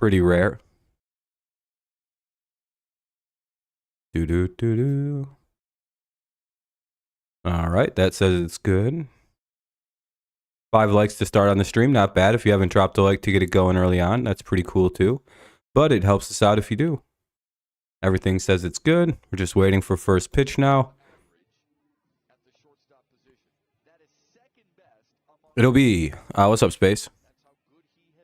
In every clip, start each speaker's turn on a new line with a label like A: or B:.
A: Pretty rare. Do. All right, that says it's good. 5 likes to start on the stream, not bad. If you haven't dropped a like to get it going early on, that's pretty cool too. But it helps us out if you do. Everything says it's good. We're just waiting for first pitch now. It'll be, what's up, Space?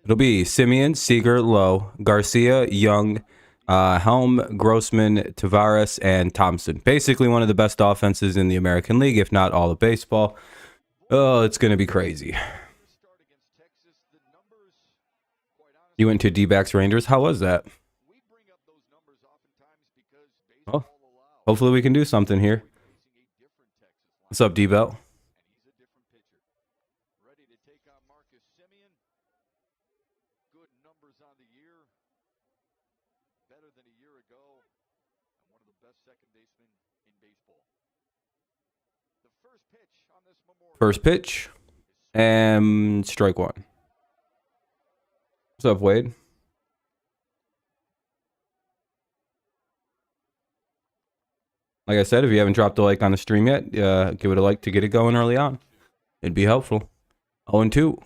A: It'll be Simeon, Seager, Lowe, Garcia, Young, Helm, Grossman, Tavares, and Thompson. Basically one of the best offenses in the American League, if not all of baseball. Oh, it's going to be crazy. You went to D-backs Rangers. How was that? Oh, hopefully we can do something here. What's up, D-Bell? First pitch, and strike one. What's up, Wade? Like I said, if you haven't dropped a like on the stream yet, give it a like to get it going early on. It'd be helpful. 0-2.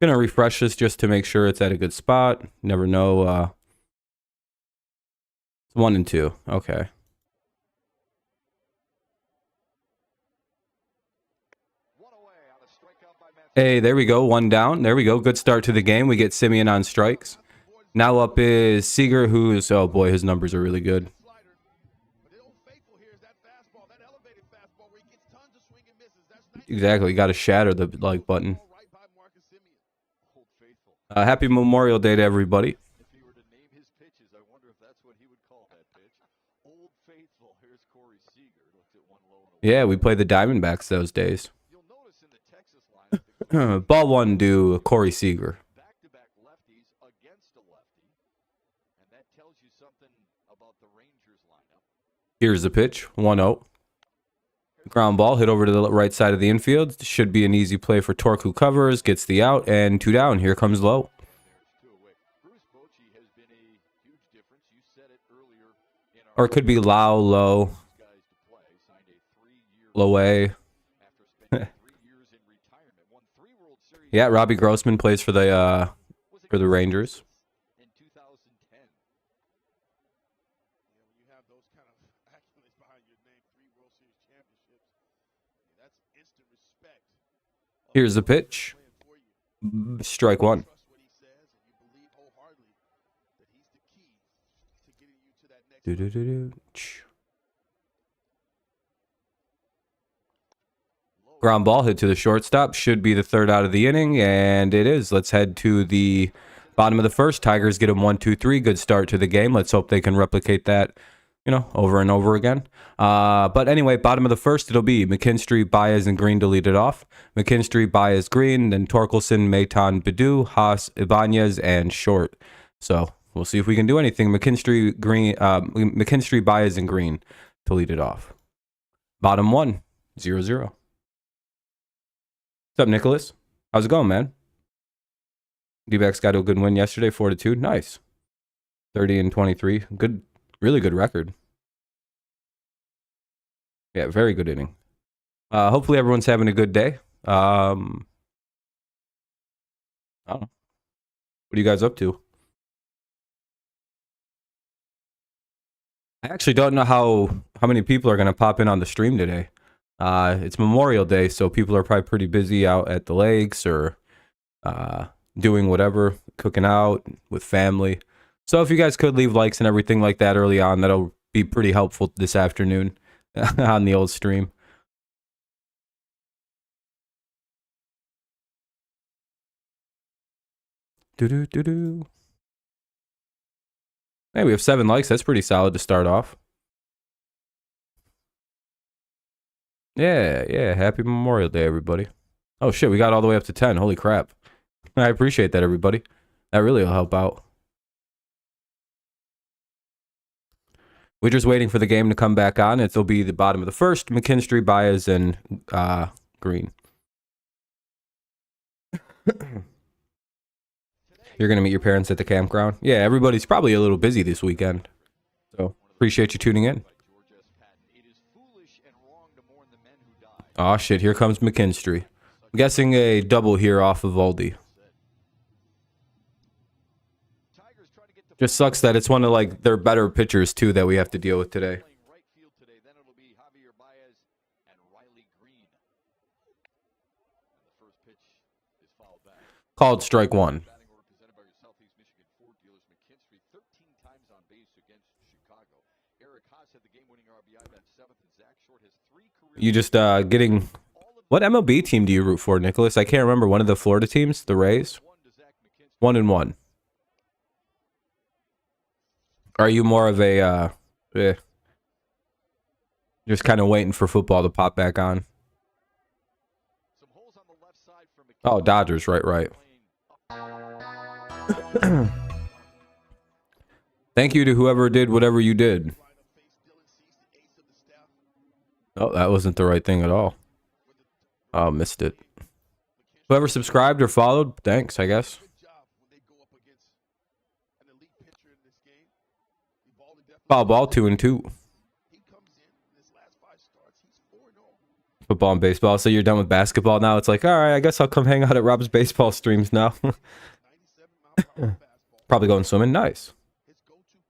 A: Gonna refresh this just to make sure it's at a good spot. Never know. It's 1-2. Okay. Hey, there we go. 1 down. There we go. Good start to the game. We get Simeon on strikes. Now up is Seager, who's, oh boy, his numbers are really good. Exactly. Got to shatter the like button. Happy Memorial Day to everybody. Yeah, we played the Diamondbacks those days. Ball 1 to Corey Seager. Here's the pitch. 1-0. Ground ball hit over to the right side of the infield. Should be an easy play for Torque, who covers, gets the out, and 2 down. Here comes Lowe. Or it could be Lau, Lowe. Lowe. Yeah, Robbie Grossman plays for the Rangers. Here's the pitch. Strike 1. Ground ball hit to the shortstop. Should be the 3rd out of the inning, and it is. Let's head to the bottom of the 1st. Tigers get them 1-2-3. Good start to the game. Let's hope they can replicate that, over and over again. But anyway, bottom of the 1st, it'll be McKinstry, Baez, and Green to lead it off. McKinstry, Baez, Green, then Torkelson, Maton, Baду, Haas, Ibanez, and Short. So we'll see if we can do anything. McKinstry, Baez, and Green to lead it off. Bottom 1, 0-0. What's up, Nicholas? How's it going, man? D-backs got a good win yesterday, 4-2. Nice. 30-23. Good, really good record. Yeah, very good inning. Hopefully everyone's having a good day. I don't know. What are you guys up to? I actually don't know how many people are going to pop in on the stream today. It's Memorial Day, so people are probably pretty busy out at the lakes or doing whatever, cooking out with family. So if you guys could leave likes and everything like that early on, that'll be pretty helpful this afternoon on the old stream. Hey, we have 7 likes. That's pretty solid to start off. Yeah. Happy Memorial Day, everybody. Oh, shit. We got all the way up to 10. Holy crap. I appreciate that, everybody. That really will help out. We're just waiting for the game to come back on. It'll be the bottom of the 1st. McKinstry, Baez, and Green. You're going to meet your parents at the campground? Yeah, everybody's probably a little busy this weekend. So, appreciate you tuning in. Oh shit, here comes McKinstry. I'm guessing a double here off of Voldy. Just sucks that it's one of like their better pitchers too that we have to deal with today. Called strike one. You just getting... What MLB team do you root for, Nicholas? I can't remember. One of the Florida teams? The Rays? 1-1. Are you more of a... just kind of waiting for football to pop back on? Oh, Dodgers. Right. Thank you to whoever did whatever you did. Oh, that wasn't the right thing at all. Oh, missed it. Whoever subscribed or followed, thanks, I guess. Foul ball, 2-2. Football and baseball. So you're done with basketball now? It's like, all right, I guess I'll come hang out at Rob's baseball streams now. Probably going swimming. Nice.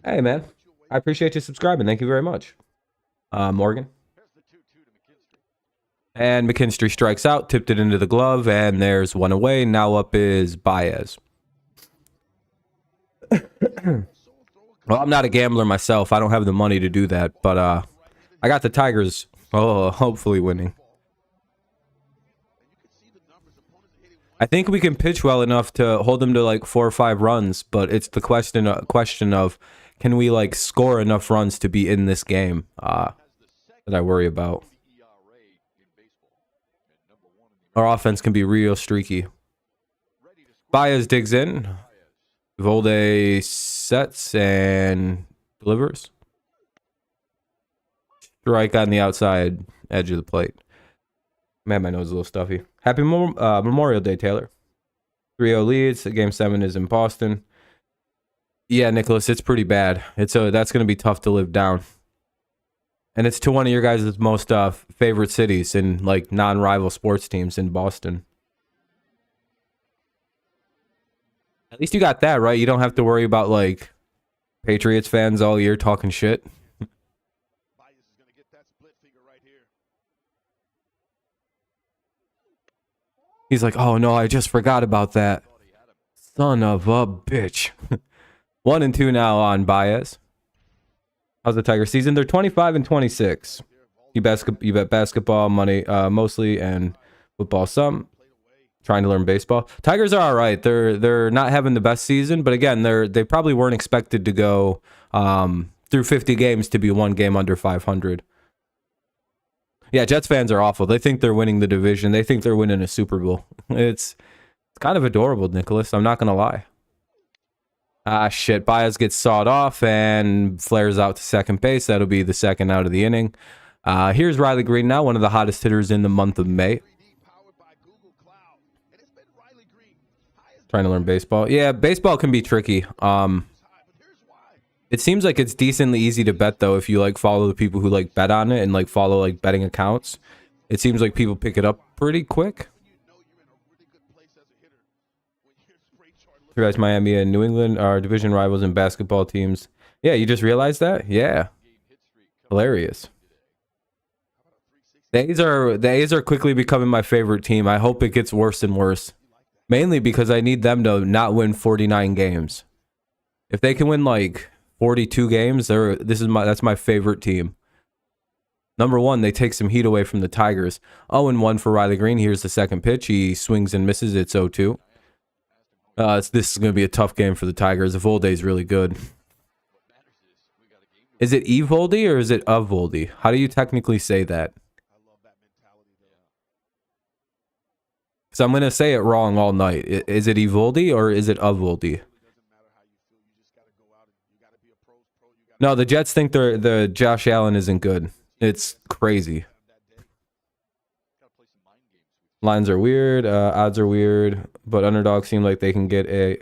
A: Hey, man. I appreciate you subscribing. Thank you very much. Morgan. And McKinstry strikes out, tipped it into the glove, and there's one away. Now up is Baez. Well, I'm not a gambler myself. I don't have the money to do that, but I got the Tigers hopefully winning. I think we can pitch well enough to hold them to like 4 or 5 runs, but it's the question of can we like score enough runs to be in this game that I worry about. Our offense can be real streaky. Baez digs in. Volde sets and delivers. Strike on the outside edge of the plate. Man, my nose is a little stuffy. Happy Memorial Day, Taylor. 3-0 leads. Game 7 is in Boston. Yeah, Nicholas, it's pretty bad. That's going to be tough to live down. And it's to one of your guys' most favorite cities and like non-rival sports teams in Boston. At least you got that, right? You don't have to worry about like Patriots fans all year talking shit. He's like, oh no, I just forgot about that. Son of a bitch. 1-2 now on Baez. How's the Tiger season? They're 25-26. You bet basketball money mostly and football some. Trying to learn baseball. Tigers are all right. They're not having the best season, but again, they probably weren't expected to go through 50 games to be one game under 500. Yeah, Jets fans are awful. They think they're winning the division. They think they're winning a Super Bowl. It's kind of adorable, Nicholas. I'm not gonna lie. Ah, shit. Baez gets sawed off and flares out to second base. That'll be the second out of the inning. Here's Riley Green now, one of the hottest hitters in the month of May. Trying to learn baseball. Yeah, baseball can be tricky. It seems like it's decently easy to bet, though, if you like follow the people who like bet on it and like follow like betting accounts. It seems like people pick it up pretty quick. You guys, Miami and New England are division rivals in basketball teams. Yeah, you just realized that? Yeah. Hilarious. The A's are quickly becoming my favorite team. I hope it gets worse and worse. Mainly because I need them to not win 49 games. If they can win like 42 games, that's my favorite team. Number one, they take some heat away from the Tigers. 0-1 for Riley Green. Here's the second pitch. He swings and misses. It's 0-2. This is going to be a tough game for the Tigers. Evolde is really good. Is it Evolde or is it Evolde? How do you technically say that? Because I'm going to say it wrong all night. Is it Evolde or is it Evolde? No, the Jets think the Josh Allen isn't good. It's crazy. Lines are weird, odds are weird, but underdogs seem like they can get a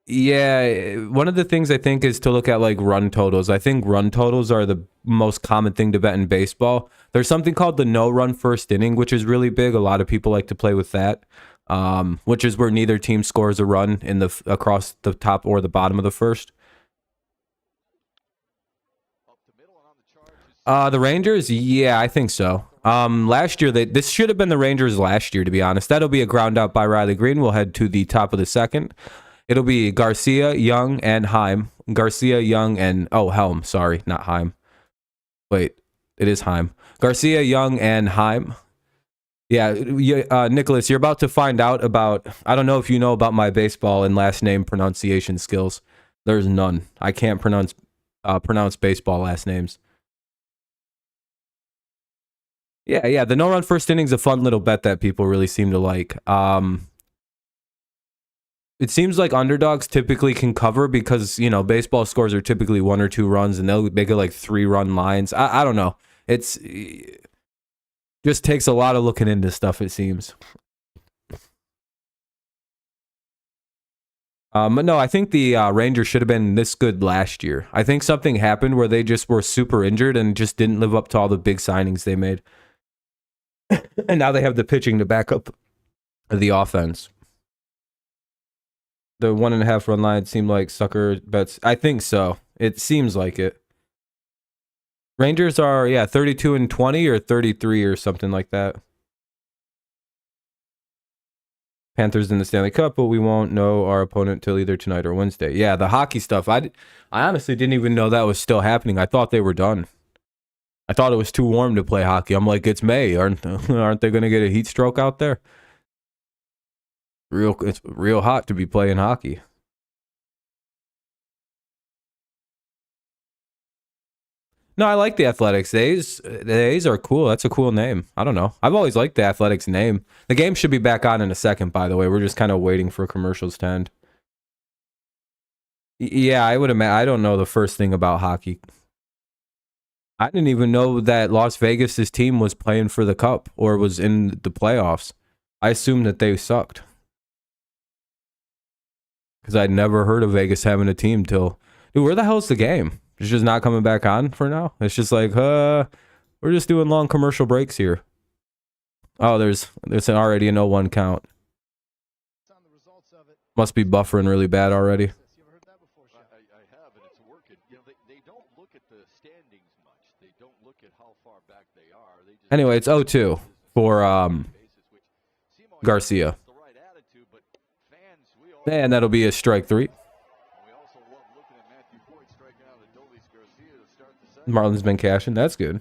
A: Yeah, one of the things I think is to look at like run totals. I think run totals are the most common thing to bet in baseball. There's something called the no run first inning, which is really big. A lot of people like to play with that, which is where neither team scores a run in the across the top or the bottom of the first. The Rangers, yeah, I think so. Last year this should have been the Rangers last year, to be honest. That'll be a ground out by Riley Green. We'll head to the top of the second. It'll be Garcia, Young, and Heim. Garcia, Young, and Helm. Sorry, not Heim. Wait, it is Heim. Garcia, Young, and Heim. Yeah, Nicholas, you're about to find out about. I don't know if you know about my baseball and last name pronunciation skills. There's none. I can't pronounce baseball last names. Yeah. The no run first inning is a fun little bet that people really seem to like. It seems like underdogs typically can cover because, baseball scores are typically 1 or 2 runs and they'll make it like 3-run lines. I don't know. It's just takes a lot of looking into stuff, it seems. But no, I think the Rangers should have been this good last year. I think something happened where they just were super injured and just didn't live up to all the big signings they made. And now they have the pitching to back up the offense. The 1.5 run line seemed like sucker bets. I think so. It seems like it. Rangers are 32-20 or 33 or something like that. Panthers in the Stanley Cup, but we won't know our opponent till either tonight or Wednesday. Yeah, the hockey stuff. I honestly didn't even know that was still happening. I thought they were done. I thought it was too warm to play hockey. I'm like, it's May. Aren't they going to get a heat stroke out there? It's real hot to be playing hockey. No, I like the Athletics. The A's are cool. That's a cool name. I don't know. I've always liked the Athletics name. The game should be back on in a second, by the way. We're just kind of waiting for commercials to end. Yeah, I would imagine. I don't know the first thing about hockey. I didn't even know that Las Vegas's team was playing for the Cup or was in the playoffs. I assumed that they sucked. Because I'd never heard of Vegas having a team till... Dude, where the hell's the game? It's just not coming back on for now? It's just like, we're just doing long commercial breaks here. Oh, there's already a 0-1 count. Must be buffering really bad already.
B: I have, and it's working. They don't look at the standings much. They don't look at how far back they are.
A: Anyway, it's 0-2 for Garcia. And that'll be a strike 3. Marlins been cashing. That's good.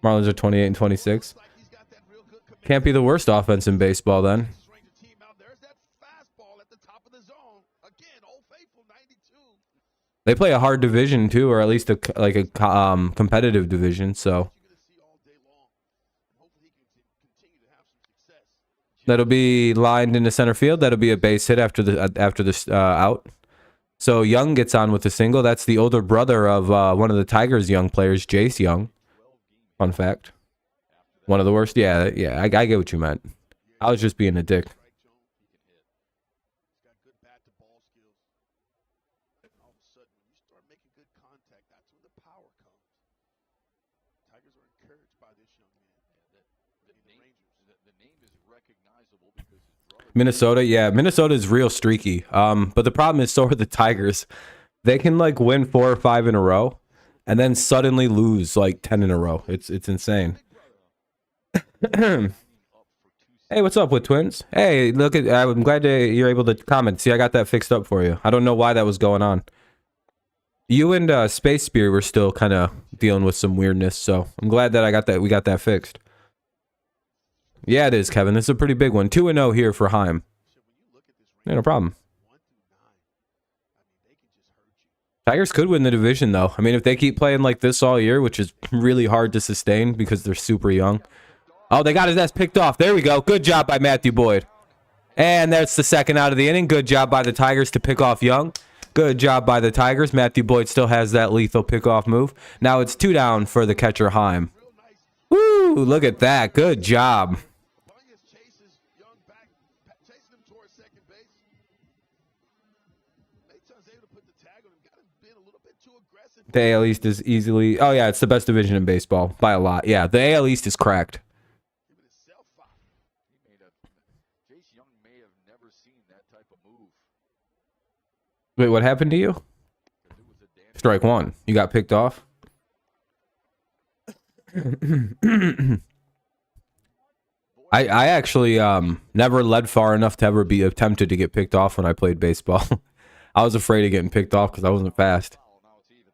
A: Marlins are 28-26. Can't be the worst offense in baseball then. They play a hard division too, or at least a competitive division. So that'll be lined into center field. That'll be a base hit after the out. So Young gets on with a single. That's the older brother of one of the Tigers' young players, Jace Young. Fun fact. One of the worst. Yeah. I get what you meant. I was just being a dick. Minnesota, yeah. Minnesota is real streaky. But the problem is so are the Tigers. They can win 4 or 5 in a row and then suddenly lose 10 in a row. It's insane. Hey, what's up with Twins? Hey, look at I'm glad you're able to comment. See, I got that fixed up for you. I don't know why that was going on. You and Space Spear were still kind of dealing with some weirdness, so I'm glad that we got that fixed. Yeah, it is, Kevin. This is a pretty big one. 2-0 here for Heim. Yeah, no problem. Tigers could win the division, though. I mean, if they keep playing like this all year, which is really hard to sustain because they're super young. Oh, they got his ass picked off. There we go. Good job by Matthew Boyd. And that's the second out of the inning. Good job by the Tigers to pick off Young. Good job by the Tigers. Matthew Boyd still has that lethal pickoff move. Now it's 2 down for the catcher, Heim. Woo! Look at that. Good job. The AL East is easily... Oh, yeah, it's the best division in baseball by a lot. Yeah, the AL East is cracked.
B: Chase Young may have never seen that type of move.
A: Wait, what happened to you?
B: It was a damn
A: Strike one. You got picked off? I actually never led far enough to ever be tempted to get picked off when I played baseball. I was afraid of getting picked off because I wasn't fast.
B: foul. Now it's even.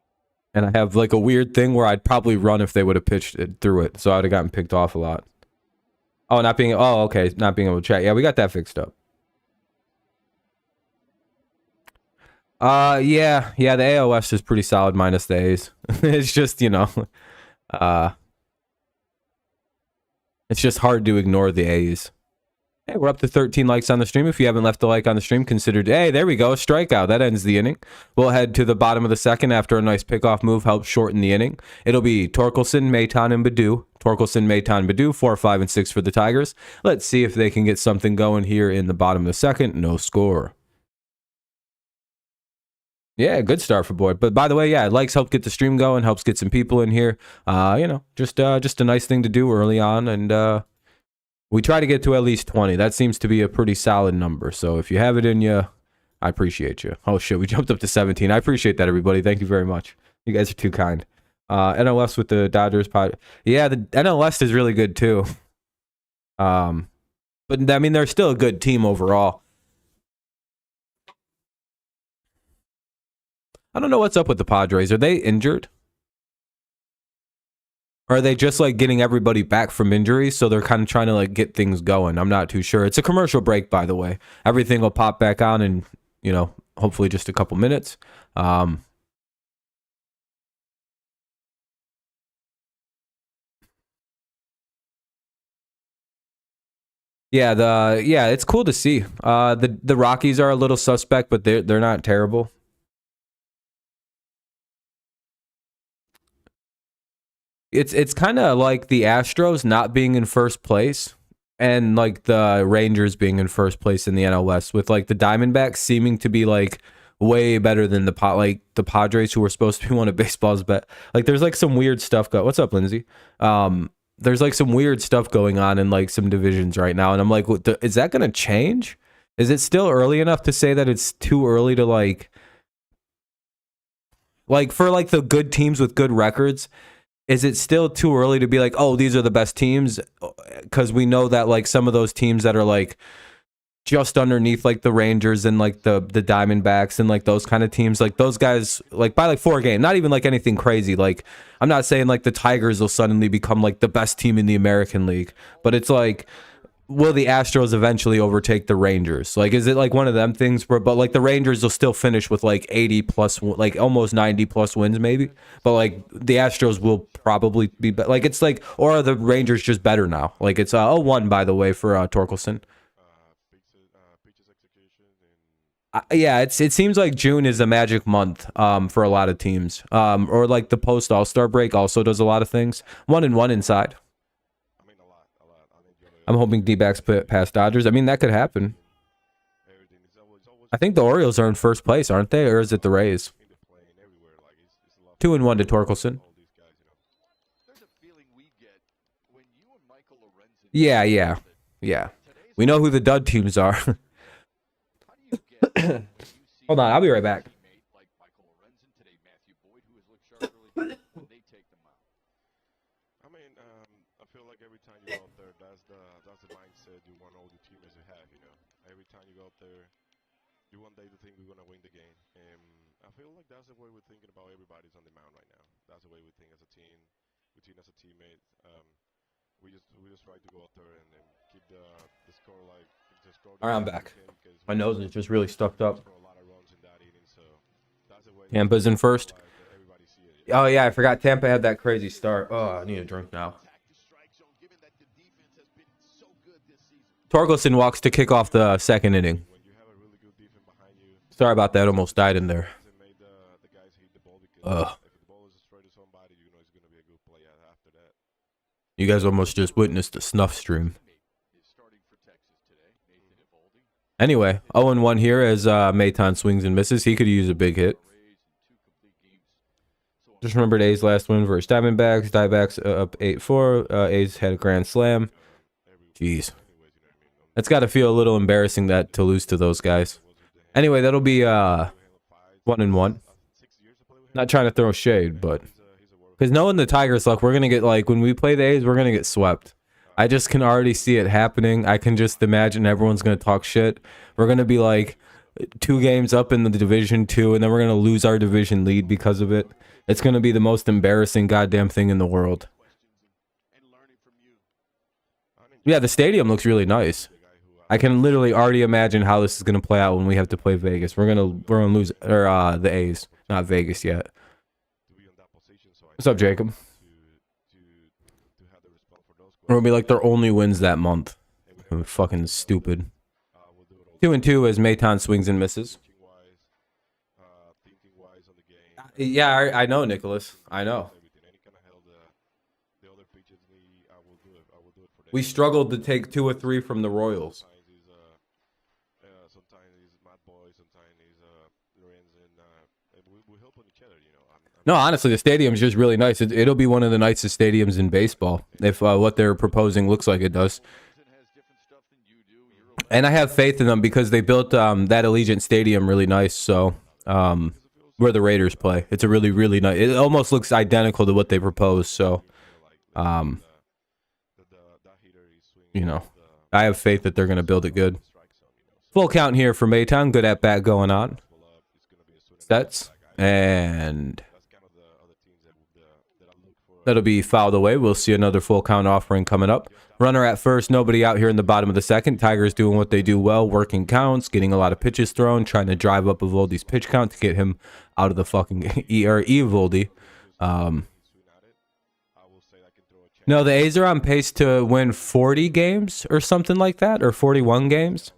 A: And I have like a weird thing where I'd probably run if they would have pitched it through it. So I would have gotten picked off a lot. Oh, not being... Oh, okay. Not being able to chat. Yeah, we got that fixed up. Yeah, the AL West is pretty solid minus the A's. It's just, you know, it's just hard to ignore the A's. Hey, we're up to 13 likes on the stream. If you haven't left a like on the stream, consider... Hey, there we go. A strikeout. That ends the inning. We'll head to the bottom of the second after a nice pickoff move helps shorten the inning. It'll be Torkelson, Maton, and Baду. Torkelson, Maton, Badu, 4, 5, and 6 for the Tigers. Let's see if they can get something going here in the bottom of the second. No score. Yeah, good start for Boyd. But by the way, yeah, likes help get the stream going, helps get some people in here. You know, just a nice thing to do early on, and we try to get to at least 20. That seems to be a pretty solid number. So if you have it in you, I appreciate you. Oh shit, we jumped up to 17. I appreciate that, everybody. Thank you very much. You guys are too kind. NLS with the Dodgers pod. Yeah, the NLS is really good too. But I mean, they're still a good team overall. I don't know what's up with the Padres. Are they injured? Or are they just like getting everybody back from injuries? So they're kind of trying to like get things going. I'm not too sure. It's a commercial break, by the way. Everything will pop back on in, you know, hopefully just a couple minutes. Yeah, it's cool to see. The Rockies are a little suspect, but they're not terrible. It's kind of like the Astros not being in first place and like the Rangers being in first place in the NL West, with like the Diamondbacks seeming to be like way better than the Padres, who were supposed to be one of baseball's best. Like there's like some weird stuff What's up, Lindsay? There's like some weird stuff going on in like some divisions right now, and I'm like, is that going to change? Is it still early enough to say that it's too early to like for like the good teams with good records? Is it still too early to be like, oh, these are the best teams? Because we know that like some of those teams that are like just underneath like the Rangers and like the Diamondbacks and like those kind of teams, like those guys, like by like 4 games, not even like anything crazy. Like I'm not saying like the Tigers will suddenly become like the best team in the American League, but it's like, will the Astros eventually overtake the Rangers? Like, is it like one of them things where, but like the Rangers will still finish with like 80 plus, like almost 90 plus wins maybe, but like the Astros will probably be like, it's like, or are the Rangers just better now? Like it's 0-1 by the way for Torkelson. Yeah, it seems like June is a magic month for a lot of teams. Or like the post All-Star break also does a lot of things. 1-1 inside. I'm hoping D-backs put past Dodgers. I mean, that could happen. I think the Orioles are in first place, aren't they? Or is it the Rays? 2-1 to Torkelson. Yeah. We know who the dud teams are. Hold on, I'll be right back.
C: That's the way we're thinking about everybody's on the mound right now. That's the way we think as a team. We think as a teammate. We just try to go out there and keep the score like the score.
A: All right, I'm back. My nose is just really stuffed up. Tampa's in first. Oh yeah, I forgot Tampa had that crazy start. Oh, I need a drink now. Torkelson walks to kick off the second inning. Sorry about that. Almost died in there. You guys almost just witnessed a snuff stream. Anyway, 0-1 here as Maton swings and misses. He could use a big hit. Just remembered A's last win versus Diamondbacks. Diamondbacks up 8-4. A's had a grand slam. Jeez. That's got to feel a little embarrassing that to lose to those guys. Anyway, that'll be 1-1. Not trying to throw shade, but because knowing the Tigers' luck, we're gonna get like when we play the A's, we're gonna get swept. I just can already see it happening. I can just imagine everyone's gonna talk shit. We're gonna be like 2 games up in the division 2, and then we're gonna lose our division lead because of it. It's gonna be the most embarrassing goddamn thing in the world. Yeah, the stadium looks really nice. I can literally already imagine how this is gonna play out when we have to play Vegas. We're gonna lose or the A's, not Vegas yet. What's up, Jacob? We're gonna be like their only wins that month. Fucking stupid. 2-2 as Maton swings and misses. Yeah, I know, Nicholas. I know. We struggled to take 2 or 3 from the Royals. No, honestly, the stadium's just really nice. It'll be one of the nicest stadiums in baseball if what they're proposing looks like it does. And I have faith in them because they built that Allegiant Stadium really nice. So where the Raiders play, it's a really, really nice. It almost looks identical to what they proposed. So, you know, I have faith that they're going to build it good. Full count here for Maton. Good at bat going on. Sets and that'll be fouled away. We'll see another full count offering coming up. Runner at first, nobody out here in the bottom of the second. Tigers doing what they do well, working counts, getting a lot of pitches thrown, trying to drive up Eovaldi's pitch count to get him out of the fucking Eovaldi. No, the A's are on pace to win 40 games or something like that, or 41 games.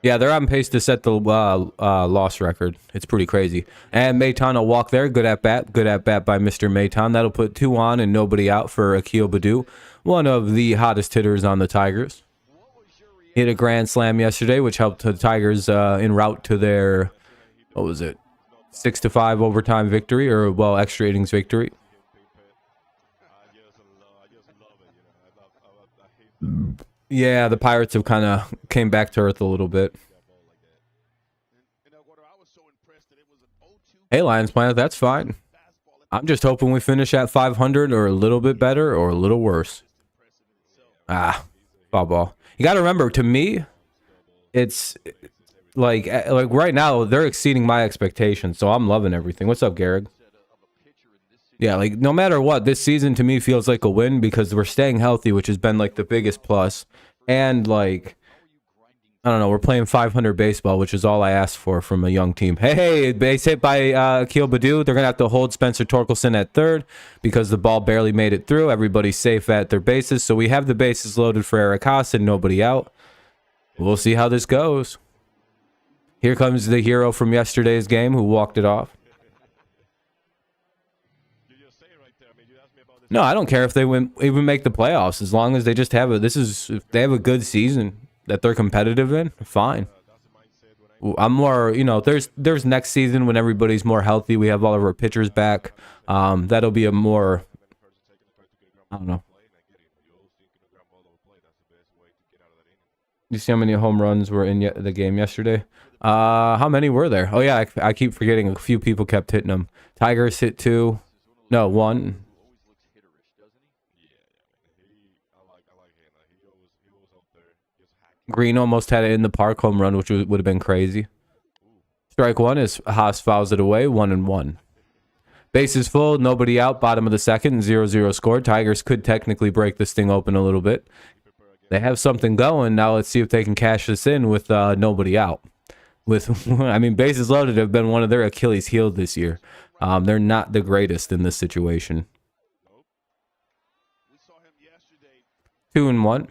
A: Yeah, they're on pace to set the loss record. It's pretty crazy. And Maton will walk there. Good at bat. Good at bat by Mr. Maton. That'll put 2 on and nobody out for Akil Baddoo, one of the hottest hitters on the Tigers. Hit a grand slam yesterday, which helped the Tigers en route to their, what was it, 6-5 overtime victory, or, well, extra innings victory. Yeah, the Pirates have kind of came back to earth a little bit. Hey, Lions Planet, that's fine. I'm just hoping we finish at 500 or a little bit better or a little worse. Foul ball. You got to remember, to me, it's like right now, they're exceeding my expectations, so I'm loving everything. What's up, Garrick? Yeah, like no matter what, this season to me feels like a win because we're staying healthy, which has been like the biggest plus. And like, I don't know, we're playing 500 baseball, which is all I asked for from a young team. Hey, base hit by Akil Baddoo. They're going to have to hold Spencer Torkelson at third because the ball barely made it through. Everybody's safe at their bases. So we have the bases loaded for Eric Haas and nobody out. We'll see how this goes. Here comes the hero from yesterday's game who walked it off. No, I don't care if they even make the playoffs, as long as they just have if they have a good season that they're competitive in, fine. I'm more, you know, there's next season when everybody's more healthy, we have all of our pitchers back. That'll be a more, I don't know. You see how many home runs were in the game yesterday? How many were there? Oh yeah, I keep forgetting. A few people kept hitting them. Tigers hit 2. No, 1. Green almost had it in the park home run, which would have been crazy. Strike 1 as Haas fouls it away, 1-1. Bases full, nobody out, bottom of the second, 0-0 score. Tigers could technically break this thing open a little bit. They have something going. Now let's see if they can cash this in with nobody out. I mean, bases loaded have been one of their Achilles heel this year. They're not the greatest in this situation. 2-1.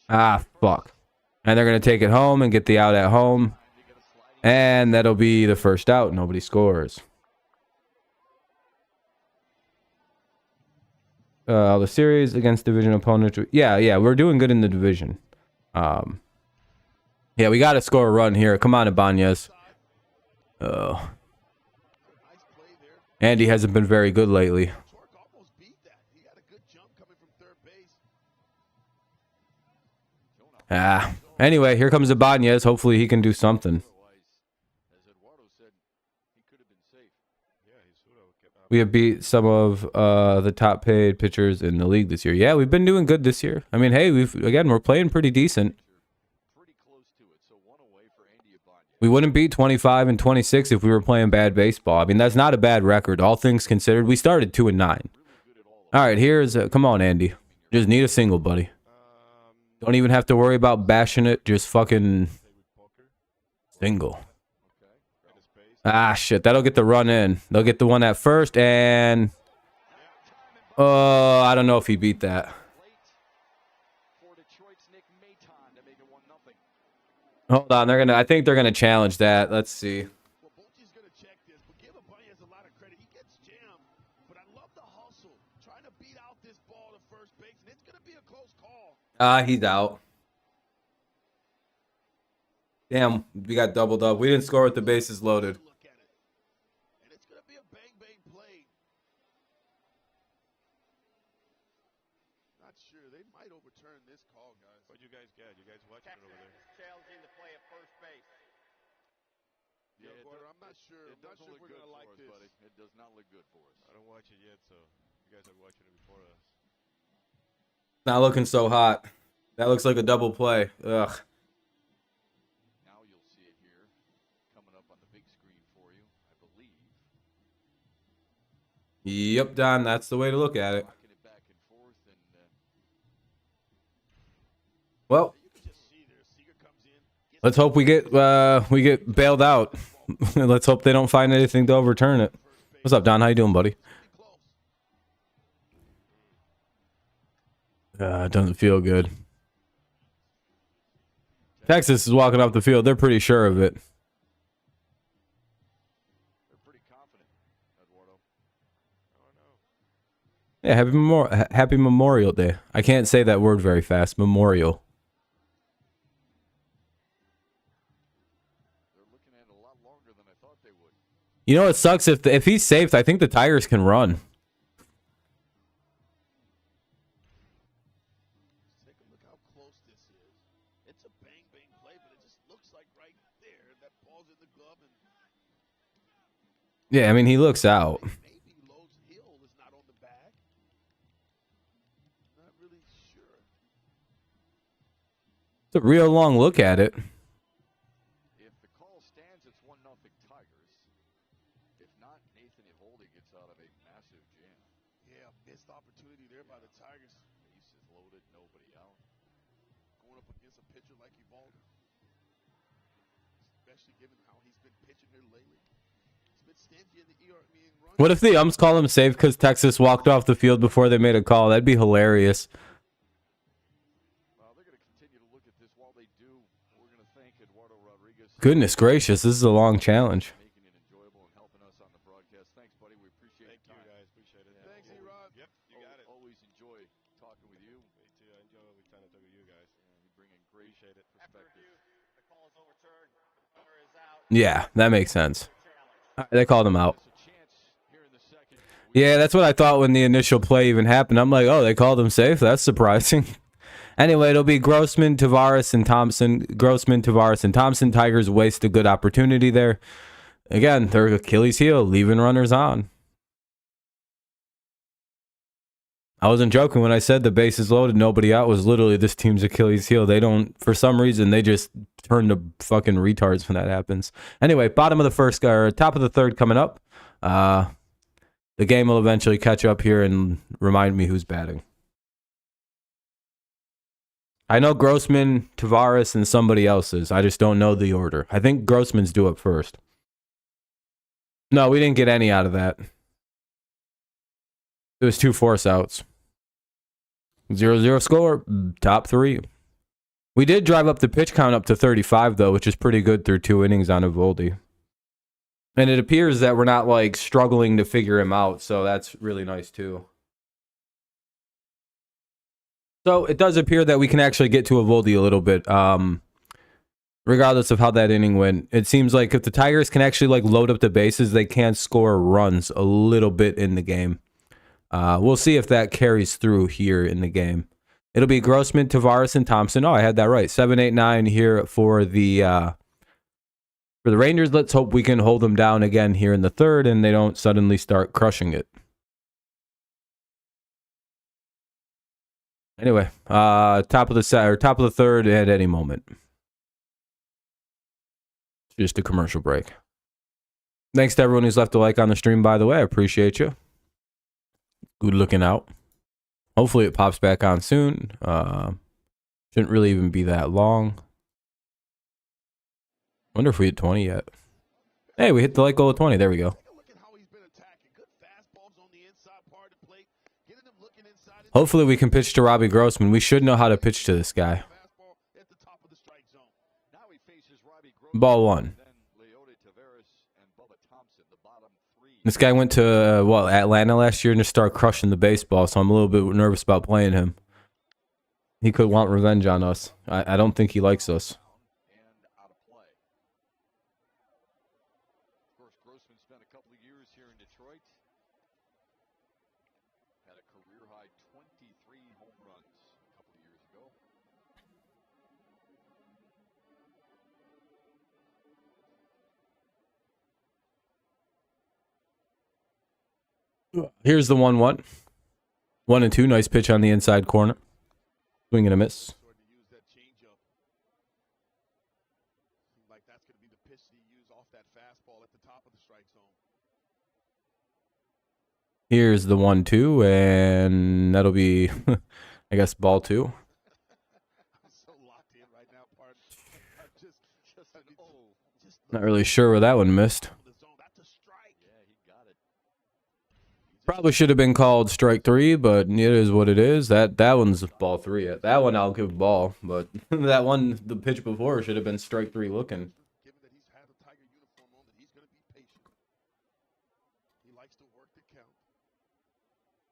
A: Ah, fuck. And they're going to take it home and get the out at home. And that'll be the first out. Nobody scores. The series against division opponents. Yeah, we're doing good in the division. Yeah, we got to score a run here. Come on, Ibanez. Andy hasn't been very good lately. Anyway, here comes Ibanez. Hopefully he can do something. We have beat some of the top paid pitchers in the league this year. Yeah, we've been doing good this year. I mean, hey, we're playing pretty decent. We wouldn't beat 25 and 26 if we were playing bad baseball. I mean, that's not a bad record, all things considered. We started 2-9. All right, here's come on, Andy. Just need a single, buddy. Don't even have to worry about bashing it. Just fucking single. Ah, shit. That'll get the run in. They'll get the one at first, and I don't know if he beat that. Hold on, I think they're gonna challenge that. Let's see. He's out. Damn, we got doubled up. We didn't score with the bases loaded.
C: Not sure. They might overturn this call, guys. What you guys get? You guys watching it over there?
D: Challenging the play at first base.
C: Yeah, I'm not sure. I'm not sure if we're gonna like this.
B: Buddy. It does not look good for us.
C: I don't watch it yet, so you guys are watching it before us.
A: Not looking so hot. That looks like a double play. Ugh.
B: Now you'll see it here, coming up on the big screen for you, I believe.
A: Yep, Don. That's the way to look at it.
B: Rocking it back and forth, and
A: Well, let's hope we get bailed out. Let's hope they don't find anything to overturn it. What's up, Don? How you doing, buddy? It doesn't feel good. Texas is walking off the field. They're pretty sure of it.
B: they're pretty confident, Eduardo.
A: Yeah, happy Memorial Day. I can't say that word very fast. Memorial.
B: They're looking at it a lot longer than I thought they would.
A: You know, it sucks if he's safe. I think the Tigers can run.
C: Take a look how close this is. It's a bang play, but it just looks like right there that ball's in the glove, and
A: Yeah, I mean, he looks out.
C: maybe Lowe's heel is not on the bag. Not really sure.
A: It's a real long look at it.
B: If the call stands, it's 1-0 Tigers. If not, Nathan Eovaldi gets out of a massive jam.
C: Yeah, missed opportunity there by the Tigers.
B: Bases loaded, nobody out.
C: Going up against a pitcher like Eovaldi, especially given how he's been pitching here lately. He's been stingy in the run.
A: What if the umps call him safe because Texas walked off the field before they made a call? That'd be hilarious.
B: Well, they're going to continue to look at this. While they do, we're going to thank Eduardo Rodriguez.
A: Goodness gracious, this is a long challenge.
B: Making it enjoyable and helping us on the broadcast. Thanks, buddy. We appreciate
C: Thank
B: your
C: you
B: time.
C: guys, appreciate it.
B: Yeah,
C: Thanks,
B: always-
C: E-Rod. Yep, you got it.
B: Always enjoy talking with you.
C: Me too. I enjoy every time I talk with you guys.
B: You bring in great
C: Appreciate it.
D: After
B: perspective.
D: review, the call is overturned. The runner is out.
A: Yeah, that makes sense.
D: Challenge.
A: They called him out.
B: It's a chance here in the second.
A: Yeah, that's what I thought when the initial play even happened. I'm like, oh, they called him safe? That's surprising. Anyway, it'll be Grossman, Tavares, and Thompson. Grossman, Tavares, and Thompson. Tigers waste a good opportunity there. Again, their Achilles heel, leaving runners on. I wasn't joking when I said the bases loaded, nobody out was literally this team's Achilles heel. They don't, for some reason, they just turn to fucking retards when that happens. Anyway, bottom of the first, or top of the third coming up. The game will eventually catch up here and remind me who's batting. I know Grossman, Tavares, and somebody else's. I just don't know the order. I think Grossman's due up first. No, we didn't get any out of that. It was 2 force outs. 0-0 score. Top three. We did drive up the pitch count up to 35, though, which is pretty good through 2 innings on Eovaldi. And it appears that we're not, like, struggling to figure him out, so that's really nice, too. So it does appear that we can actually get to Eovaldi a little bit, regardless of how that inning went. It seems like if the Tigers can actually, like, load up the bases, they can score runs a little bit in the game. We'll see if that carries through here in the game. It'll be Grossman, Tavares, and Thompson. Oh, I had that right. 7, 8, 9 here for the Rangers. Let's hope we can hold them down again here in the third, and they don't suddenly start crushing it. Anyway, top of the third at any moment. Just a commercial break. Thanks to everyone who's left a like on the stream, by the way. I appreciate you. Good looking out. Hopefully it pops back on soon. Shouldn't really even be that long. Wonder if we hit 20 yet. Hey, we hit the like goal of 20. There we go. Hopefully we can pitch to Robbie Grossman. We should know how to pitch to this guy. Ball 1. This guy went to, Atlanta last year and just started crushing the baseball, so I'm a little bit nervous about playing him. He could want revenge on us. I don't think he likes us.
B: Of course, Grossman spent a couple of years here in Detroit. Had a career-high 23 home runs a couple of years ago.
A: Here's the 1-1. 1 and 2. Nice pitch on the inside corner. Swing and a miss. Here's the 1-2, and that'll be, I guess, ball 2. Not really sure where that one missed. Probably should have been called strike 3, but it is what it is. That one's ball 3. That one I'll give ball, but that one, the pitch before, should have been strike 3 looking.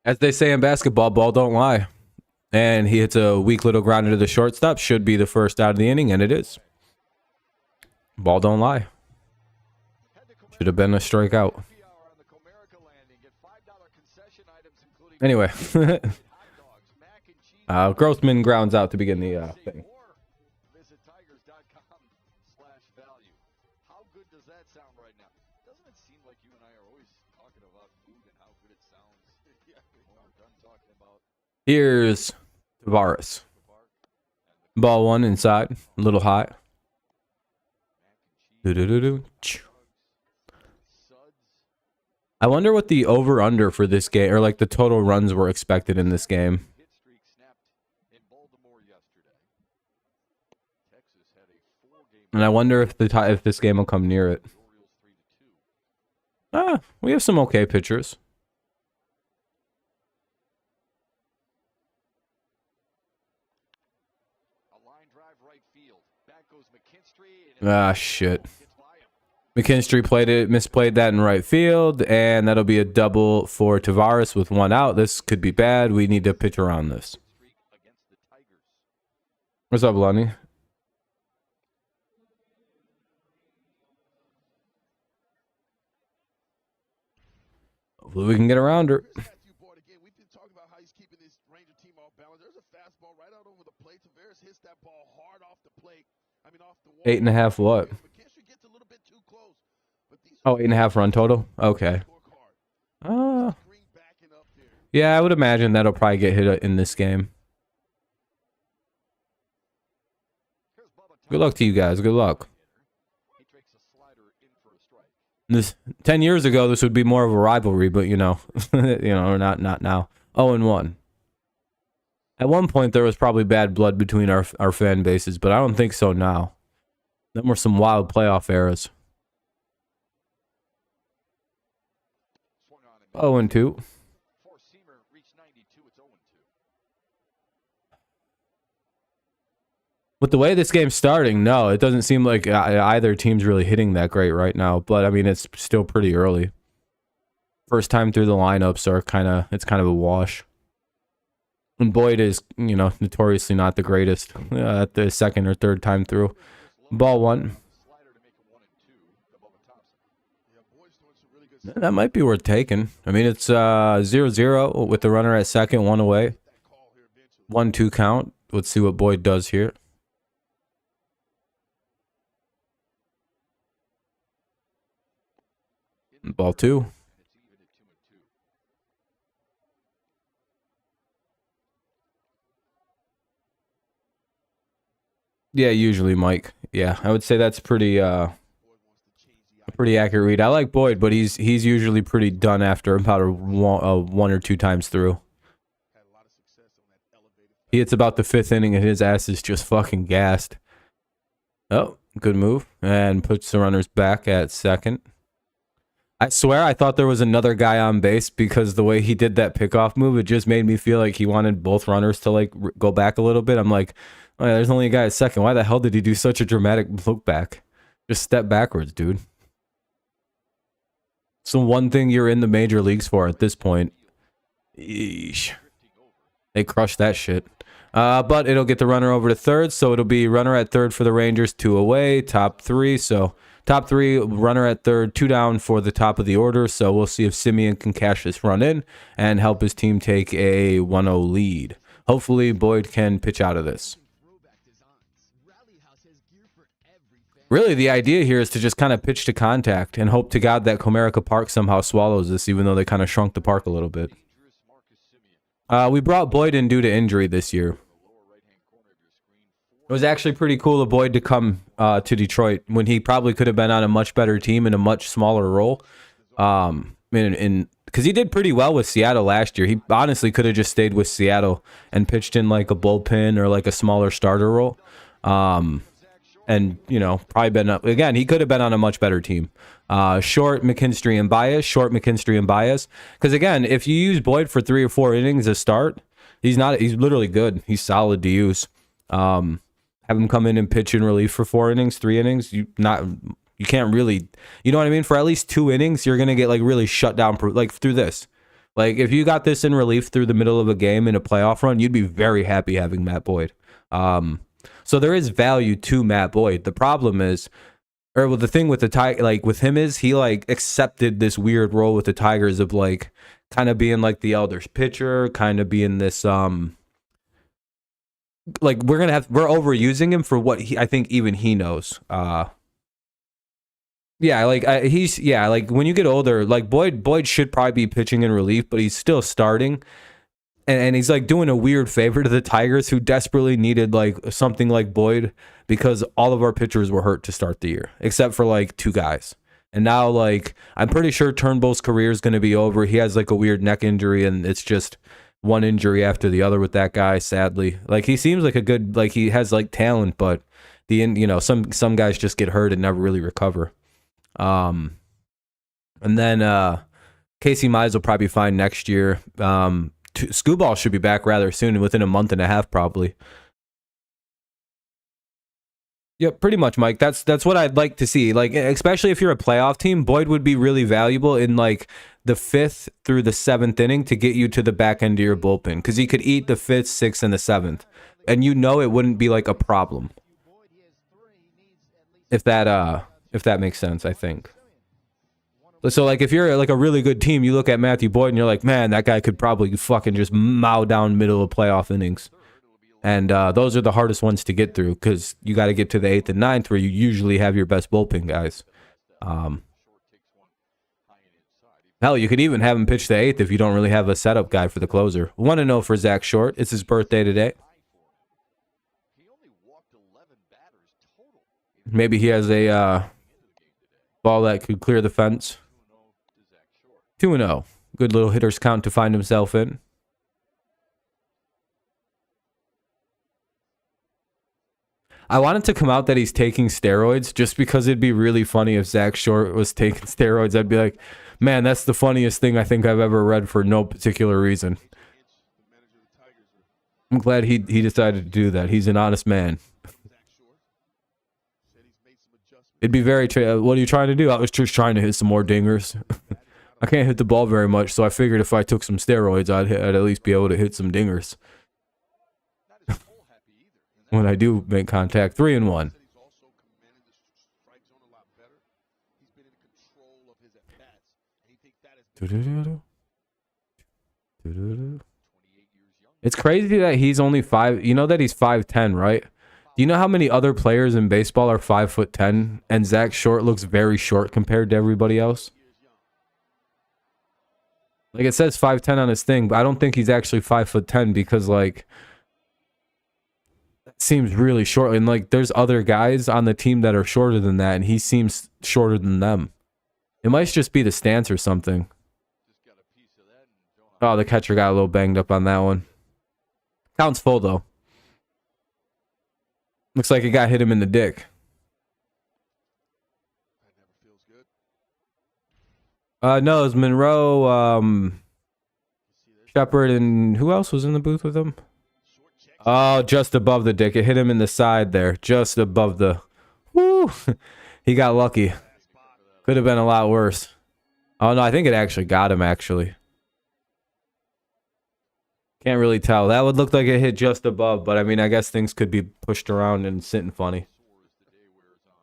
A: As they say in basketball, ball don't lie. And he hits a weak little grounder to the shortstop. Should be the first out of the inning, and it is. Ball don't lie. Should have been a strikeout. Anyway, Grossman grounds out to begin the thing.
B: Visit tigers.com/value. How good does that sound right now? Doesn't it seem like you and I are always talking about food and how good it sounds? When we're done talking about
A: Here's Tavares. Ball 1 inside, a little hot. I wonder what the over-under for this game, or like the total runs were expected in this game.
B: hit streak snapped in Baltimore yesterday. Texas had a 4-game
A: And I wonder if if this game will come near it.
B: Orioles 3-2.
A: We have some okay pitchers.
B: A line drive right field. Back goes McKinstry. And
A: Shit.
B: gets by him.
A: McKinstry misplayed that in right field, and that'll be a double for Tavares with 1 out. This could be bad. We need to pitch around this.
B: Streak against the Tigers.
A: What's up, Lonnie? Hopefully we can get around her.
C: Matthew Boyd again. We've been talking about how he's keeping this Ranger team off balance. There's a fastball right out over the plate. Tavares hits that ball hard off the plate. I mean, off the wall.
A: 8.5 what?
C: McKinstry gets a little bit too close. But these
A: Oh, 8.5 run total? Okay.
C: Green backing up there.
A: Yeah, I would imagine that'll probably get hit in this game.
B: Here's Bubba
A: Good luck to you guys. Good luck.
B: He takes a slider in for a strike.
A: This 10 years ago, this would be more of a rivalry, but not now. 0-1. At one point, there was probably bad blood between our fan bases, but I don't think so now. Them were some wild playoff eras.
B: Swung on and
A: 0-2.
B: four-seamer reached 92. It's 0-2.
A: With the way this game's starting, no, it doesn't seem like either team's really hitting that great right now. But I mean, it's still pretty early. First time through the lineups are it's kind of a wash. And Boyd is, you know, notoriously not the greatest at the second or third time through. Ball one. That might be worth taking. I mean, it's 0-0 with the runner at second, one away. 1-2 count. Let's see what Boyd does here. Ball two. Yeah, usually, Mike. Yeah, I would say that's pretty a pretty accurate read. I like Boyd, but he's usually pretty done after about a one or two times through. He hits about the fifth inning and his ass is just fucking gassed. Oh, good move. And puts the runners back at second. I swear I thought there was another guy on base because the way he did that pickoff move, it just made me feel like he wanted both runners to like go back a little bit. I'm like, oh, yeah, there's only a guy at second. Why the hell did he do such a dramatic look back? Just step backwards, dude. It's the one thing you're in the major leagues for at this point. Eesh. They crushed that shit. But it'll get the runner over to third, so it'll be runner at third for the Rangers, 2 away, top 3. So top 3, runner at third, 2 down for the top of the order. So we'll see if Simeon can cash this run in and help his team take a 1-0 lead. Hopefully Boyd can pitch out of this. Really, the idea here is to just kind of pitch to contact and hope to God that Comerica Park somehow swallows this, even though they kind of shrunk the park a little bit. We brought Boyd in due to injury this year. It was actually pretty cool of Boyd to come to Detroit when he probably could have been on a much better team in a much smaller role. Because he did pretty well with Seattle last year. He honestly could have just stayed with Seattle and pitched in like a bullpen or like a smaller starter role. And, you know, probably been up again. He could have been on a much better team. Short, McKinstry, and Baez. Short, McKinstry, and Baez. Because again, if you use Boyd for 3 or 4 innings to start, he's literally good. He's solid to use. Have him come in and pitch in relief for 4 innings, 3 innings. You can't really, you know what I mean? For at least 2 innings, you're gonna get like really shut down, like through this. Like if you got this in relief through the middle of a game in a playoff run, you'd be very happy having Matt Boyd. So there is value to Matt Boyd. The problem is, the thing with with him is he like accepted this weird role with the Tigers of like kind of being like the elder's pitcher, kind of being this like we're overusing him for what I think even he knows. Like when you get older, like Boyd should probably be pitching in relief, but he's still starting. And he's like doing a weird favor to the Tigers who desperately needed like something like Boyd because all of our pitchers were hurt to start the year, except for like 2 guys. And now like I'm pretty sure Turnbull's career is going to be over. He has like a weird neck injury and it's just one injury after the other with that guy, sadly. Like he seems like a good, like he has like talent, but some guys just get hurt and never really recover. And then Casey Mize will probably be fine next year. Skubal should be back rather soon, within a month and a half, probably. Yep, pretty much, Mike. That's what I'd like to see. Like, especially if you're a playoff team, Boyd would be really valuable in like the 5th through the 7th inning to get you to the back end of your bullpen, because he could eat the 5th, 6th, and the 7th, and it wouldn't be like a problem. If that makes sense, I think. So, like, if you're, like, a really good team, you look at Matthew Boyd and you're like, man, that guy could probably fucking just mow down middle of playoff innings. And those are the hardest ones to get through because you got to get to the 8th and 9th where you usually have your best bullpen guys. Hell, you could even have him pitch the 8th if you don't really have a setup guy for the closer. We want to know for Zach Short. It's his birthday today. Maybe he has a ball that could clear the fence. 2-0. Good little hitter's count to find himself in. I want it to come out that he's taking steroids just because it'd be really funny if Zach Short was taking steroids. I'd be like, man, that's the funniest thing I think I've ever read for no particular reason. I'm glad he decided to do that. He's an honest man. It'd be very. What are you trying to do? I was just trying to hit some more dingers. I can't hit the ball very much, so I figured if I took some steroids, I'd at least be able to hit some dingers
B: Not his full happy either. And
A: when I do make contact. 3-1.
B: he's also commanded the strike zone a lot better. He's been in control of his at-bats. And he thinks that has been 28 years young.
A: It's crazy that he's only 5. You know that he's 5'10", right? Do you know how many other players in baseball are 5'10"? And Zach Short looks very short compared to everybody else. Like it says 5'10" on his thing, but I don't think he's actually 5'10" because like that seems really short. And like there's other guys on the team that are shorter than that, and he seems shorter than them. It might just be the stance or something.
B: Just got a piece of that and don't
A: Oh, the catcher got a little banged up on that one. Count's full though. Looks like it got hit him in the dick.
B: that never feels good.
A: No, it was Monroe,
B: You see this?
A: Shepard, and who else was in the booth with him?
B: Short checks.
A: Oh, just above the dick. It hit him in the side there, just above the. Woo! He got lucky. Could have been a lot worse. Oh no, I think it actually got him. Actually, can't really tell. That would look like it hit just above, but I mean, I guess things could be pushed around and sitting funny.
B: Sore as the day wears on.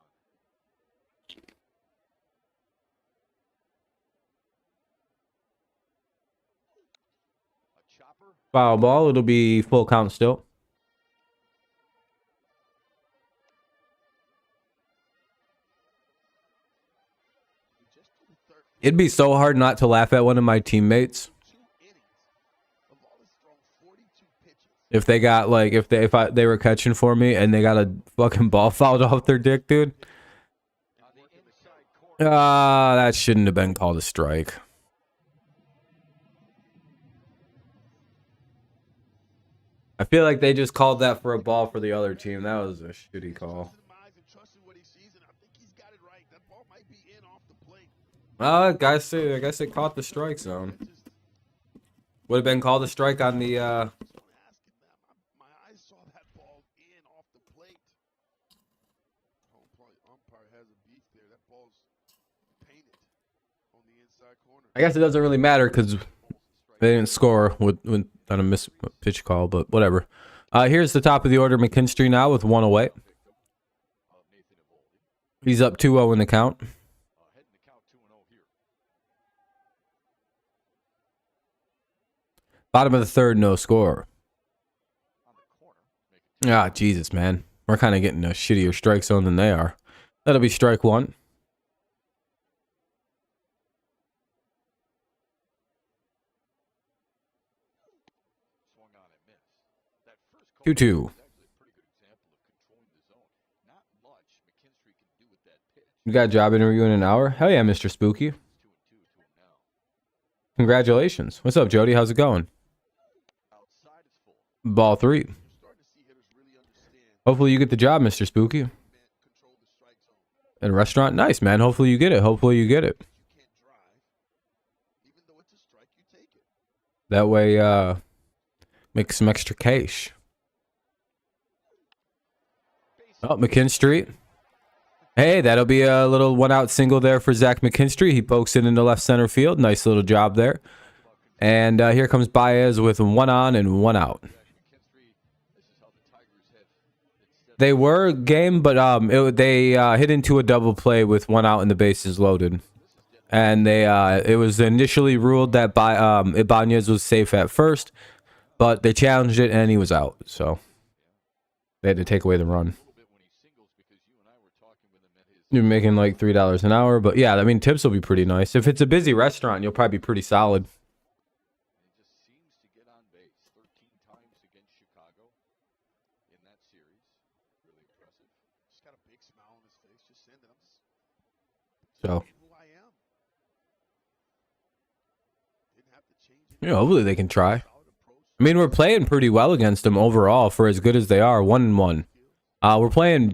B: A chopper.
A: Foul ball. It'll be full count still.
B: Just to the third.
A: It'd be so hard not to laugh at one of my teammates
B: 2 innings. The ball is thrown 42 pitches.
A: if they got like if they were catching for me and they got a fucking ball fouled off their dick, dude.
B: On the inside corner.
A: That shouldn't have been called a strike. I feel like they just called that for a ball for the other team. That was a shitty call.
B: Trusting his eyes and trusting what he sees, and I think he's got it right. That ball might be in off the plate.
A: I guess it caught the strike zone. Would have been called a strike on the.
B: That's what I'm asking them. My eyes saw that ball in off the plate. Umpire has a beef there. That ball's painted on the inside corner.
A: I guess it doesn't really matter because they didn't score with on a miss pitch call, but whatever. Here's the top of the order. McKinstry now with 1 away. He's up 2-0 in the count.
B: Heading to count 2-0 here.
A: Bottom of the third, no score.
B: On the corner.
A: Ah, Jesus, man. We're kind of getting a shittier strike zone than they are. That'll be strike 1.
B: Swung on and missed. That first call
A: 2-2.
B: was actually a pretty good example of controlling the zone. Not much McKinstry can do with that pitch.
A: You got a job interview in an hour? Hell yeah, Mr. Spooky.
B: 2-2 to him now.
A: Congratulations. What's up, Jody? How's it going?
B: Outside is full.
A: Ball 3.
B: You're starting to see hitters really understand
A: Hopefully you get the job, Mr. Spooky.
B: control the strike zone.
A: In a restaurant? Nice, man. Hopefully you get it. Hopefully you get it.
B: You can't drive. Even though it's a strike, you take it.
A: That way, make some extra cash. Oh, McKinstry. Hey, that'll be a little 1-out single there for Zach McKinstry. He pokes it into left center field. Nice little job there. And here comes Baez with 1 on and 1 out.
B: McKinstry, this is how the Tigers have instead
A: They were game, but they hit into a double play with 1 out and the bases loaded. And it was initially ruled that Ibanez was safe at first, but they challenged it and he was out. So they had to take away the run.
B: a little bit when he singles because you and I were talking with him at his
A: You're making like $3 an hour, but yeah, I mean tips will be pretty nice. If it's a busy restaurant, you'll probably be pretty solid.
B: he just seems to get on base 13 times against Chicago in that series. Really impressive. Just got a big smile on his face. Just send it. I'm just
A: So
B: being who I am. Didn't have to change it.
A: you know, hopefully they can try.
B: Solid approach.
A: I mean, we're playing pretty well against them overall for as good as they are. 1-1.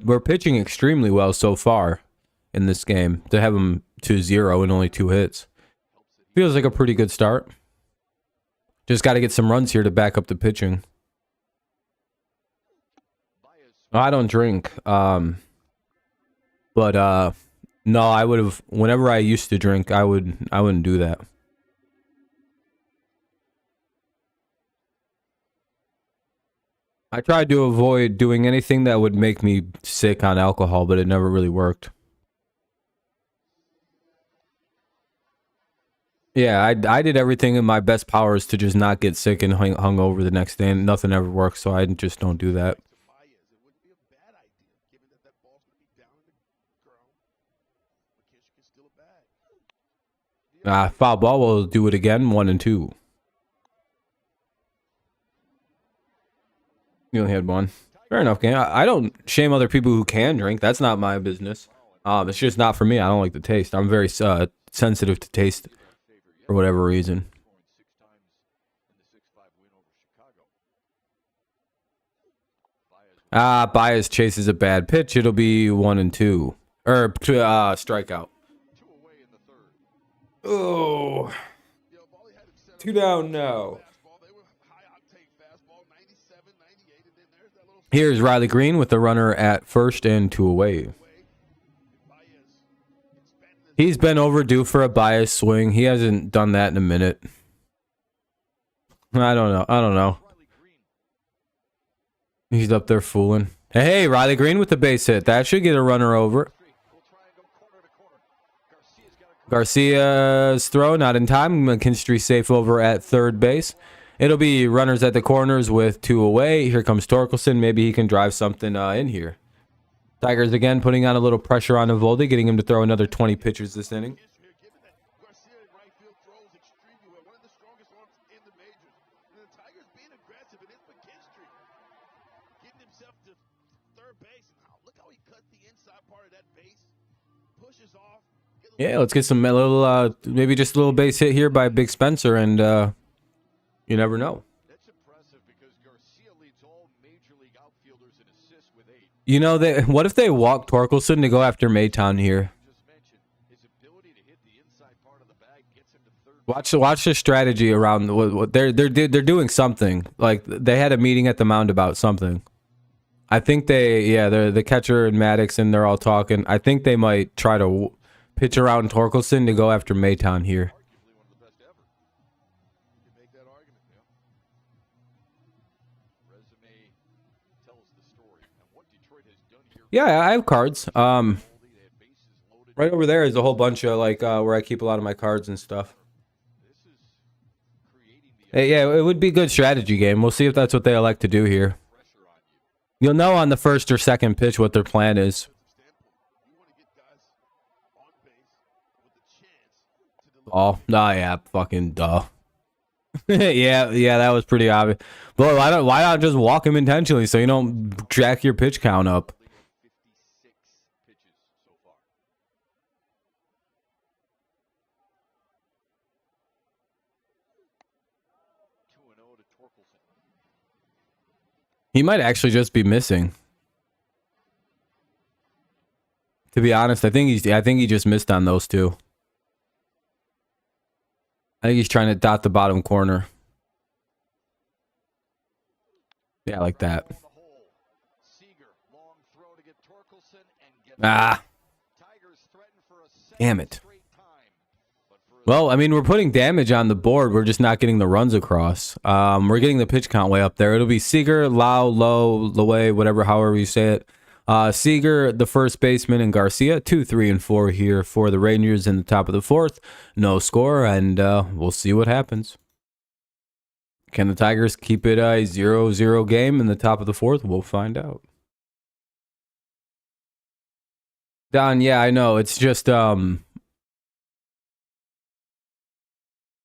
A: We're pitching extremely well so far in this game to have them 2-0 and only 2 hits. Feels like a pretty good start. Just got to get some runs here to back up the pitching.
B: Baez
A: I don't drink. But no, I would have. Whenever I used to drink, I wouldn't do that. I tried to avoid doing anything that would make me sick on alcohol, but it never really worked. Yeah, I did everything in my best powers to just not get sick and hung over the next day, and nothing ever works, so I just don't do that.
B: To Baez, it wouldn't be a bad idea, given that that ball's going to be down in the ground. McKinstry can steal a bag.
A: Foul ball will do it again, 1 and 2. You only had one. Fair enough, game. I don't shame other people who can drink. That's not my business. It's just not for me. I don't like the taste. I'm very sensitive to taste for whatever reason.
B: Scoring 6 times in the 6-5 win over Chicago.
A: Baez chases a bad pitch. It'll be 1 and 2. Or strikeout.
B: 2 away in the third.
A: Oh,
B: You know, Bally had it set up
A: 2 down now.
B: fastball. They were high octane fastball, 97, 98, and then there's that little
A: Here's Riley Green with the runner at first and 2 away.
B: away. Baez expanding his
A: He's been overdue for a Baez swing. He hasn't done that in a minute. I don't know.
B: Riley Green.
A: He's up there fooling. Hey, Riley Green with the base hit. That should get a runner over.
B: We'll try and go corner to corner. Garcia's got a
A: Garcia's throw not in time. McKinstry safe over at third base. It'll be runners at the corners with 2 away. Here comes Torkelson. Maybe he can drive something in here. Tigers again putting on a little pressure on Eovaldi, getting him to throw another 20 pitches this inning.
B: here, given that Garcia in right field throws extremely well, one of the strongest arms in the majors. And the Tigers being aggressive, and it's McKinstry getting himself to third base. And look how he cut the inside part of that base, pushes off.
A: Yeah, let's get some little, maybe just a little base hit here by Big Spencer, and you never know.
B: That's impressive because Garcia leads all major league outfielders in assists with 8.
A: You know, what if they walk Torkelson to go after Maytown here?
B: Just mentioned his ability to hit the inside part of the bag gets him to third.
A: Watch the strategy around what they're doing something. Like they had a meeting at the mound about something. I think they're the catcher and Maddox, and they're all talking. I think they might try to pitch around Torkelson to go after Maytown here.
B: Arguably one of the best ever. You can make that argument, Dale. Resume tells the story. And what Detroit has done here.
A: Yeah, I have cards.
B: They had bases loaded.
A: Right over there is a whole bunch of like where I keep a lot of my cards and stuff.
B: This is creating the
A: Hey, yeah, it would be a good strategy game. We'll see if that's what they elect to do here.
B: pressure on you.
A: You'll know on the first or second pitch what their plan is.
B: Standpoint. You want to get guys on base with the chance to deliver.
A: Oh, yeah, fucking duh. yeah, that was pretty obvious. But why not just walk him intentionally so you don't jack your pitch count up?
B: 56 pitches so far. 2-0 to Torkelson.
A: He might actually just be missing. To be honest, I think he just missed on those two. I think he's trying to dot the bottom corner. Yeah, like that.
B: On the hole. Seager, long throw to get Torkelson and get Tigers threaten for a second
A: Damn it.
B: straight time. But for
A: Well, I mean, we're putting damage on the board. We're just not getting the runs across. We're getting the pitch count way up there. It'll be Seager, Lau, Lowe, Lowe, whatever, however you say it. Seager, the first baseman, and Garcia, 2, 3, and 4 here for the Rangers in the top of the fourth. No score, and we'll see what happens. Can the Tigers keep it a 0-0 game in the top of the fourth? We'll find out. Don, yeah, I know. It's just it's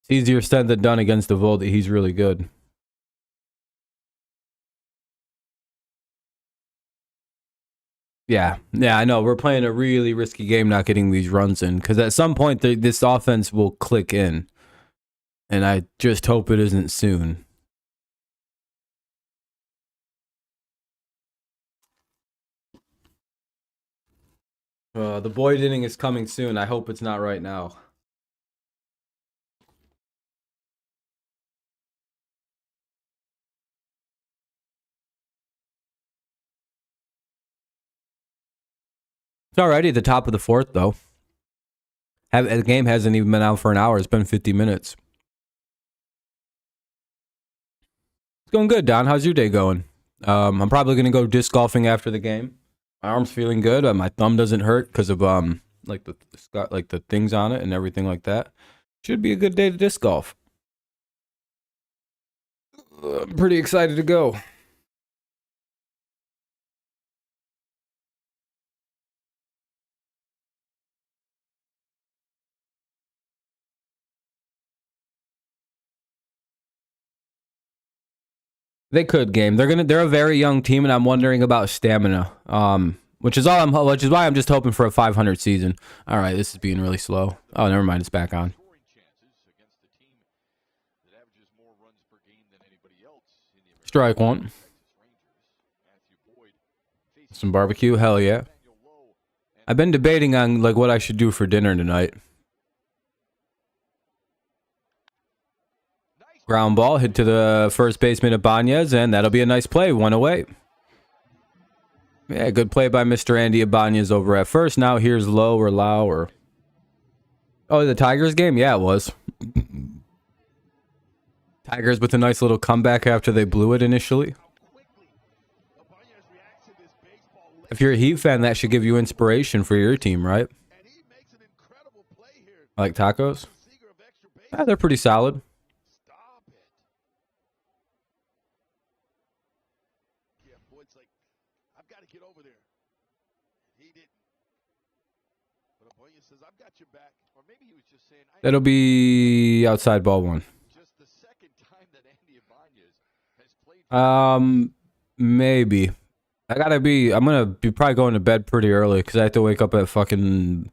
A: easier said than done against Eovaldi. He's really good. Yeah, I know. We're playing a really risky game not getting these runs in because at some point this offense will click in. And I just hope it isn't soon. The Boyd inning is coming soon. I hope it's not right now. It's already at the top of the fourth, though. The game hasn't even been out for an hour. It's been 50 minutes. It's going good, Don. How's your day going? I'm probably going to go disc golfing after the game. My arm's feeling good. My thumb doesn't hurt because of like the things on it and everything like that. Should be a good day to disc golf. I'm pretty excited to go. They could game. They're a very young team, and I'm wondering about stamina. Which is why I'm just hoping for a 500 season. All right, this is being really slow. Oh, never mind, it's back on.
B: Scoring chances against a team that averages more runs per game than anybody else in the American
A: Strike one.
B: Texas Rangers. Matthew Boyd faces
A: Some barbecue, hell yeah.
B: Daniel Lowe and
A: I've been debating on like what I should do for dinner tonight.
B: nice
A: Ground ball hit to the first baseman Ibanez, and that'll be a nice play. 1 away. Yeah, good play by Mr. Andy Ibanez over at first. Now here's Lowe or Lau or... Oh, the Tigers game? Yeah, it was. Tigers with a nice little comeback after they blew it initially. If you're a Heat fan, that should give you inspiration for your team, right?
B: and he makes an incredible play here.
A: Like tacos?
B: Seeger of extra base.
A: Yeah, they're pretty solid.
B: Stop it. Yeah, Boyd's like, I've got to get over there. He didn't. But Aboya says, I've got your back. Or maybe he was just saying,
A: That'll be outside ball 1.
B: just the second time that Andy Ibanez has played.
A: Maybe. I'm gonna be probably going to bed pretty early because I have to wake up at fucking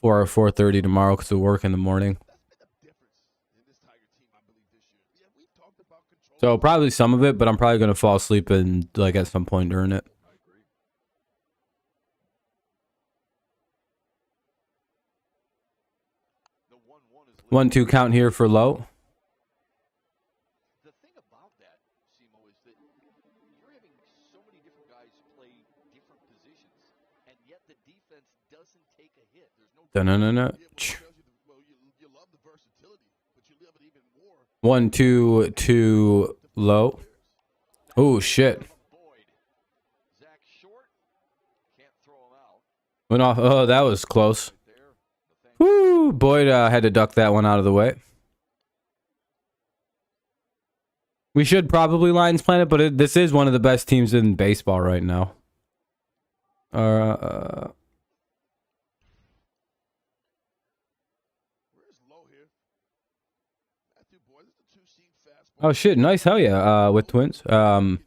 A: 4 or 4:30 tomorrow because of work in the morning.
B: That's been the difference in this Tiger team, I believe, this year. Yeah, we've talked about control.
A: So probably some of it, but I'm probably gonna fall asleep and like at some point during it.
B: I agree. The 1-1 is
A: 1-2 count here for Lowe.
B: The thing about that, Simo, is that you're having so many different guys play different positions, and yet the defense doesn't take a hit. There's no.
A: Da-na-na-na.
B: Well, you love the versatility, but you love it even more.
A: 1-2 to Lowe. Oh shit!
B: Boyd, Zach Short can't throw him out
A: Went off. Oh, that was close.
B: there. The thing
A: Woo! Boyd had to duck that one out of the way. We should probably Lions Planet, but this is one of the best teams in baseball right now.
B: Where's Low here? Matthew Boyd, this is a two-seam fastball.
A: Oh shit! Nice, hell yeah. With Twins.
B: Inside.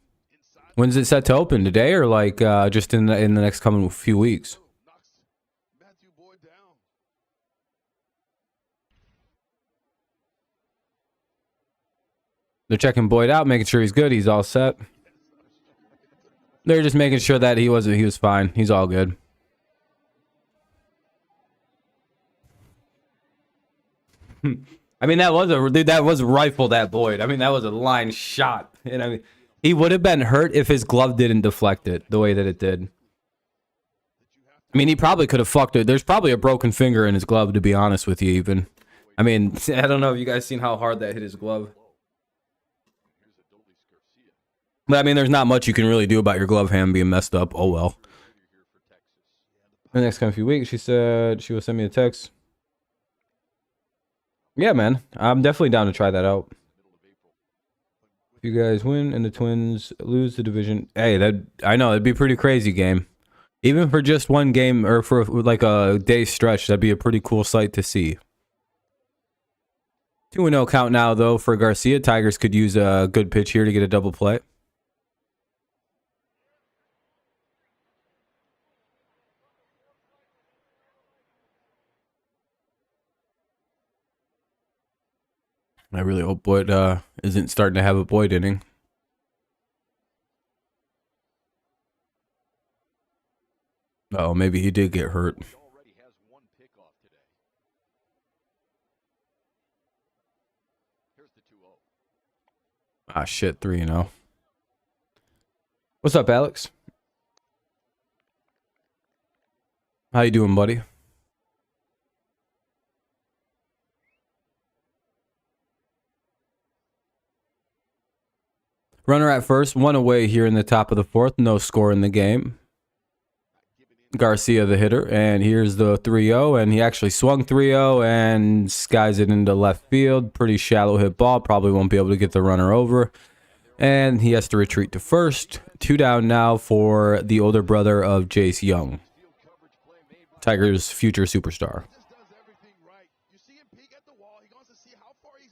A: When's it set to open today, or like just in the next coming few weeks?
B: Knocks Matthew Boyd down.
A: They're checking Boyd out, making sure he's good. He's all set. They're just making sure that he was fine. He's all good. I mean, that was rifled at Boyd. I mean, that was a line shot. And I mean, he would have been hurt if his glove didn't deflect it the way that it did. I mean, he probably could have fucked it. There's probably a broken finger in his glove, to be honest with you, even. I mean, I don't know if you guys seen how hard that hit his glove.
B: Here's Adolis Garcia.
A: But I mean, there's not much you can really do about your glove hand being messed up. Oh well.
B: Here for Texas.
A: The next few weeks, she said she will send me a text. Yeah, man, I'm definitely down to try that out. If you guys win and the Twins lose the division, hey, I know it'd be a pretty crazy game. Even for just one game or for like a day stretch, that'd be a pretty cool sight to see. 2-0 count now though for Garcia. Tigers could use a good pitch here to get a double play. I really hope Boyd isn't starting to have a Boyd inning. Oh, maybe he did get hurt.
B: He already has one pickoff today. Here's the 2-0.
A: Ah, shit, 3-0. What's up, Alex? How you doing, buddy? Runner at first, one away here in the top of the fourth. No score in the game. Garcia, the hitter, and here's the 3-0, and he actually swung 3-0 and skies it into left field. Pretty shallow hit ball. Probably won't be able to get the runner over. And he has to retreat to first. 2 down now for the older brother of Jace Young, Tigers' future superstar.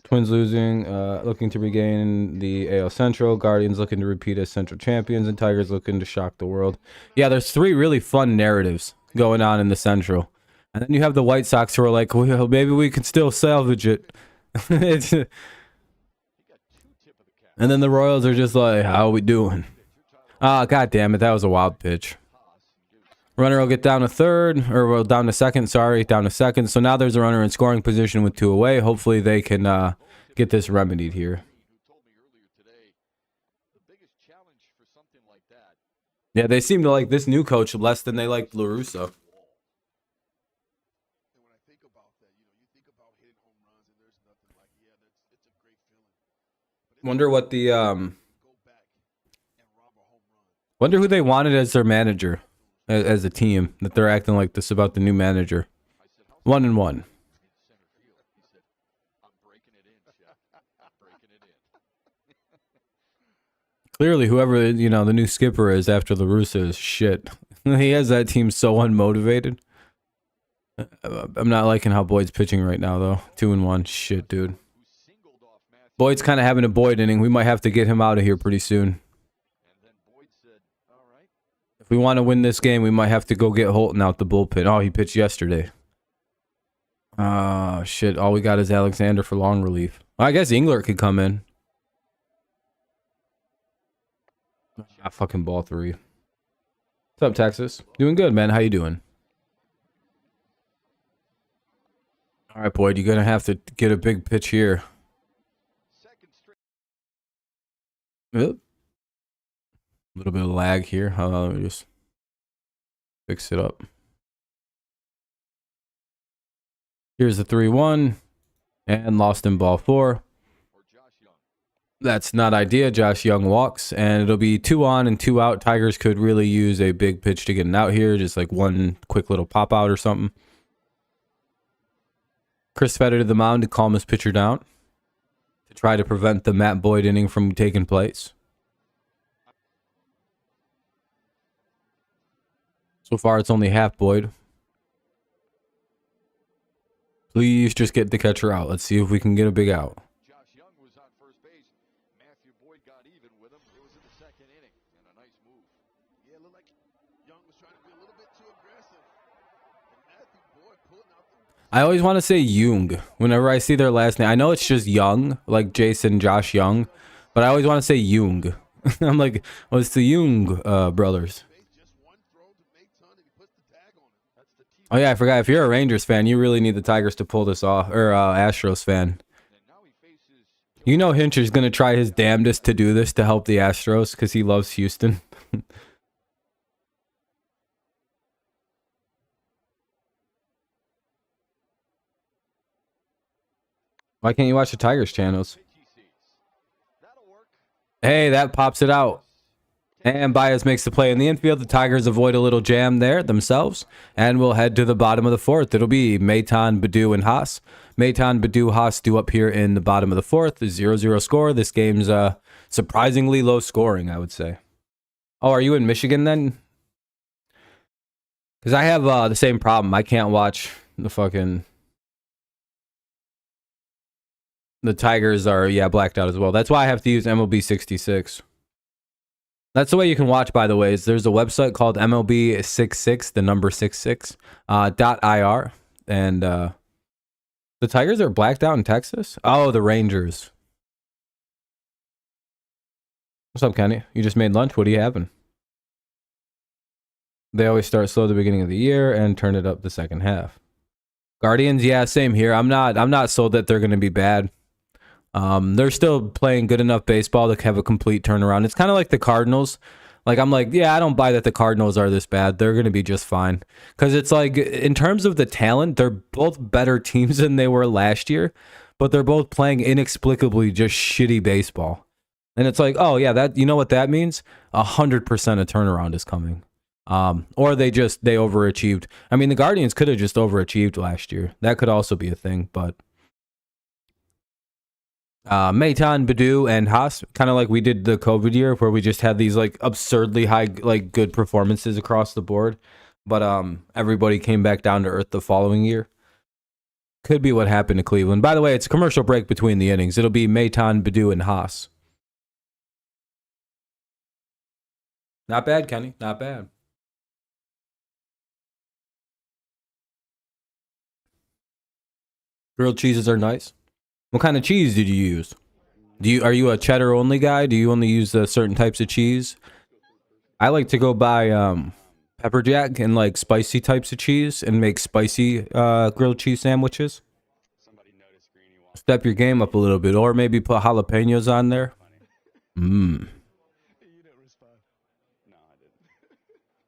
A: Twins losing, looking to regain the AL Central. Guardians looking to repeat as Central champions, and Tigers looking to shock the world. Yeah, there's 3 really fun narratives going on in the Central. And then you have the White Sox who are like, well, maybe we can still salvage it. And then the Royals are just like, how are we doing? Ah, god damn it, that was a wild pitch. Runner will get down to third, or well, down to second, sorry, down to second. So now there's a runner in scoring position with 2 away. Hopefully they can get this remedied here. Yeah, they seem to like this new coach less than they liked La Russa. Wonder what the wonder who they wanted as their manager, as a team, that they're acting like this about the new manager. 1-1. Clearly, whoever, you know, the new skipper is after La Russa is shit. He has that team so unmotivated. I'm not liking how Boyd's pitching right now, though. 2-1. Shit, dude. Boyd's kind of having a Boyd inning. We might have to get him out of here pretty soon. If we want to win this game, we might have to go get Holton out the bullpen. Oh, he pitched yesterday. Shit. All we got is Alexander for long relief. I guess Englert could come in. Fucking ball 3. What's up, Texas? Doing good, man. How you doing? All right, Boyd. You're gonna have to get a big pitch here. Yep. A little bit of lag here. Let me just fix it up. Here's the 3-1 and lost in ball 4. That's not idea. Josh Young walks, and it'll be 2 on and 2 out. Tigers could really use a big pitch to get an out here, just like one quick little pop out or something. Chris Fetter to the mound to calm his pitcher down to try to prevent the Matt Boyd inning from taking place. So far, it's only half Boyd. Please just get the catcher out. Let's see if we can get a big out.
B: Josh Young was on first base. Matthew Boyd got even with him. It was in the second inning, and a nice move. Yeah, it looked like Young was trying to be a little bit too aggressive. And Matthew Boyd pulling out the...
A: I always want to say Jung whenever I see their last name. I know it's just Young, like Jason Josh Young, but I always want to say Jung. I'm like, well, it's the Jung brothers. Oh yeah, I forgot. If you're a Rangers fan, you really need the Tigers to pull this off, or Astros fan. You know Hinch is going to try his damnedest to do this to help the Astros because he loves Houston. Why can't you watch the Tigers channels? Hey, that pops it out. And Baez makes the play in the infield. The Tigers avoid a little jam there themselves. And we'll head to the bottom of the fourth. It'll be Maton, Baddoo, and Haas. Maton, Baddoo, Haas due up here in the bottom of the fourth. The 0-0 score. This game's surprisingly low scoring, I would say. Oh, are you in Michigan then? Because I have the same problem. I can't watch the fucking... The Tigers are, yeah, blacked out as well. That's why I have to use MLB 66. That's the way you can watch, by the way. Is there's a website called MLB 66, the number 66, .ir. And the Tigers are blacked out in Texas? Oh, the Rangers. What's up, Kenny? You just made lunch? What are you having? They always start slow at the beginning of the year and turn it up the second half. Guardians, yeah, same here. I'm not sold that they're going to be bad. They're still playing good enough baseball to have a complete turnaround. It's kind of like the Cardinals. Like, I'm like, yeah, I don't buy that the Cardinals are this bad. They're going to be just fine. Because it's like, in terms of the talent, they're both better teams than they were last year, but they're both playing inexplicably just shitty baseball. And it's like, oh, yeah, that, you know what that means? 100% a turnaround is coming. Or they overachieved. I mean, the Guardians could have just overachieved last year. That could also be a thing, but Meitan, Badu, and Haas, kind of like we did the COVID year, where we just had these like absurdly high, like good performances across the board, but everybody came back down to earth the following year. Could be what happened to Cleveland. By the way, it's a commercial break between the innings. It'll be Meitan, Badu, and Haas. Not bad, Kenny. Not bad. Grilled cheeses are nice. What kind of cheese did you use? Are you a cheddar only guy? Do you only use certain types of cheese? I like to go buy pepper jack and like spicy types of cheese and make spicy grilled cheese sandwiches. Step your game up a little bit, or maybe put jalapenos on there.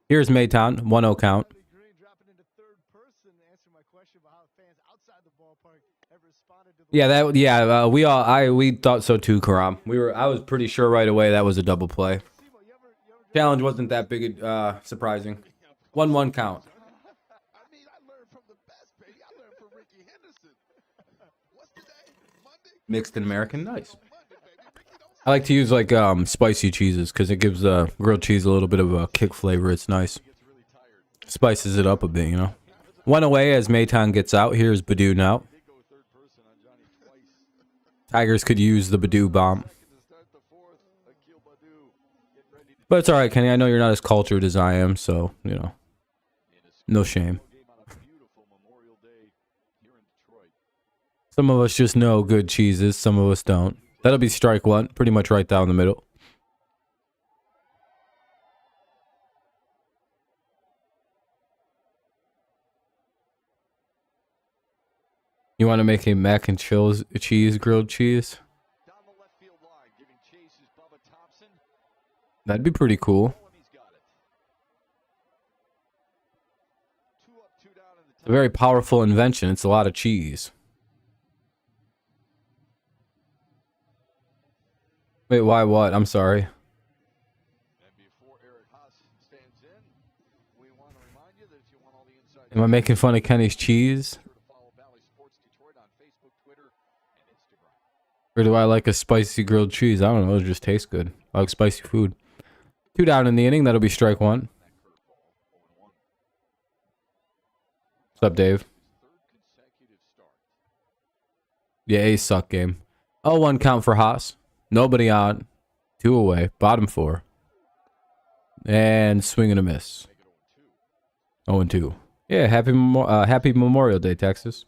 A: Here's Meitan, 1-0 count. Yeah, we thought so too, Karam. I was pretty sure right away that was a double play. Challenge wasn't that big, surprising. 1-1 count.
B: I mean, I learned from the best, baby. I learned from Ricky Henderson. What's today? Monday?
A: Mixed and American, nice. I like to use like spicy cheeses because it gives grilled cheese a little bit of a kick flavor. It's nice. Spices it up a bit, you know. One away as Meitan gets out. Here's Badu now. Tigers could use the Badu bomb. But it's all right, Kenny. I know you're not as cultured as I am, so, you know, no shame. Some of us just know good cheeses. Some of us don't. That'll be strike one, pretty much right down the middle. You want to make a mac and cheese grilled cheese? That'd be pretty cool. It's a very powerful invention. It's a lot of cheese. Wait, why what? I'm sorry. Am I making fun of Kenny's cheese? Or do I like a spicy grilled cheese? I don't know. It just tastes good. I like spicy food. 2 down in the inning. That'll be strike one. What's up, Dave? Yeah, ace suck game. 0-1 count for Haas. Nobody on. 2 away. Bottom 4. And swing and a miss. 0-2. Yeah, happy Memorial Day, Texas.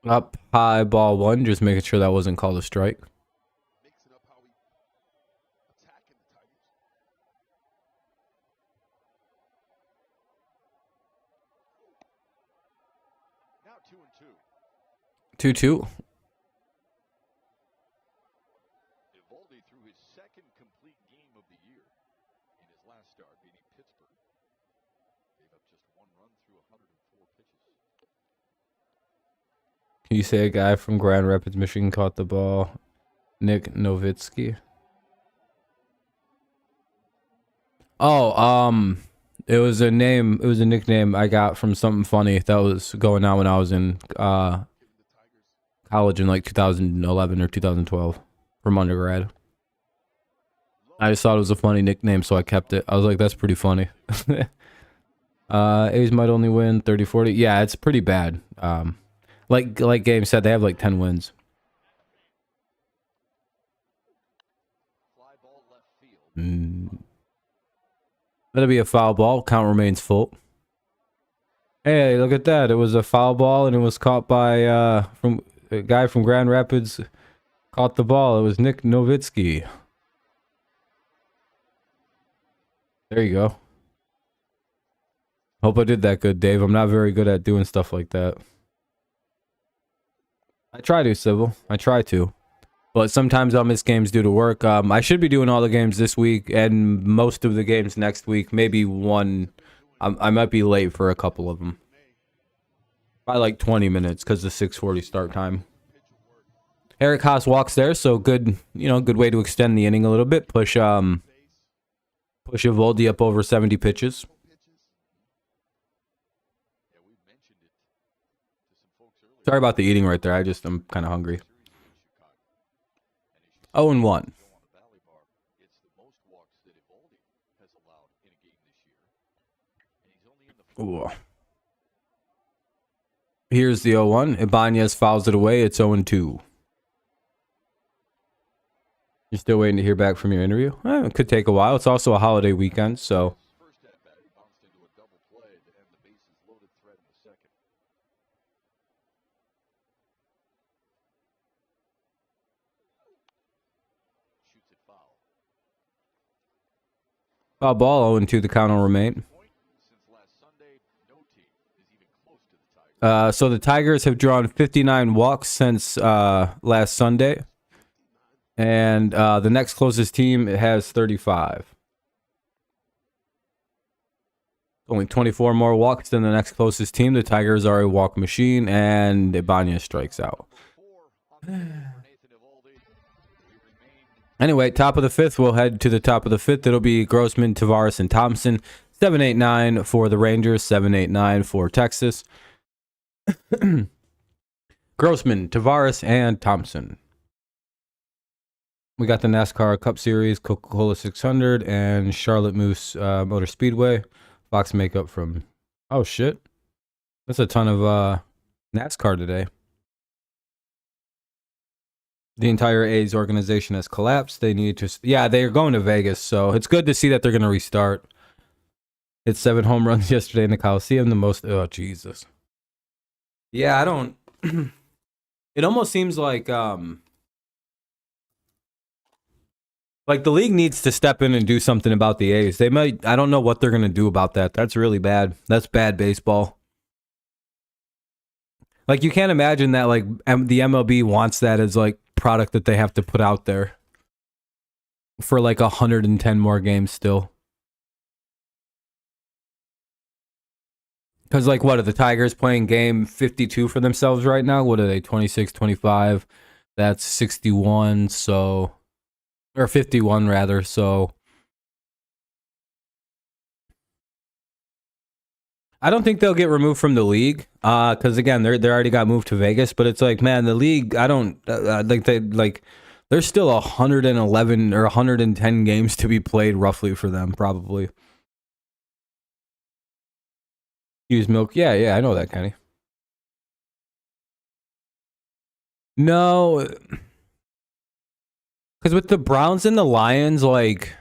A: Up high, ball 1, just making sure that wasn't called a strike.
B: Now 2-2.
A: 2-2.
B: Eovaldi threw his second complete game of the year in his last start, beating Pittsburgh. Gave up just 1 run through 104 pitches.
A: Can you say a guy from Grand Rapids, Michigan caught the ball? Nick Nowitzki. Oh, it was a nickname I got from something funny that was going on when I was in college in like 2011 or 2012 from undergrad. I just thought it was a funny nickname, so I kept it. I was like, that's pretty funny. A's might only win 30-40. Yeah, it's pretty bad. Like Game said, they have like 10 wins. That'll be a foul ball. Count remains full. Hey, look at that. It was a foul ball, and it was caught by from a guy from Grand Rapids. Caught the ball. It was Nick Nowitzki. There you go. Hope I did that good, Dave. I'm not very good at doing stuff like that. I try to, Civil. I try to. But sometimes I'll miss games due to work. I should be doing all the games this week and most of the games next week. Maybe one. I might be late for a couple of them. By like 20 minutes because the 6:40 start time. Eric Haas walks there, so good, good way to extend the inning a little bit. Push Eovaldi up over 70 pitches. Sorry about the eating right there. I'm kind of hungry. 0-1. Ooh. Here's the 0-1. Ibanez fouls it away. It's 0-2. You're still waiting to hear back from your interview? It could take a while. It's also a holiday weekend, so. Foul ball, 0-2. The count will remain. So the Tigers have drawn 59 walks since last Sunday. And the next closest team has 35. Only 24 more walks than the next closest team. The Tigers are a walk machine, and Ibanez strikes out. Anyway, top of the fifth. We'll head to the top of the fifth. It'll be Grossman, Tavares, and Thompson. 7-8-9 for the Rangers. 7-8-9 for Texas. Grossman, Tavares, and Thompson. We got the NASCAR Cup Series, Coca-Cola 600, and Charlotte Moose Motor Speedway. Box makeup from... Oh, shit. That's a ton of NASCAR today. The entire A's organization has collapsed. They need to... Yeah, they're going to Vegas, so it's good to see that they're going to restart. Hit 7 home runs yesterday in the Coliseum. The most... Oh, Jesus. Yeah, I don't... It almost seems like... Like, the league needs to step in and do something about the A's. They might... I don't know what they're going to do about that. That's really bad. That's bad baseball. Like, you can't imagine that, like, the MLB wants that as, like, product that they have to put out there for, like, 110 more games still. Because, like, what are the Tigers playing game 52 for themselves right now? What are they, 26, 25? That's 61, so... Or 51, rather, so... I don't think they'll get removed from the league, because, again, they already got moved to Vegas, but it's like, man, the league, I don't... there's still 111 or 110 games to be played, roughly, for them, probably. Use milk. Yeah, I know that, Kenny. No... Because with the Browns and the Lions, like,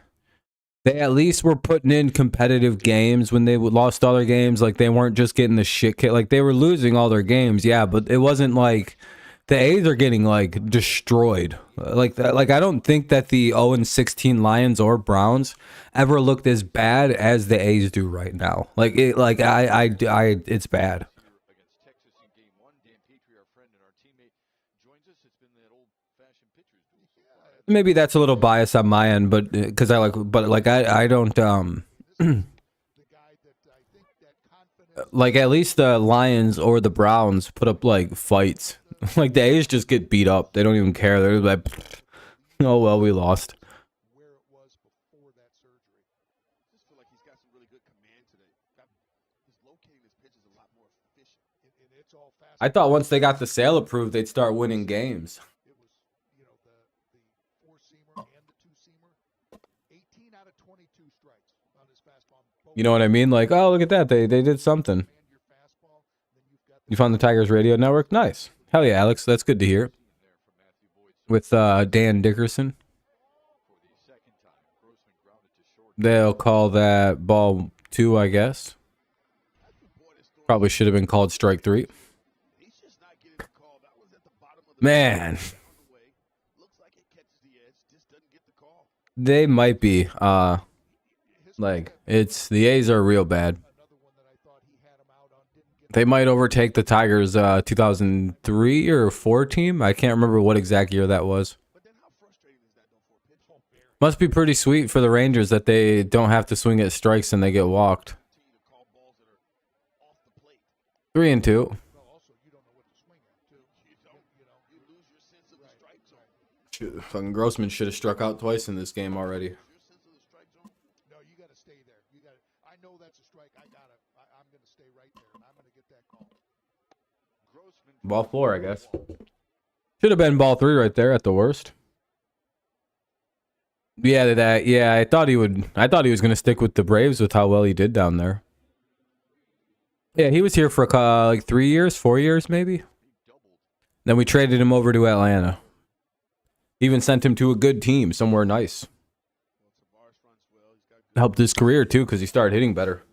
A: they at least were putting in competitive games when they lost all their games. Like, they weren't just getting the shit kicked. Like, they were losing all their games, yeah, but it wasn't like the A's are getting, like, destroyed. Like, I don't think that the 0-16 Lions or Browns ever looked as bad as the A's do right now. Like, it's bad. Maybe that's a little bias on my end, but because I don't like, at least the Lions or the Browns put up like fights. Like, the A's just get beat up. They don't even care. They're like, oh well, we lost. I thought once they got the sale approved, they'd start winning games. You know what I mean? Like, oh, look at that. They did something. You found the Tigers Radio Network? Nice. Hell yeah, Alex. That's good to hear. With Dan Dickerson. They'll call that ball 2, I guess. Probably should have been called strike 3. Man. They might be. Like, it's the A's are real bad. They might overtake the Tigers 2003 or 4 team. I can't remember what exact year that was. Must be pretty sweet for the Rangers that they don't have to swing at strikes and they get walked. 3-2. Shoot, fucking Grossman should have struck out twice in this game already.
B: No, you got to stay there. You got. I know that's a strike. I'm going to stay right there. I'm going to get that call.
A: Ball 4, I guess. Should have been ball 3 right there at the worst. Yeah, I thought he would. I thought he was going to stick with the Braves with how well he did down there. Yeah, he was here for like 3 years, 4 years maybe. Then we traded him over to Atlanta. Even sent him to a good team, somewhere nice. Helped his career too, because he started hitting better.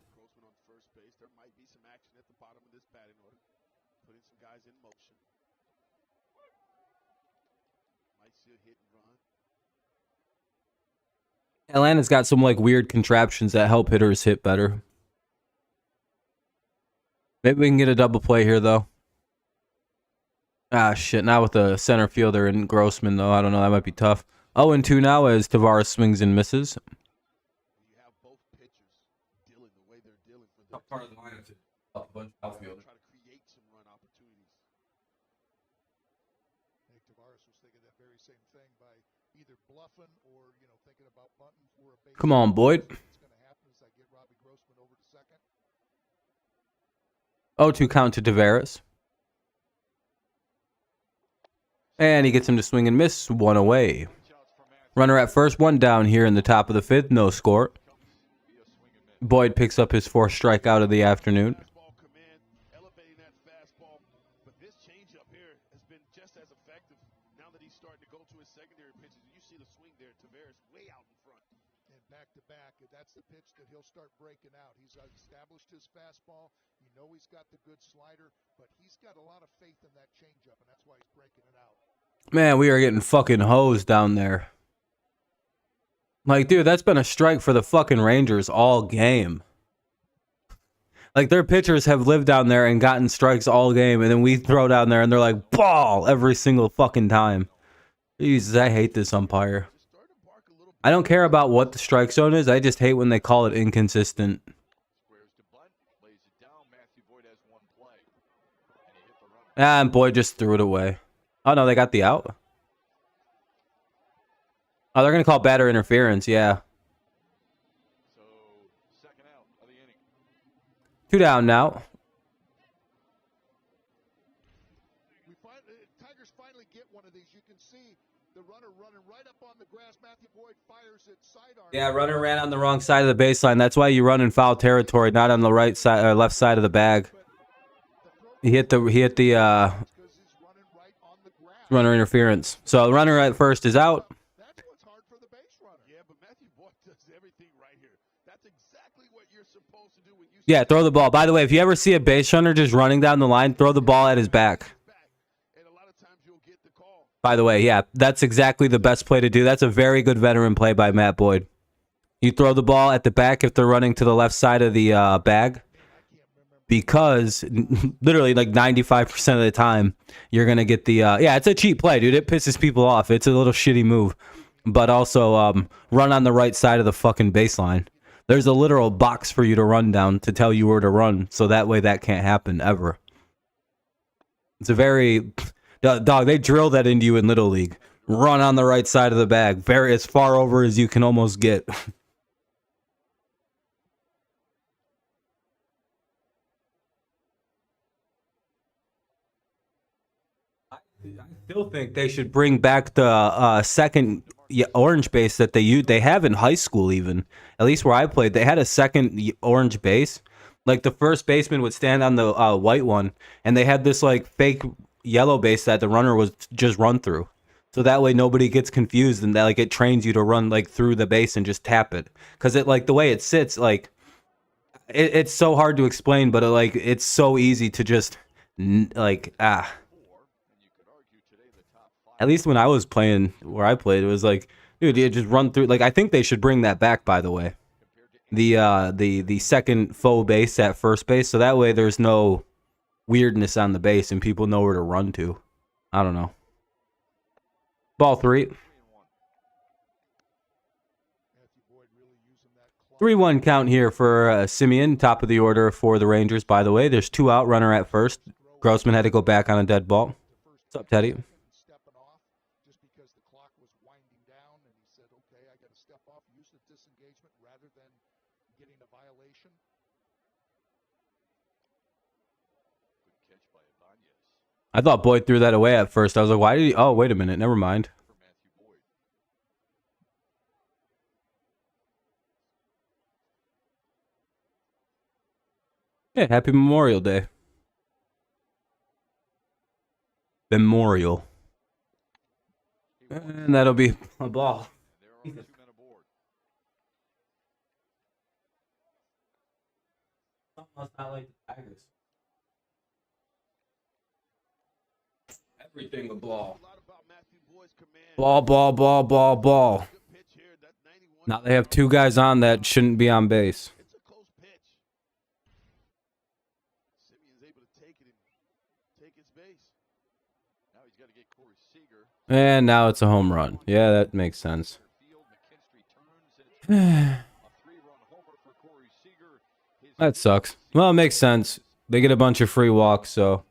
A: Atlanta's got some like weird contraptions that help hitters hit better. Maybe we can get a double play here though. Ah shit, not with the center fielder and Grossman though. I don't know, that might be tough. 0-2 now as Tavares swings and misses.
B: You have both pitchers dealing the way they're dealing for their
A: Part of the lineup to up a bunch of outfielders.
B: try to create some run opportunities. I think Tavares was thinking that very same thing by either bluffing or thinking about bunting for a base.
A: Come on, Boyd.
B: What's going to happen is I get Robbie Grossman over to second.
A: 0-2 count to Tavares. And he gets him to swing and miss. 1 away. Runner at first, 1 down here in the top of the 5th. No score. Boyd picks up his 4th strikeout of the afternoon.
B: Fastball come in, elevating that fastball, but this changeup here has been just as effective now that he's starting to go to his secondary pitches. You see the swing there, Tavares way out in front. And back to back, that's the pitch that he'll start breaking out. He's established his fastball. You know he's got the good slider, but he's got a lot of faith in that changeup, and that's why he's breaking it out.
A: Man, we are getting fucking hosed down there. Like, dude, that's been a strike for the fucking Rangers all game. Like, their pitchers have lived down there and gotten strikes all game, and then we throw down there and they're like, ball, every single fucking time. Jesus, I hate this umpire. I don't care about what the strike zone is. I just hate when they call it inconsistent. And Boyd just threw it away. Oh, no, they got the out. Oh, they're going to call batter interference, yeah.
B: So, second out of the inning.
A: 2 down now.
B: Tigers finally get one of these. You can see the runner running right up on the grass. Matthew Boyd fires it sidearm.
A: Yeah, runner ran on the wrong side of the baseline. That's why you run in foul territory, not on the right side or left side of the bag. He hit the runner interference. So the runner at first is out.
B: That's what's hard for the base runner. Yeah, but Matthew Boyd does everything right here. That's exactly what you're supposed to do when you
A: Yeah, throw the ball. By the way, if you ever see a base runner just running down the line, throw the ball at his back.
B: And a lot of times you'll get the call.
A: By the way, yeah, that's exactly the best play to do. That's a very good veteran play by Matt Boyd. You throw the ball at the back if they're running to the left side of the bag. Because literally like 95% of the time, you're going to get the... yeah, it's a cheap play, dude. It pisses people off. It's a little shitty move. But also, run on the right side of the fucking baseline. There's a literal box for you to run down to tell you where to run. So that way that can't happen ever. It's a very... Dog, they drill that into you in Little League. Run on the right side of the bag. Very as far over as you can almost get. I still think they should bring back the second orange base that they have in high school. Even at least where I played, they had a second orange base. Like the first baseman would stand on the white one, and they had this like fake yellow base that the runner was just run through. So that way nobody gets confused, and that like it trains you to run like through the base and just tap it. Because it like the way it sits, like it's so hard to explain, but it's so easy to just At least when I was playing where I played, it was like, dude, you just run through. Like, I think they should bring that back, by the way. the second faux base at first base, so that way there's no weirdness on the base and people know where to run to. I don't know. Ball 3. 3-1 count here for Simeon, top of the order for the Rangers, by the way. There's 2 out, runner at first. Grossman had to go back on a dead ball. What's up, Teddy?
B: Stepping off just because the clock was winding down, and he said, "Okay, I got to step off, use the disengagement rather than getting a violation." Good catch by Ibanez
A: I thought Boyd threw that away at first. I was like, why did he? Oh, wait a minute. Never mind.
B: for Matthew Boyd.
A: Yeah, happy Memorial Day. Memorial. And that'll be a ball.
B: And there are 2 men aboard.
A: Almost not like the Tigers. Everything a ball.
B: A lot about Matthew Boyd's command.
A: Ball.
B: Good pitch here. That 91
A: Now they have 2 guys on that shouldn't be on base.
B: It's a close pitch. Simeon's able to take it and take his base. Now he's got to get Corey Seager.
A: And now it's a home run. Yeah, that makes sense.
B: Field, McKinstry turns, and it's a 3-run homer for Corey Seager. His
A: That sucks. Well, it makes sense. They get a bunch of free walks, so.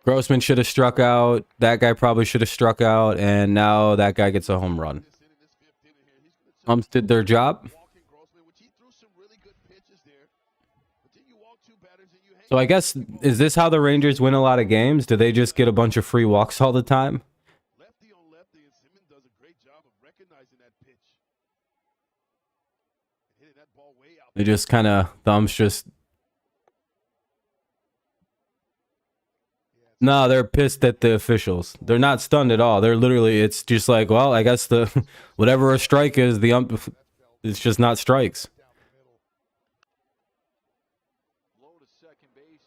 A: Grossman should have struck out. That guy probably should have struck out. And now that guy gets a home run.
B: this inning, this 5th inning here, he's going to
A: Umps did their job.
B: walking Grossman, which he threw some really good pitches there. But then you walk 2 batters and you hang.
A: So I guess, is this how the Rangers win a lot of games? Do they just get a bunch of free walks all the time?
B: Lefty on lefty, and Simmons does a great job of recognizing that pitch. And hitting that ball way out.
A: They just kind of, thumbs just. No, they're pissed at the officials. They're not stunned at all. They're literally, it's just like, well, I guess the whatever a strike is, the ump, it's just not strikes.
B: Low to second base,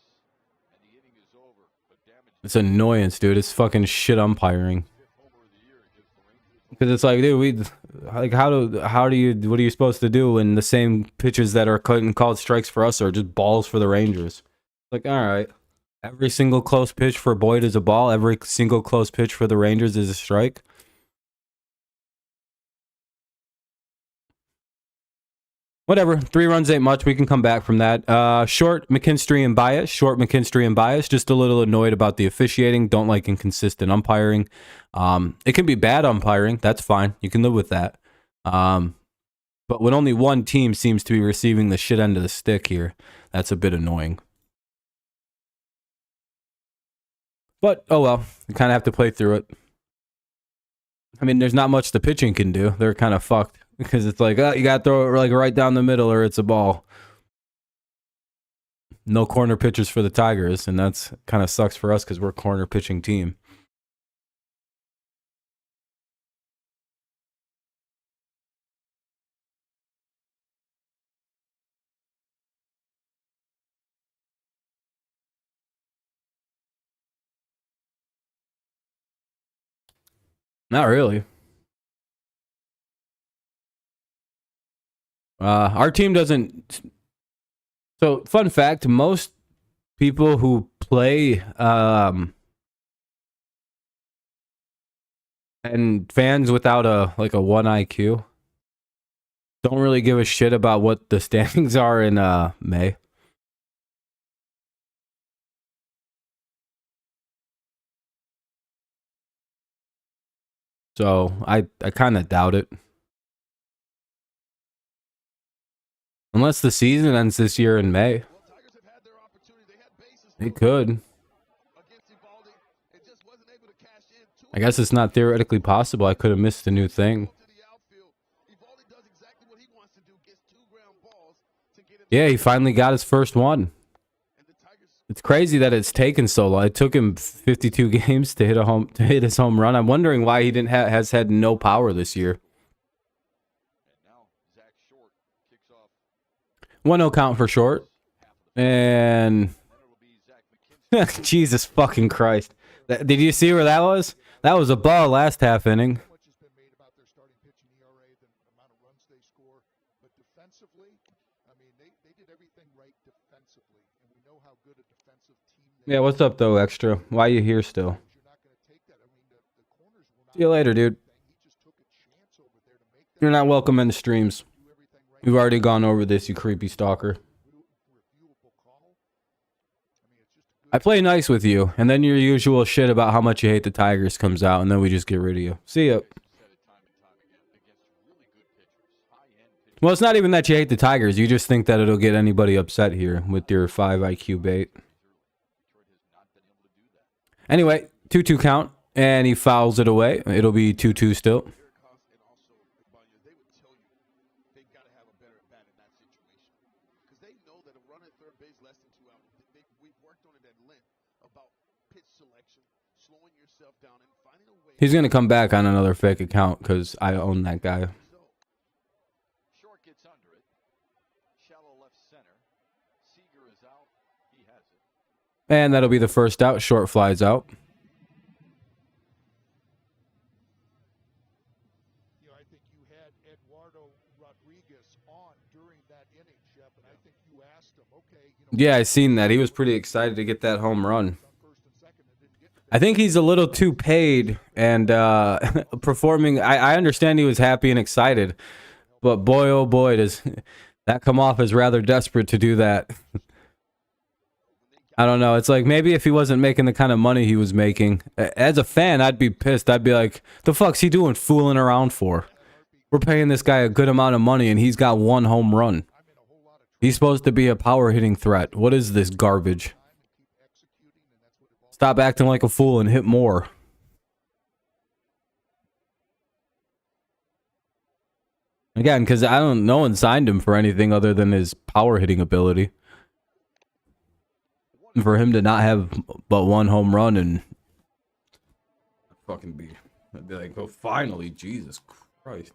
B: and the inning is over. But damage
A: It's annoyance, dude. It's fucking shit umpiring.
B: 5th homer of the year against the Rangers.
A: Because it's like, dude, what are you supposed to do when the same pitches that are called strikes for us are just balls for the Rangers? Like, all right. Every single close pitch for Boyd is a ball. Every single close pitch for the Rangers is a strike. Whatever. 3 runs ain't much. We can come back from that. Short, McKinstry, and Bias. Short, McKinstry, and Bias. Just a little annoyed about the officiating. Don't like inconsistent umpiring. It can be bad umpiring. That's fine. You can live with that. But when only one team seems to be receiving the shit end of the stick here, that's a bit annoying. But, oh well, you kind of have to play through it. I mean, there's not much the pitching can do. They're kind of fucked because it's like, you got to throw it like right down the middle or it's a ball. No corner pitchers for the Tigers, and that's kind of sucks for us because we're a corner pitching team. Not really. Our team doesn't. So, fun fact: most people who play and fans without a 1 IQ don't really give a shit about what the standings are in May. So I kind of doubt it. Unless the season ends this year in May.
B: Well, Tigers have had their opportunity. They had bases
A: They could.
B: against Evaldi. It just wasn't able to cash in.
A: I guess it's not theoretically possible. I could have missed a new thing.
B: To the outfield. Evaldi does exactly what he wants to do. Gets 2 ground balls to get it.
A: Yeah, he finally got his first one.
B: And the Tigers
A: It's crazy that it's taken so long. It took him 52 games to hit his home run. I'm wondering why he has had no power this year.
B: And now Zach Short kicks off.
A: 1-0 count for Short. And
B: Then it'll be Zach McKinstry.
A: Jesus fucking Christ. Did you see where that was? That was a ball last half inning.
B: Much has been made about their starting pitching ERA I mean, they did everything right defensively, and we know how good a defensive team
A: Yeah, what's up though, Extra? Why you here still?
B: You're not going to take that. I mean, the corners were not
A: See you later, dude.
B: He just took a chance over there to make them
A: You're not welcome in the streams.
B: do everything right.
A: We've already gone over this, you creepy stalker.
B: Reviewable call. I mean, it's just a good
A: I play nice with you, and then your usual shit about how much you hate the Tigers comes out, and then we just get rid of you. See ya. Well, it's not even that you hate the Tigers. You just think that it'll get anybody upset here with your 5 IQ bait. Anyway, 2-2 count, and he fouls it away. It'll be 2-2 still.
B: and also Ibanez, they would tell you they've got to have a better at bat in that situation because they know that a run at third base less than 2 out. We've worked on it at length about pitch selection, slowing yourself down, and finding a way.
A: He's going to come back on another fake account because I own that guy.
B: So,
D: Short gets under it. Shallow left center. Seager is out. He has it.
A: And that'll be the first out. Short flies out.
B: you know, I think you had Eduardo Rodriguez on during that inning, Shep, and I think you asked him, okay,
A: Yeah, I seen that. He was pretty excited to get that home run.
B: on first and second and didn't get
A: I think he's a little too paid and performing. I understand he was happy and excited, but boy, oh boy, does that come off as rather desperate to do that. I don't know. It's like maybe if he wasn't making the kind of money he was making, as a fan, I'd be pissed. I'd be like, the fuck's he doing fooling around for? We're paying this guy a good amount of money and he's got 1 home run. He's supposed to be a power hitting threat. What is this garbage? Stop acting like a fool and hit more. Again, because no one signed him for anything other than his power hitting ability. For him to not have but 1 home run and I'd be like, oh, finally, Jesus Christ.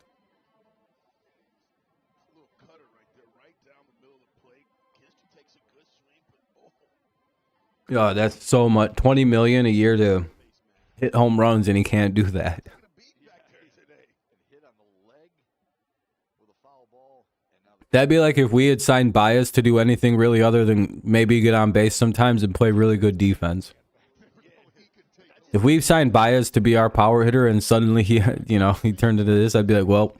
B: little cutter right there, right down the middle of the plate. Kinston takes a good swing, but
A: Yeah, that's so much. 20 million a year to hit home runs, and he can't do that.
B: got a beat back there today.
D: And hit on the leg with a foul ball. And now the
A: That'd be like if we had signed Baez to do anything really other than maybe get on base sometimes and play really good defense. If we signed Baez to be our power hitter and suddenly he turned into this, I'd be like, well,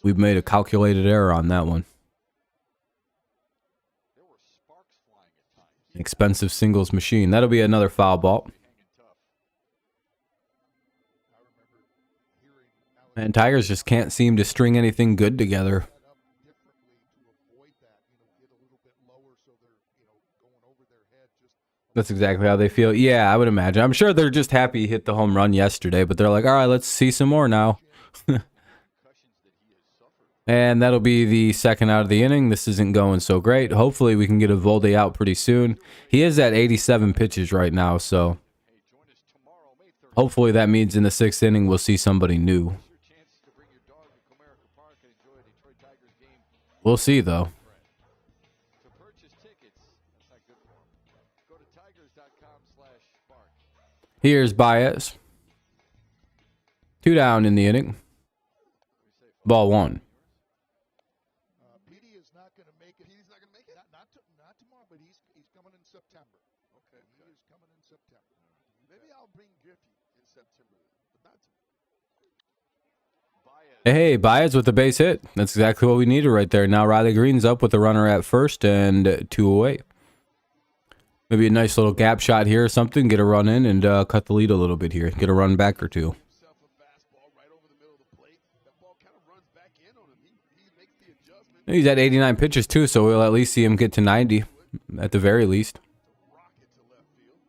A: we've made a calculated error on that one.
D: there were sparks flying at times.
A: Expensive singles machine. That'll be another foul ball.
D: Hanging tough.
A: And Tigers just can't seem to string anything good together.
B: Up differently to avoid that, get a little bit lower so they're, going over their head just
A: That's exactly how they feel. Yeah, I would imagine. I'm sure they're just happy he hit the home run yesterday, but they're like, all right, let's see some more now. And that'll be the second out of the inning. This isn't going so great. Hopefully we can get Eovaldi out pretty soon. He is at 87 pitches right now, so
D: Hey, join us tomorrow, May 30th.
A: hopefully that means in the 6th inning we'll see somebody new.
D: Your chance to bring your dog to Comerica Park and enjoy a Detroit Tigers game.
A: We'll see, though.
D: To purchase tickets, that's not good for 'em. Go to tigers.com/spark.
A: Here's Baez. 2 down in the inning. Ball 1.
B: Petey is not going to make it. He's not going to make it. Not tomorrow, but he's coming in September. Okay, he is coming in September. Maybe I'll bring Griffey in September, but not tomorrow.
A: Hey, Baez with the base hit. That's exactly what we needed right there. Now Riley Green's up with the runner at first and 2 away. Maybe a nice little gap shot here or something. Get a run in and cut the lead a little bit here. Get a run back or 2.
B: Himself a fastball right over the middle of the plate. That ball kind of runs back in on him. He makes the adjustment.
A: He's at 89 pitches too, so we'll at least see him get to 90 at the very least.
B: Rocket to left field.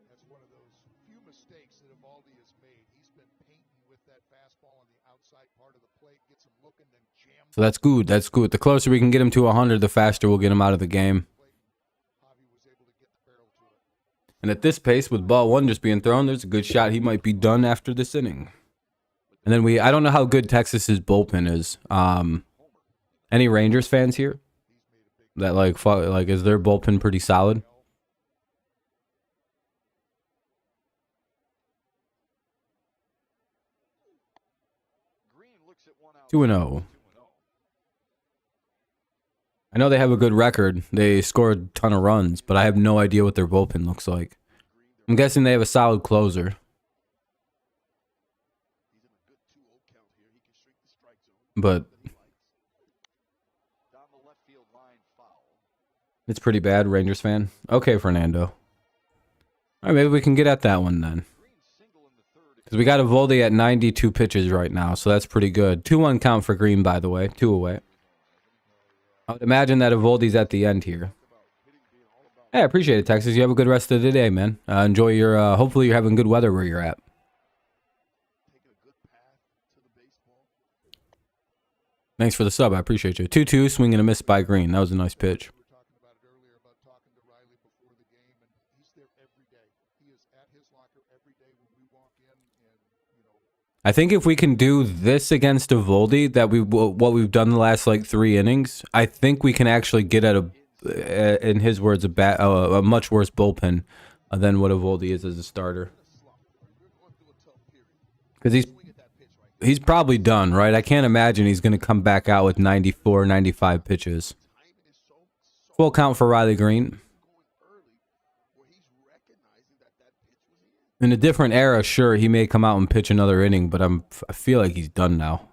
B: That's one of those few mistakes that Eovaldi has made. He's been painting with that fastball on the outside part of the plate, gets him looking, then jams
A: So that's good. That's good. The closer we can get him to 100, the faster we'll get him out of the game.
B: Javi was able to get the barrel to it.
A: And at this pace, with ball 1 just being thrown, there's a good shot he might be done after this inning. And then I don't know how good Texas's bullpen is. Any Rangers fans here? That is their bullpen pretty solid?
D: Green looks at 1 out.
A: 2-0. I know they have a good record. They scored a ton of runs, but I have no idea what their bullpen looks like. I'm guessing they have a solid closer.
B: He's in a good 2-0 count here. He can shrink the strike zone.
A: But
B: That he likes.
D: Down the left field line, foul.
A: it's pretty bad, Rangers fan. Okay, Fernando. All right, maybe we can get at that one then.
D: Green single in the third.
A: Because we got Eovaldi at 92 pitches right now, so that's pretty good. 2-1 count for Green, by the way. 2 away. I would imagine that Eovaldi's at the end here. Hey, I appreciate it, Texas. You have a good rest of the day, man. Enjoy your, hopefully you're having good weather where you're at.
B: Taking a good path to the baseball.
A: Thanks for the sub. I appreciate you. 2-2, swing and a miss by Green. That was a nice pitch.
B: We were talking about it earlier about talking to Riley before the game, and he's there every day. He is at his locker every day when we walk in, and
A: I think if we can do this against Eovaldi, that what we've done the last like 3 innings, I think we can actually get at in his words, a much worse bullpen than what Eovaldi is as a starter. Because he's probably done, right? I can't imagine he's going to come back out with 94, 95 pitches. Full count for Riley Green. In a different era, sure, he may come out and pitch another inning, but I feel like he's done now.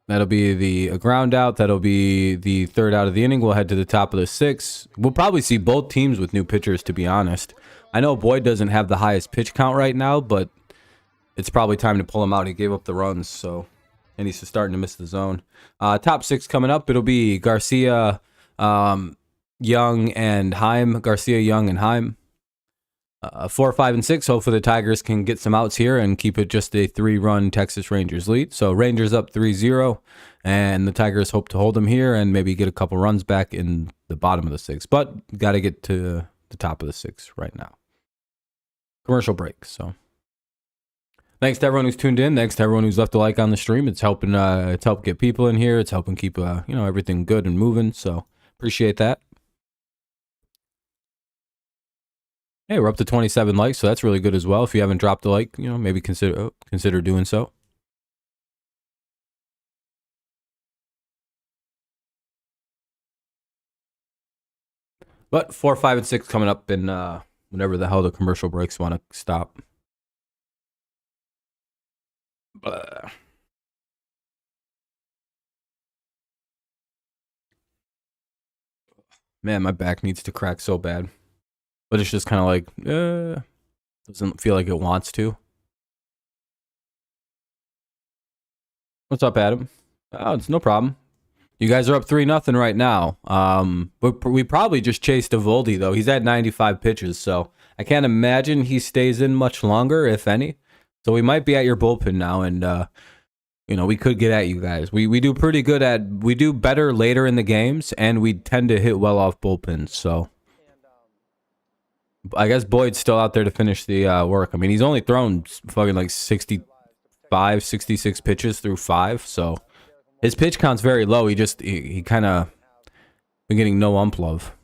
A: That'll be a ground out. That'll be the 3rd out of the inning. We'll head to the top of the 6th. We'll probably see both teams with new pitchers, to be honest. I know Boyd doesn't have the highest pitch count right now, but it's probably time to pull him out. He gave up the runs, so and he's starting to miss the zone. Top 6 coming up. It'll be Garcia, Young, and Heim. Garcia, Young, and Heim. 4, 5, and 6. Hopefully the Tigers can get some outs here and keep it just a 3-run Texas Rangers lead. So Rangers up 3-0, and the Tigers hope to hold them here and maybe get a couple runs back in the bottom of the 6th. But got to get to the top of the 6th right now. Commercial break. So thanks to everyone who's tuned in. Thanks to everyone who's left a like on the stream. It's helping. It's helping get people in here. It's helping keep everything good and moving. So appreciate that. Hey, we're up to 27 likes, so that's really good as well. If you haven't dropped a like, maybe consider doing so. But 4, 5, and 6 coming up in whenever the hell the commercial breaks want to stop. Man, my back needs to crack so bad. But it's just kind of like, doesn't feel like it wants to. What's up, Adam? Oh, it's no problem. You guys are up 3-0 right now. We probably just chased Eovaldi, though. He's at 95 pitches, so I can't imagine he stays in much longer, if any. So we might be at your bullpen now, and we could get at you guys. We do pretty good we do better later in the games, and we tend to hit well off bullpens, so I guess Boyd's still out there to finish the work. I mean, he's only thrown fucking like 65, 66 pitches through 5, so his pitch count's very low. He kind of been getting no ump love.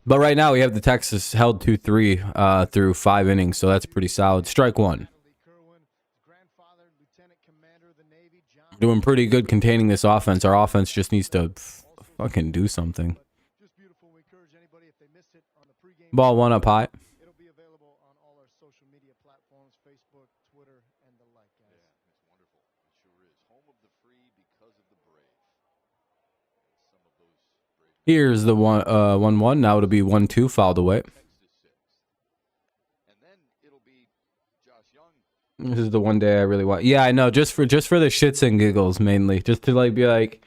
A: But right now we have the Texas held 2-3 through 5 innings, so that's pretty solid. Strike 1. Doing pretty good containing this offense. Our offense just needs to fucking do something. Ball 1 up high.
B: it'll be available on all our social media platforms, Facebook, Twitter, and the like, guys.
D: Yeah, it's wonderful. It sure is. Home of the free because of the brave. Some of those brave.
A: Here's the 1-1. Now it'll be 1-2, fouled away.
D: Texas 6. And then it'll be Josh Young.
A: This is the one day I really want. Yeah, I know. Just for the shits and giggles, mainly, just to be like,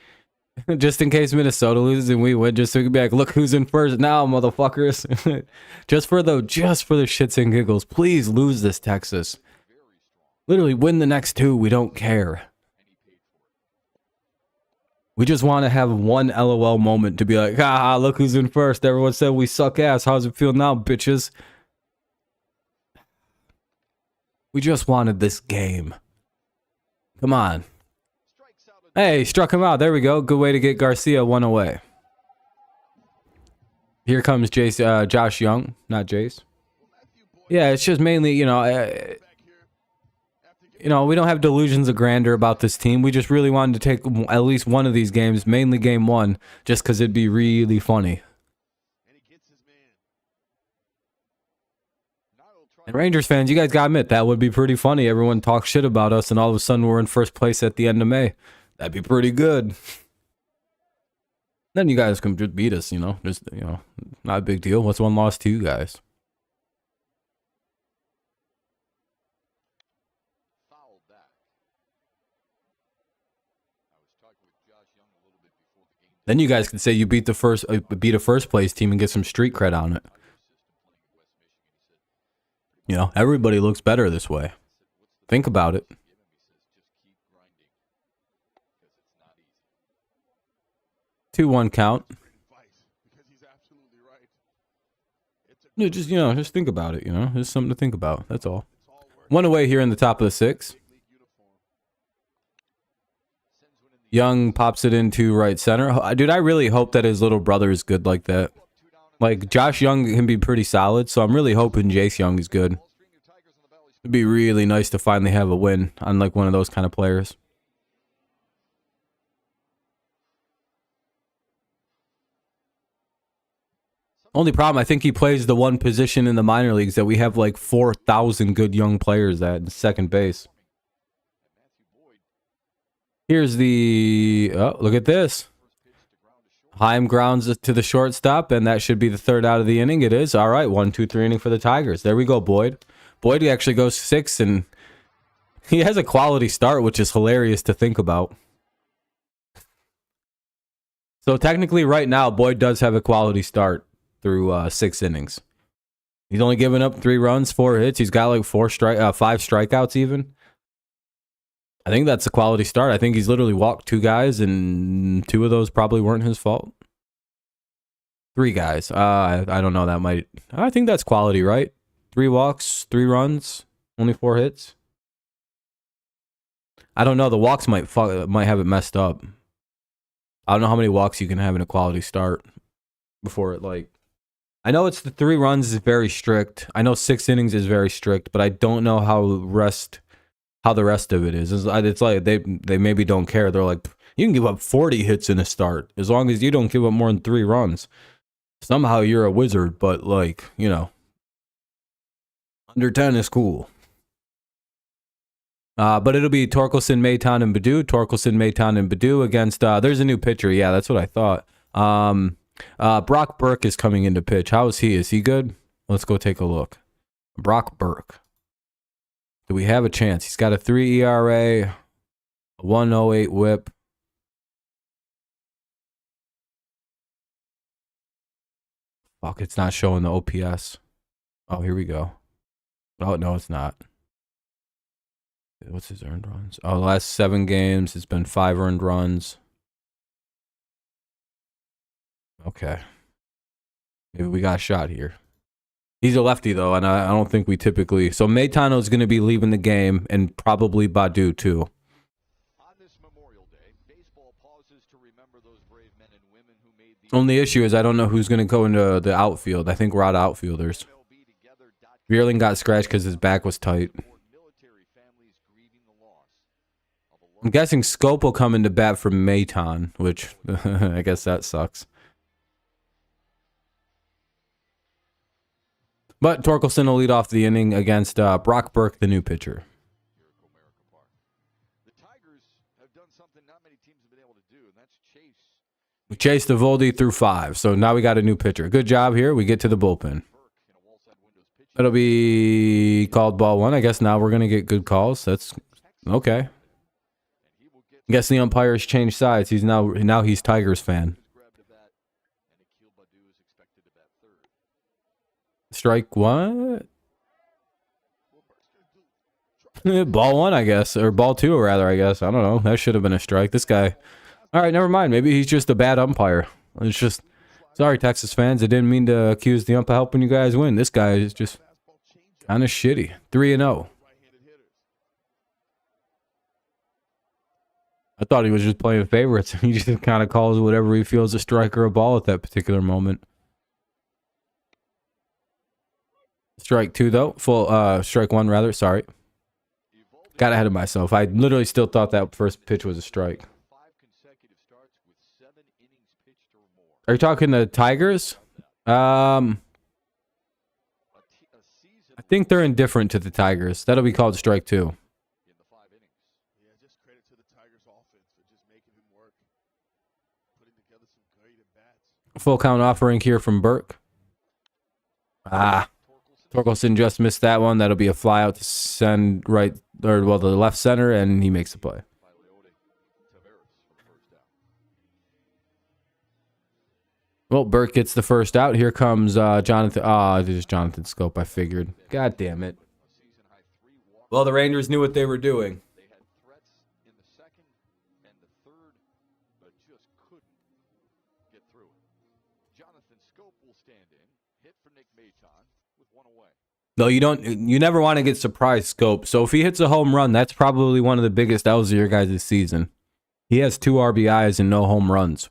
A: just in case Minnesota loses and we win, just so we can be like, look who's in first now, motherfuckers. just for the shits and giggles, please lose this, Texas. Literally win the next 2. We don't care. We just want to have one LOL moment to be like, haha, look who's in first. Everyone said we suck ass. How's it feel now, bitches? We just wanted this game. Come on. Hey, struck him out. There we go. Good way to get Garcia 1 away. Here comes Josh Young, not Jace. Yeah, it's just mainly, you know, we don't have delusions of grandeur about this team. We just really wanted to take at least one of these games, mainly game one, just because it'd be really funny.
B: And he gets his man.
A: And Rangers fans, you guys gotta admit, that would be pretty funny. Everyone talks shit about us, and all of a sudden we're in first place at the end of May. That'd be pretty good. Then you guys can just beat us, you know. Just, you know, not a big deal. What's one loss to you guys?
D: Fouled back. I was talking with Josh Young a little bit before the game.
A: Then you guys can say you beat a first place team and get some street cred on it. You know, everybody looks better this way. Think about it. 2-1 count.
B: Because he's absolutely right.
A: No, just, you know, just think about it, you know. There's something to think about. That's all. One away here in the top of the 6. Young pops it into right center. Dude, I really hope that his little brother is good like that. Like, Josh Young can be pretty solid, so I'm really hoping Jace Young is good. It'd be really nice to finally have a win on, like, one of those kind of players. Only problem, I think he plays the one position in the minor leagues that we have like 4,000 good young players at second base. Here's the... Oh, look at this. Heim grounds to the shortstop, and that should be the third out of the inning. It is. All right, 1-2-3 inning for the Tigers. There we go, Boyd. Boyd actually goes 6, and he has a quality start, which is hilarious to think about. So technically right now, Boyd does have a quality start through 6 innings. He's only given up 3 runs, 4 hits. He's got like 5 strikeouts even. I think that's a quality start. I think he's literally walked 2 guys, and 2 of those probably weren't his fault. 3 guys. I don't know. That might... I think that's quality, right? 3 walks, 3 runs, only 4 hits. I don't know. The walks might have it messed up. I don't know how many walks you can have in a quality start before it, like... I know it's the 3 runs is very strict. I know 6 innings is very strict, but I don't know how the rest of it is. It's like they maybe don't care. They're like, you can give up 40 hits in a start as long as you don't give up more than 3 runs. Somehow you're a wizard, but like, you know, under 10 is cool. But it'll be Torkelson, Maton, and Baddoo. Torkelson, Maton, and Baddoo against... there's a new pitcher. Yeah, that's what I thought. Brock Burke is coming into pitch. How is he? Is he good? Let's go take a look. Brock Burke. Do we have a chance? He's got a 3 ERA, a 1.08 whip. Fuck, it's not showing the OPS. Oh, here we go. Oh, no, it's not. What's his earned runs? Oh, the last 7 games, it's been 5 earned runs. Okay. Maybe we got a shot here. He's a lefty, though, and I don't think we typically... So Maytano is going to be leaving the game, and probably Baddoo, too.
D: On this Memorial Day, baseball pauses to remember those brave men and women who made the...
A: Only issue is I don't know who's going to go into the outfield. I think we're out of outfielders. Vierling got scratched because his back was tight. I'm guessing Scope will come into bat for Maton, which I guess that sucks. But Torkelson will lead off the inning against Brock Burke, the new pitcher.
D: The Tigers have done something not many teams have been able to do, and that's chase.
A: We chased Eovaldi through 5, so now we got a new pitcher. Good job here. We get to the bullpen. That'll be called ball 1. I guess now we're going to get good calls. That's okay. I guess the umpires changed sides. He's now he's Tigers fan. Strike what? Ball 1, I guess, or ball 2, rather. I guess I don't know. That should have been a strike. This guy. All right, never mind. Maybe he's just a bad umpire. It's just sorry, Texas fans. I didn't mean to accuse the ump of helping you guys win. This guy is just kind of shitty. 3-0. I thought he was just playing favorites. He just kind of calls whatever he feels a strike or a ball at that particular moment. Strike 2, though. Strike 1, rather. Sorry. Got ahead of myself. I literally still thought that first pitch was a strike.
D: 5 consecutive starts with 7 innings pitched or more.
A: Are you talking the Tigers?
D: A season
A: I think they're indifferent to the Tigers. That'll be called strike 2.
D: in the 5 innings.
B: Yeah, just credit to the Tigers offense for just making him work. Putting together some great at-bats.
A: Full count offering here from Burke. Torkelson just missed that one. That'll be a fly out to send right, or well, the left center, and he makes the play.
D: By Leody Taveras for first down.
A: Well, Burke gets the first out. Here comes Jonathan. There's Jonathan Scope. I figured. God damn it.
D: A season high 3 walks.
A: Well, the Rangers knew what they were doing.
D: They had threats in the second and the third, but just couldn't get through it. Jonathan Scope will stand in. Hit for Nick Maton with 1 away.
A: No, you don't. You never want to get surprised, Scope. So if he hits a home run, that's probably one of the biggest L's of your guys' season. He has 2 RBIs and no home runs.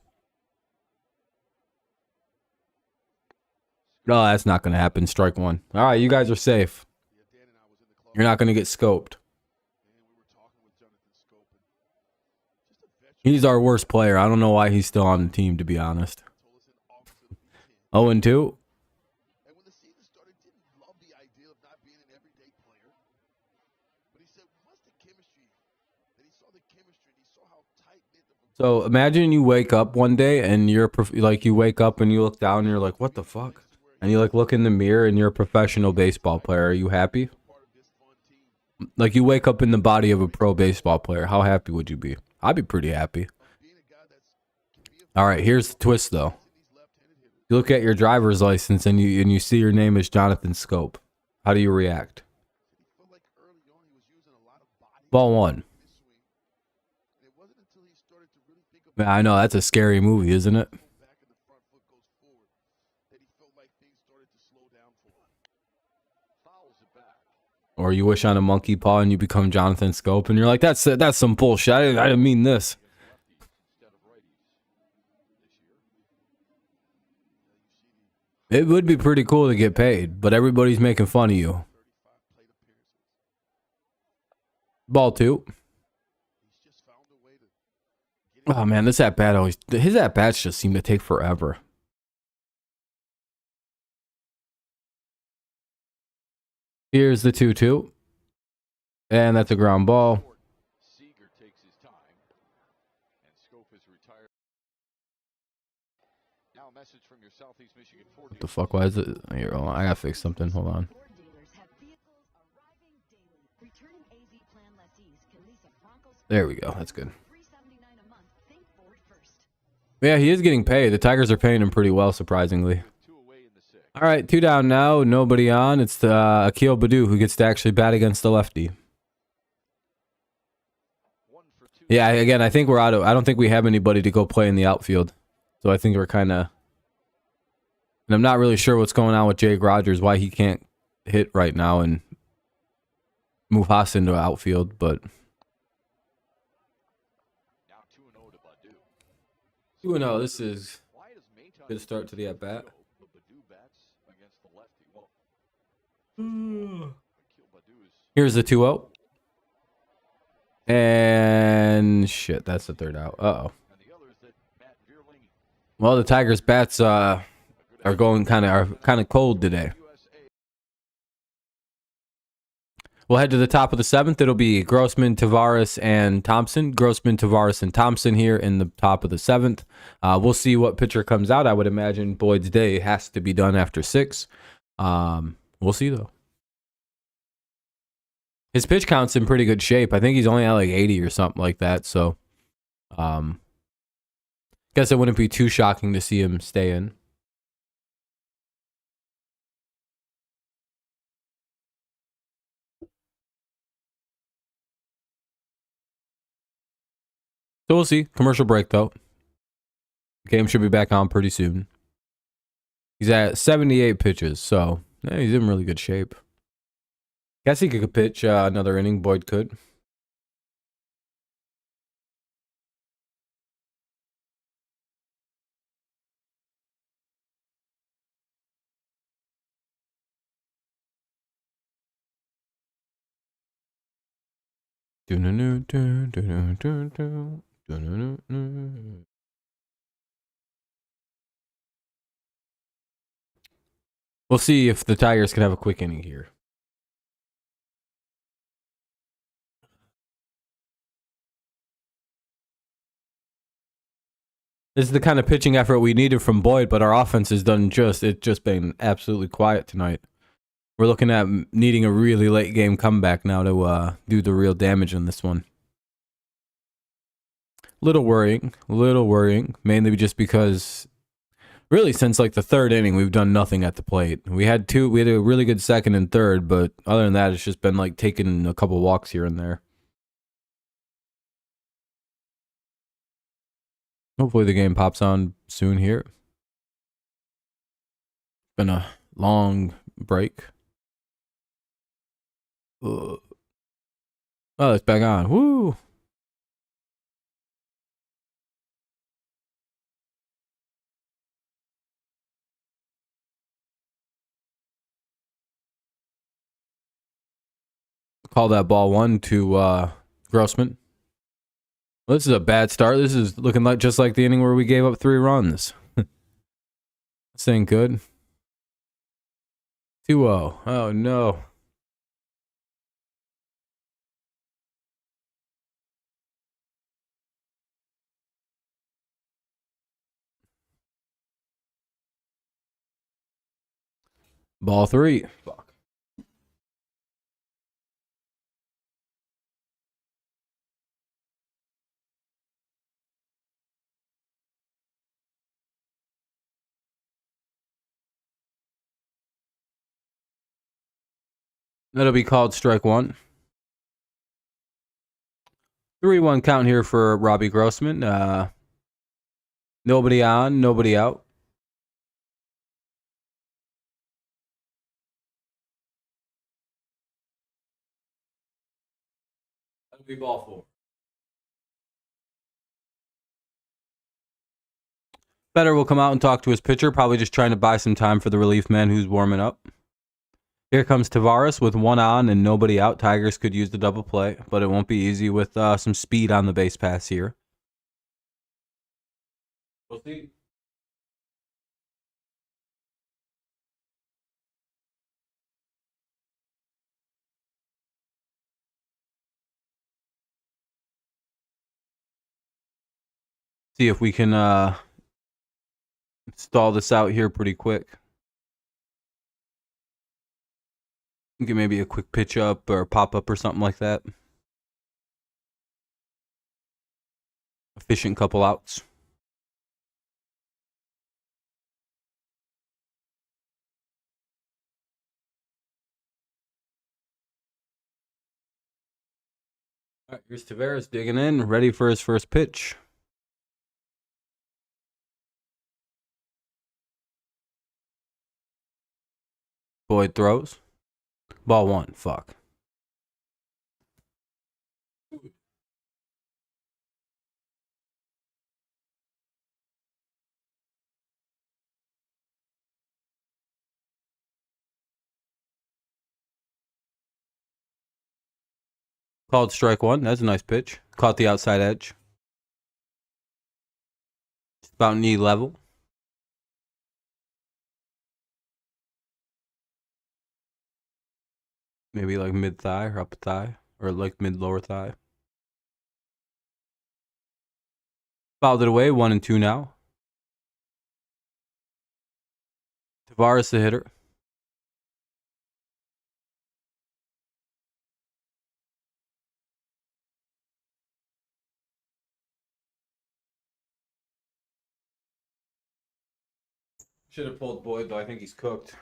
A: No, that's not going to happen. Strike 1. All right, you guys are safe.
B: Yeah, Dan and I was in the club.
A: You're not going to get scoped.
B: And we were talking with Jonathan Scope. And just a veteran
A: He's our worst player. I don't know why he's still on the team, to be honest.
B: told us in August of 2010.
A: 0-2.
B: And when the season started, didn't love the idea of not being an everyday player. But he said once the chemistry, that he saw the chemistry and he saw how tight-knit the
A: So imagine you wake up one day and you're like, you wake up and you look down and you're like, what the fuck? And you like look in the mirror and you're a professional baseball player. Are you happy?
B: part of this fun team.
A: Like you wake up in the body of a pro baseball player. How happy would you be? I'd be pretty happy.
B: Being a guy that's can be a
A: All right, here's the twist though.
B: in these left-handed hitters.
A: You look at your driver's license and you see your name is Jonathan Scope. How do you react?
B: He felt like early on he was using a lot of body
A: Ball 1.
B: in his swing. And it wasn't until he started to really think about
A: Yeah, I know that's a scary movie, isn't it?
B: back and the front foot goes forward that he felt like things started to slow down for him.
D: Fouls it back.
A: Or you wish on a monkey paw and you become Jonathan Scope and you're like, that's some bullshit. I didn't mean this.
D: Instead of righties this year.
A: It would be pretty cool to get paid, but everybody's making fun of you.
B: 35 plate appearances.
A: Ball 2.
B: He's just found a way to get
A: Oh man, this at bat his at bats just seem to take forever. Here's the 2-2. And that's a ground ball.
D: Seager takes his time, and Scope is retired. Now a message from your Southeast Michigan Ford
A: What the fuck? Why is it? Here, hold on. I gotta fix something. Hold on.
E: Ford dealers have vehicles arriving daily. Returning AV plan lessees can lease a Bronco
A: There we go. That's good.
E: $379 a month. Think Ford first.
A: Yeah, he is getting paid. The Tigers are paying him pretty well, surprisingly.
D: 2 away in the 6th.
A: All right, 2 down now. Nobody on. It's the Akil Baddoo who gets to actually bat against the lefty.
D: 1 for 2.
A: Yeah, again, I think we're out of. I don't think we have anybody to go play in the outfield. So I think we're kind of. And I'm not really sure what's going on with Jake Rogers, why he can't hit right now and move Haas into outfield. But
D: Now 2-0 to Baddoo.
A: 2-0. This is
D: Why does Maton
A: good start to the at bat.
D: but Baddoo bats against the lefty? Well, Akil Baddoo is
A: Here's the 2-0. And shit, that's the third out. Uh-oh.
D: and the others that Matt Vierling,
A: Well, the Tigers bats are going kind of cold today.
D: USA.
A: We'll head to the top of the 7th. It'll be Grossman, Tavares, and Thompson. Grossman, Tavares, and Thompson here in the top of the 7th. We'll see what pitcher comes out. I would imagine Boyd's day has to be done after 6. We'll see, though. His pitch count's in pretty good shape. I think he's only at like 80 or something like that. So, guess it wouldn't be too shocking to see him stay in. So we'll see. Commercial break, though. Game should be back on pretty soon. He's at 78 pitches, so yeah, he's in really good shape. Guess he could pitch another inning. Boyd could. We'll see if the Tigers can have a quick inning here. This is the kind of pitching effort we needed from Boyd, but our offense has done it's just been absolutely quiet tonight. We're looking at needing a really late game comeback now to do the real damage in this one. Little worrying, mainly just because really since like the third inning, we've done nothing at the plate. We had a really good second and third, but other than that, it's just been like taking a couple walks here and there. Hopefully the game pops on soon here. Been a long break. Oh, it's back on. Woo! Call that ball 1 to Grossman. Well, this is a bad start. This is looking like just like the inning where we gave up 3 runs. This ain't good. 2-0. Oh, no. Ball 3. Fuck. That'll be called strike 1. 3-1 count here for Robbie Grossman. Nobody on, nobody out. That'll be ball 4. Better will come out and talk to his pitcher, probably just trying to buy some time for the relief man who's warming up. Here comes Tavares with 1 on and nobody out. Tigers could use the double play, but it won't be easy with some speed on the base pass here. We'll see. See if we can stall this out here pretty quick. Get maybe a quick pitch up or pop up or something like that. Efficient couple outs. All right, here's Tavares digging in, ready for his first pitch. Boyd throws. Ball 1. Fuck. Called strike 1. That's a nice pitch. Caught the outside edge. It's about knee level. Maybe like mid thigh or upper thigh or like mid lower thigh. Fouled it away. 1-2 now. Tavares the hitter. Should have pulled Boyd, though. I think he's cooked.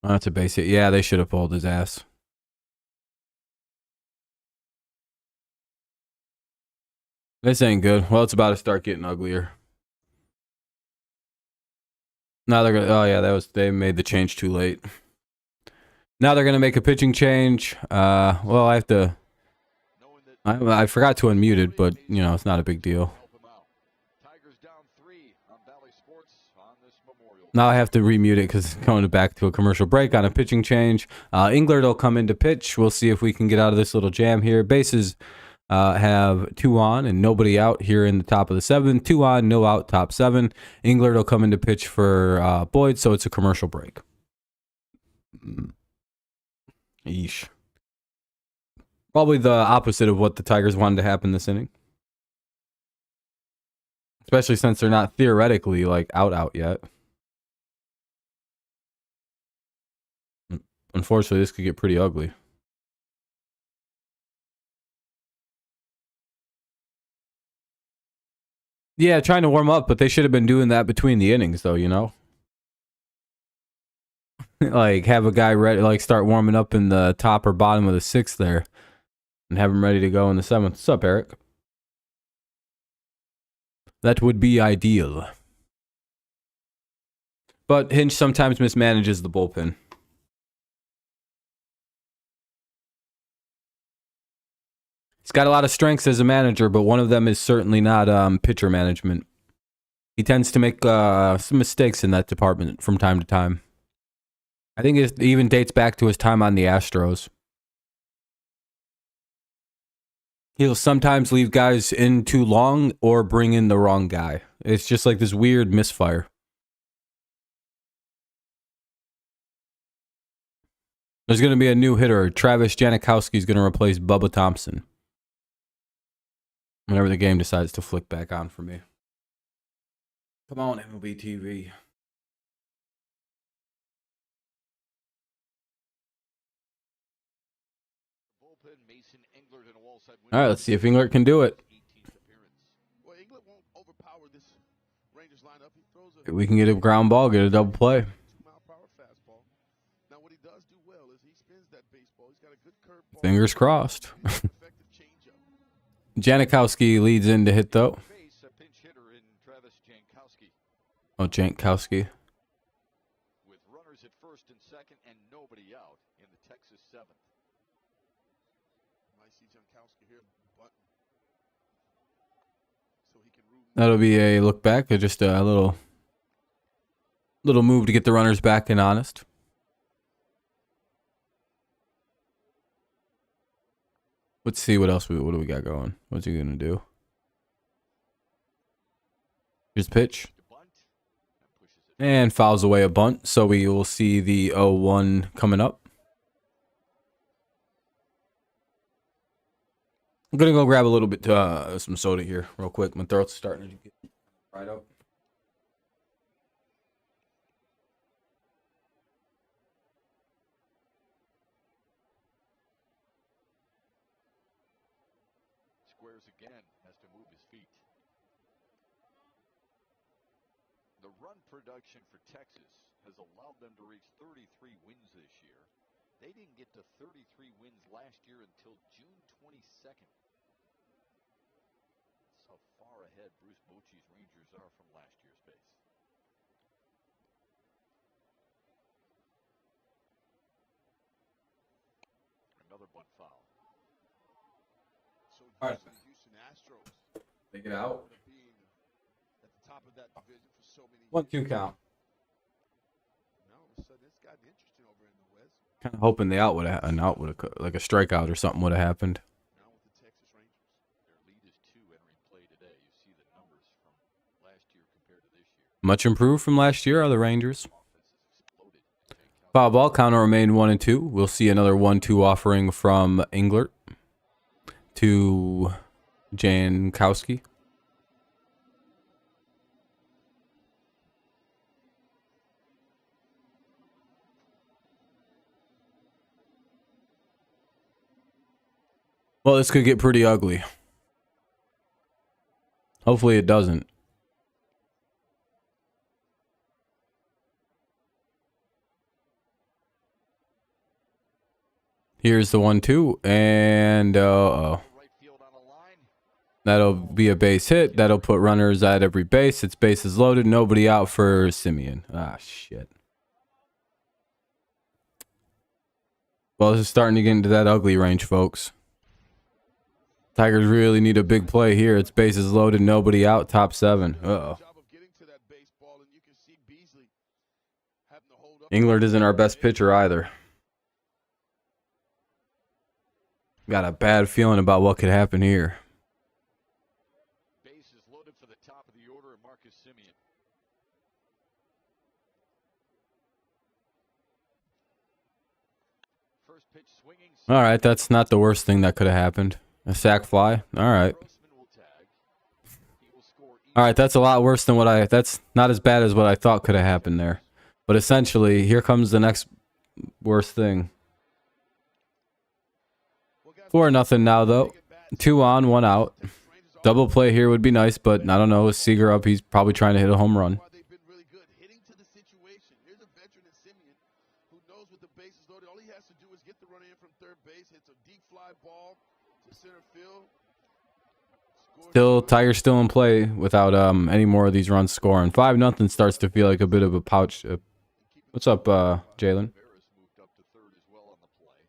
A: Oh, that's a base hit. Yeah, they should have pulled his ass. This ain't good. Well, it's about to start getting uglier. Now they're gonna. Oh yeah, they made the change too late. Now they're gonna make a pitching change. Well, I have to. I forgot to unmute it, but you know it's not a big deal.
D: Tigers down 3 on Valley Sports on this Memorial
A: Now I have to remute it because it's going back to a commercial break on a pitching change. Englert will come into pitch. We'll see if we can get out of this little jam here. Bases have 2 on and nobody out here in the top of the 7th. 2 on, no out, top 7. Englert will come into pitch for Boyd, so it's a commercial break. Yeesh. Probably the opposite of what the Tigers wanted to happen this inning. Especially since they're not theoretically like out yet. Unfortunately, this could get pretty ugly. Yeah, trying to warm up, but they should have been doing that between the innings, though, you know? Like, have a guy ready, like, start warming up in the top or bottom of the 6th there. And have him ready to go in the 7th. What's up, Eric? That would be ideal. But Hinch sometimes mismanages the bullpen. He's got a lot of strengths as a manager, but one of them is certainly not pitcher management. He tends to make some mistakes in that department from time to time. I think it even dates back to his time on the Astros. He'll sometimes leave guys in too long or bring in the wrong guy. It's just like this weird misfire. There's going to be a new hitter. Travis Janikowski is going to replace Bubba Thompson. Whenever the game decides to flick back on for me. Come on, MLB TV.
D: Bullpen, Mason, Englert, and a wall-side win.
A: All right, let's see if Englert can do it.
B: 18th appearance. Well, Englert won't overpower this Rangers lineup. He throws a
A: We can get a ground ball, get a double play.
B: 2-mile-per-hour fastball. Now, what he does do well is he spins that baseball. He's got a good curveball.
A: Fingers crossed.
B: Effective changeup.
A: Janikowski leads in to hit, though.
D: Base, a pinch hitter in Travis Jankowski.
A: Oh, Jankowski.
D: With runners at first and second and nobody out in the Texas 7th.
B: Might see Jankowski here button. So he can root.
A: That'll be a look back, just a little move to get the runners back and honest. Let's see what else what do we got going. What's he gonna do? Here's pitch.
D: Bunt and pushes it.
A: And fouls away a bunt, so we will see the 0-1 coming up. I'm gonna go grab a little bit some soda here real quick. My throat's starting to get right up.
D: Squares again, has to move his feet. The run production for Texas has allowed them to reach 33 wins this year. They didn't get to 33 wins last year until June 22nd. That's how far ahead Bruce Bochy's Rangers are from last year's pace. Another bunt foul.
B: So
A: All right.
B: Houston Astros
A: Take it out.
B: being at the top of that division for so many
A: 1-2 count.
B: Now all of a sudden it's gotten interesting over in the West.
A: Kind of hoping an out would have, like a strikeout or something would have happened.
B: Now with the Texas Rangers.
D: Their lead is 2 entering play today. You see the numbers from last year compared to this year.
A: Much improved from last year, are the Rangers.
D: Offense has exploded.
A: Foul ball, count will remain 1-2. We'll see another 1-2 offering from Englert to Jankowski. Well, this could get pretty ugly. Hopefully it doesn't. Here's the 1-2, and
D: Right field on a line.
A: that'll be a base hit. That'll put runners at every base. It's bases loaded. Nobody out for Simeon. Ah, shit. Well, this is starting to get into that ugly range, folks. Tigers really need a big play here. It's bases loaded, nobody out, top 7. Uh-oh.
B: Job of getting to that baseball, and you can see Beasley
A: Englert isn't our best pitcher either. Got a bad feeling about what could happen here.
D: Bases loaded for the top of the order, and Marcus Semien. First pitch swinging.
A: All right, that's not the worst thing that could have happened. A sac fly. All right.
D: Grossman will tag. He will score
A: All right, that's a lot worse than that's not as bad as what I thought could have happened there. But essentially, here comes the next worst thing. 4-0 now, though. 2 on, 1 out. Double play here would be nice, but I don't know. With Seager up, he's probably trying to hit a home run.
B: They've been really good hitting to the situation. Here's a veteran in Semien who knows with the bases loaded. All he has to do is get the runner in from third base, hits a deep fly ball to center field.
A: Tigers still in play without any more of these runs scoring. 5-0 starts to feel like a bit of a pouch. What's up, Jalen?
D: Barris moved up to third as well on the play.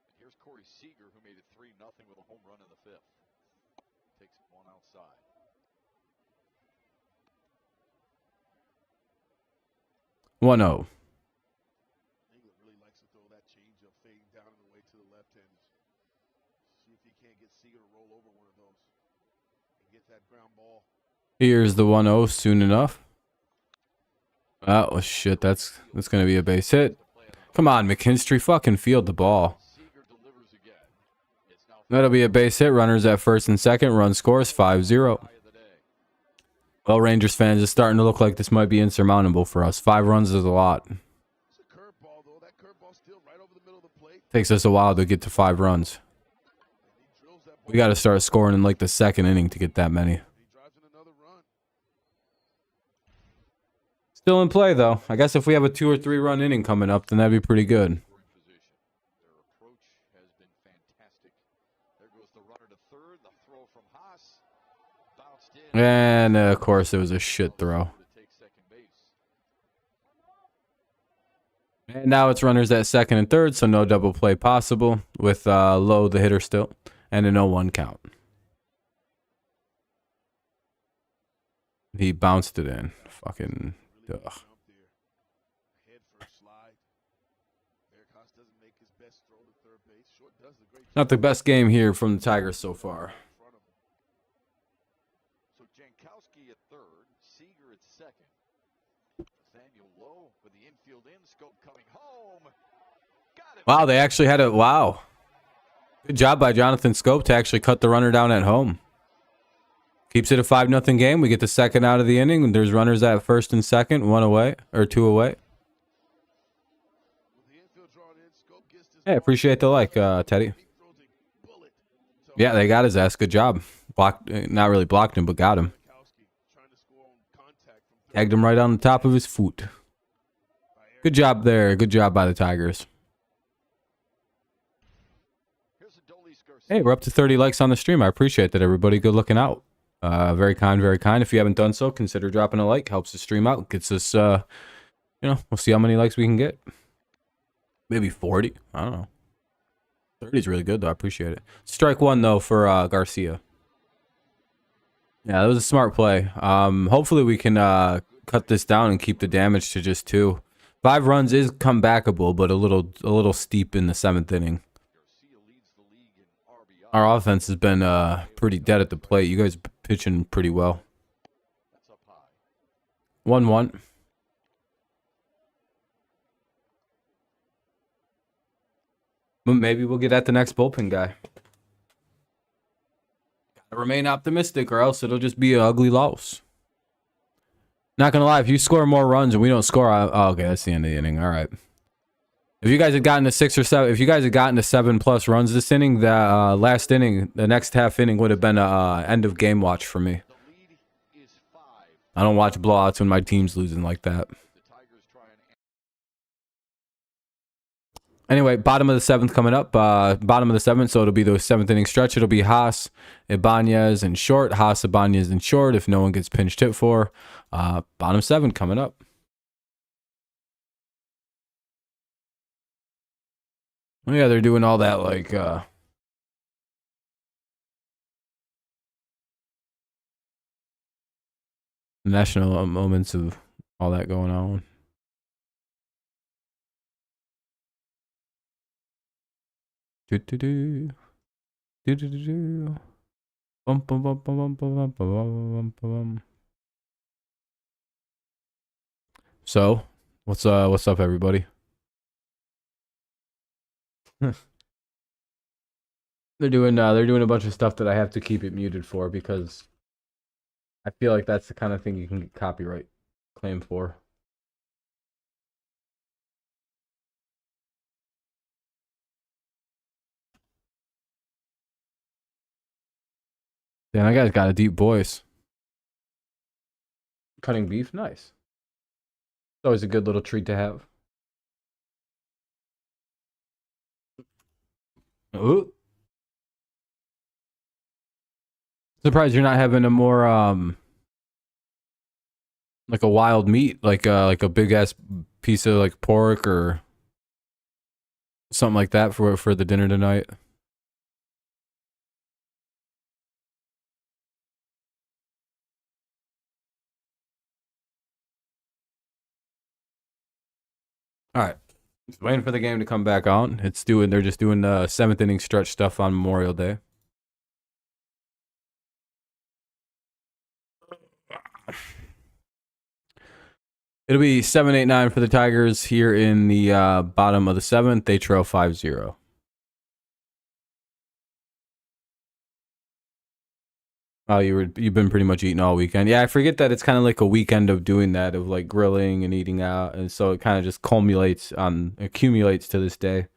D: And here's Corey Seager, who made it 3-0 with a home run in the fifth. Takes one outside.
A: 1-0.
B: England really likes to throw that changeup fading down and away to the left-handers. See if he can't get Seager to roll over one of those and get that ground ball.
A: Here's the 1-0 soon enough. Oh shit, that's gonna be a base hit. Come on, McKinstry, fucking field the ball.
D: Seager delivers again. It's now
A: That'll be a base hit. Runners at first and second. Run scores 5-0.
D: high of the day.
A: Well, Rangers fans, it's starting to look like this might be insurmountable for us. 5 runs is a lot.
B: It's a curveball, though. That curveball's still right over the middle of the plate.
A: Takes us a while to get to 5 runs.
B: He drills that ball.
A: We got to start scoring in like the second inning to get that many.
B: He drives in another run.
A: Still in play though. I guess if we have a 2 or 3 run inning coming up, then that'd be pretty good.
D: Scoring position. Their approach has been fantastic. There goes the runner to third. The throw from Haas. Bounced in.
A: And of course, it was a shit throw.
D: To take second base.
A: And now it's runners at second and third, so no double play possible with Lowe, the hitter, still, and a 0-1 count. He bounced it in. Fucking.
B: Really
A: Ugh.
B: good jump there. Head first slide. Eric Haas doesn't make his best throw to third base. Short does the great
A: Not the best game here from the Tigers so far.
B: in front of him.
D: So Jankowski at third, Seager at second. Nathaniel Lowe with the infield in, Scope coming home. Got it.
A: Wow, they actually had a wow. Good job by Jonathan Scope to actually cut the runner down at home. Keeps it a 5-0 game. We get the second out of the inning. There's runners at first and second, 1 away or 2 away.
B: With the infield drawn in, Scope gets his
A: Hey, appreciate the like, Teddy.
B: He throws a bullet to
A: Yeah, they got his ass. Good job. Blocked, not really blocked him, but got him.
B: Jankowski, trying to score on contact from third
A: Tagged him right on the top of his foot.
B: by Eric.
A: Good job there. Good job by the Tigers.
D: Here's Adolis Garcia.
A: Hey, we're up to 30 likes on the stream. I appreciate that, everybody. Good looking out. Very kind, very kind. If you haven't done so, consider dropping a like. Helps the stream out. Gets us, we'll see how many likes we can get. Maybe 40. I don't know. 30 is really good, though. I appreciate it. Strike 1, though, for Garcia. Yeah, that was a smart play. Hopefully we can cut this down and keep the damage to just 2. 5 runs is comebackable, but a little steep in the 7th inning.
D: Garcia leads the league in RBI.
A: Our offense has been pretty dead at the plate. You guys pitching pretty well.
D: That's up high.
A: 1-1. But maybe we'll get at the next bullpen guy. Gotta remain optimistic, or else it'll just be an ugly loss. Not gonna lie, if you score more runs and we don't score, oh, okay, that's the end of the inning. All right. If you guys had gotten to 6 or 7, if you guys had gotten to 7+ runs this inning, the last inning, the next half inning would have been a end of game watch for me.
D: The lead is 5.
A: I don't watch blowouts when my team's losing like that.
D: The Tigers try and
A: Anyway, bottom of the 7th coming up. Bottom of the 7th, so it'll be the 7th inning stretch. It'll be Haas, Ibanez, and short. Haas, Ibanez, and short if no one gets pinched hit for. Bottom 7 coming up. Oh, yeah, they're doing all that, like, national moments of all that going on. Do do do. Do do do do. Bum bum bum bum bum bum bum bum bum. So, what's up, everybody? They're doing a bunch of stuff that I have to keep it muted for because I feel like that's the kind of thing you can get copyright claim for. Damn, that guy's got a deep voice. Cutting beef, nice. It's always a good little treat to have. Ooh. Surprised you're not having a more like a wild meat, like a big ass piece of like pork or something like that for the dinner tonight. All right. Just waiting for the game to come back on. They're just doing the 7th inning stretch stuff on Memorial Day. It'll be 7-8-9 for the Tigers here in the bottom of the 7th. They trail 5-0. Oh, you've been pretty much eating all weekend. Yeah, I forget that it's kind of like a weekend of doing that, of like grilling and eating out, and so it kind of just accumulates to this day.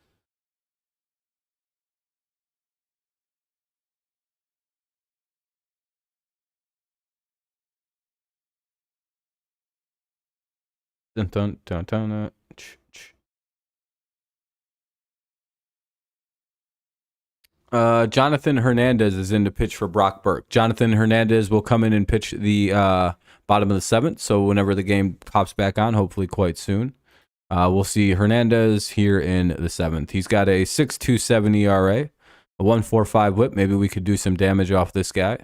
A: Dun, dun, dun, dun, Jonathan Hernandez is in to pitch for Brock Burke. Jonathan Hernandez will come in and pitch the bottom of the 7th, so whenever the game pops back on, hopefully quite soon, we'll see Hernandez here in the 7th. He's got a 6.27 ERA, a 1.45 whip. Maybe we could do some damage off this guy.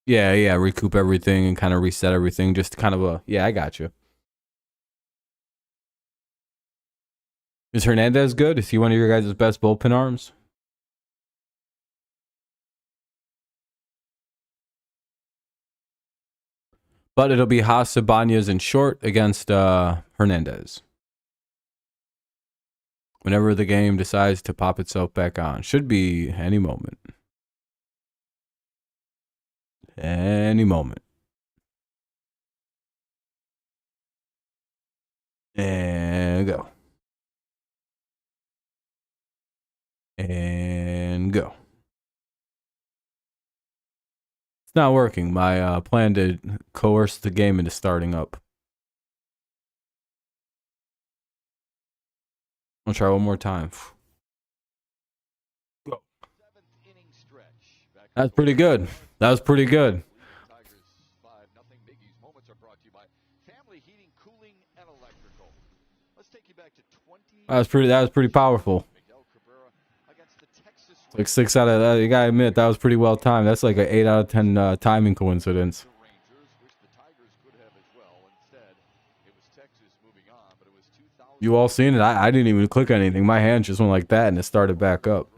A: Yeah, recoup everything and kind of reset everything. Just kind of yeah, I got you. Is Hernandez good? Is he one of your guys' best bullpen arms? But it'll be Haas Ibanez in short against Hernandez. Whenever the game decides to pop itself back on. Should be any moment. Any moment. And go. And go. It's not working. My plan to coerce the game into starting up. I'll try one more time. Go. That's pretty good. That was pretty good.
D: Tigers 5-0 Biggies moments are brought to you by Family Heating, Cooling, and Electrical. Let's take you back to 20.
A: That was pretty powerful.
D: Miguel Cabrera against the Texas
A: Like 6 out of that. You gotta admit that was pretty well timed. That's like an 8 out of 10 timing coincidence.
D: Rangers, which the Tigers could have as well. Instead, it was Texas moving on, but it was 2000.
A: You all seen it? I didn't even click anything. My hand just went like that and it started back up.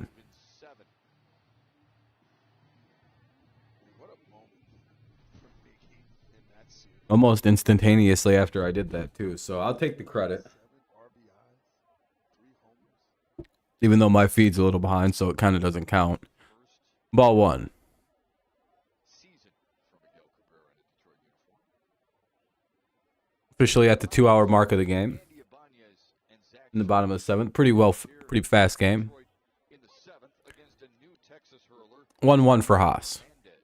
B: What a moment for Biggie in that series.
A: Almost instantaneously after I did that too. So I'll take the credit.
B: 7 RBIs, 3 homers.
A: Even though my feed's a little behind, so it kind of doesn't count. Ball 1.
D: Season for Miguel Cabrera in a Detroit uniform.
A: Officially at the 2-hour mark of the game.
D: Andy Ibanez and Zach
A: In the bottom of the 7th. Pretty fast game.
D: Detroit in the 7th against a new Texas hurler.
A: 1-1 for Haas.
D: Hernandez.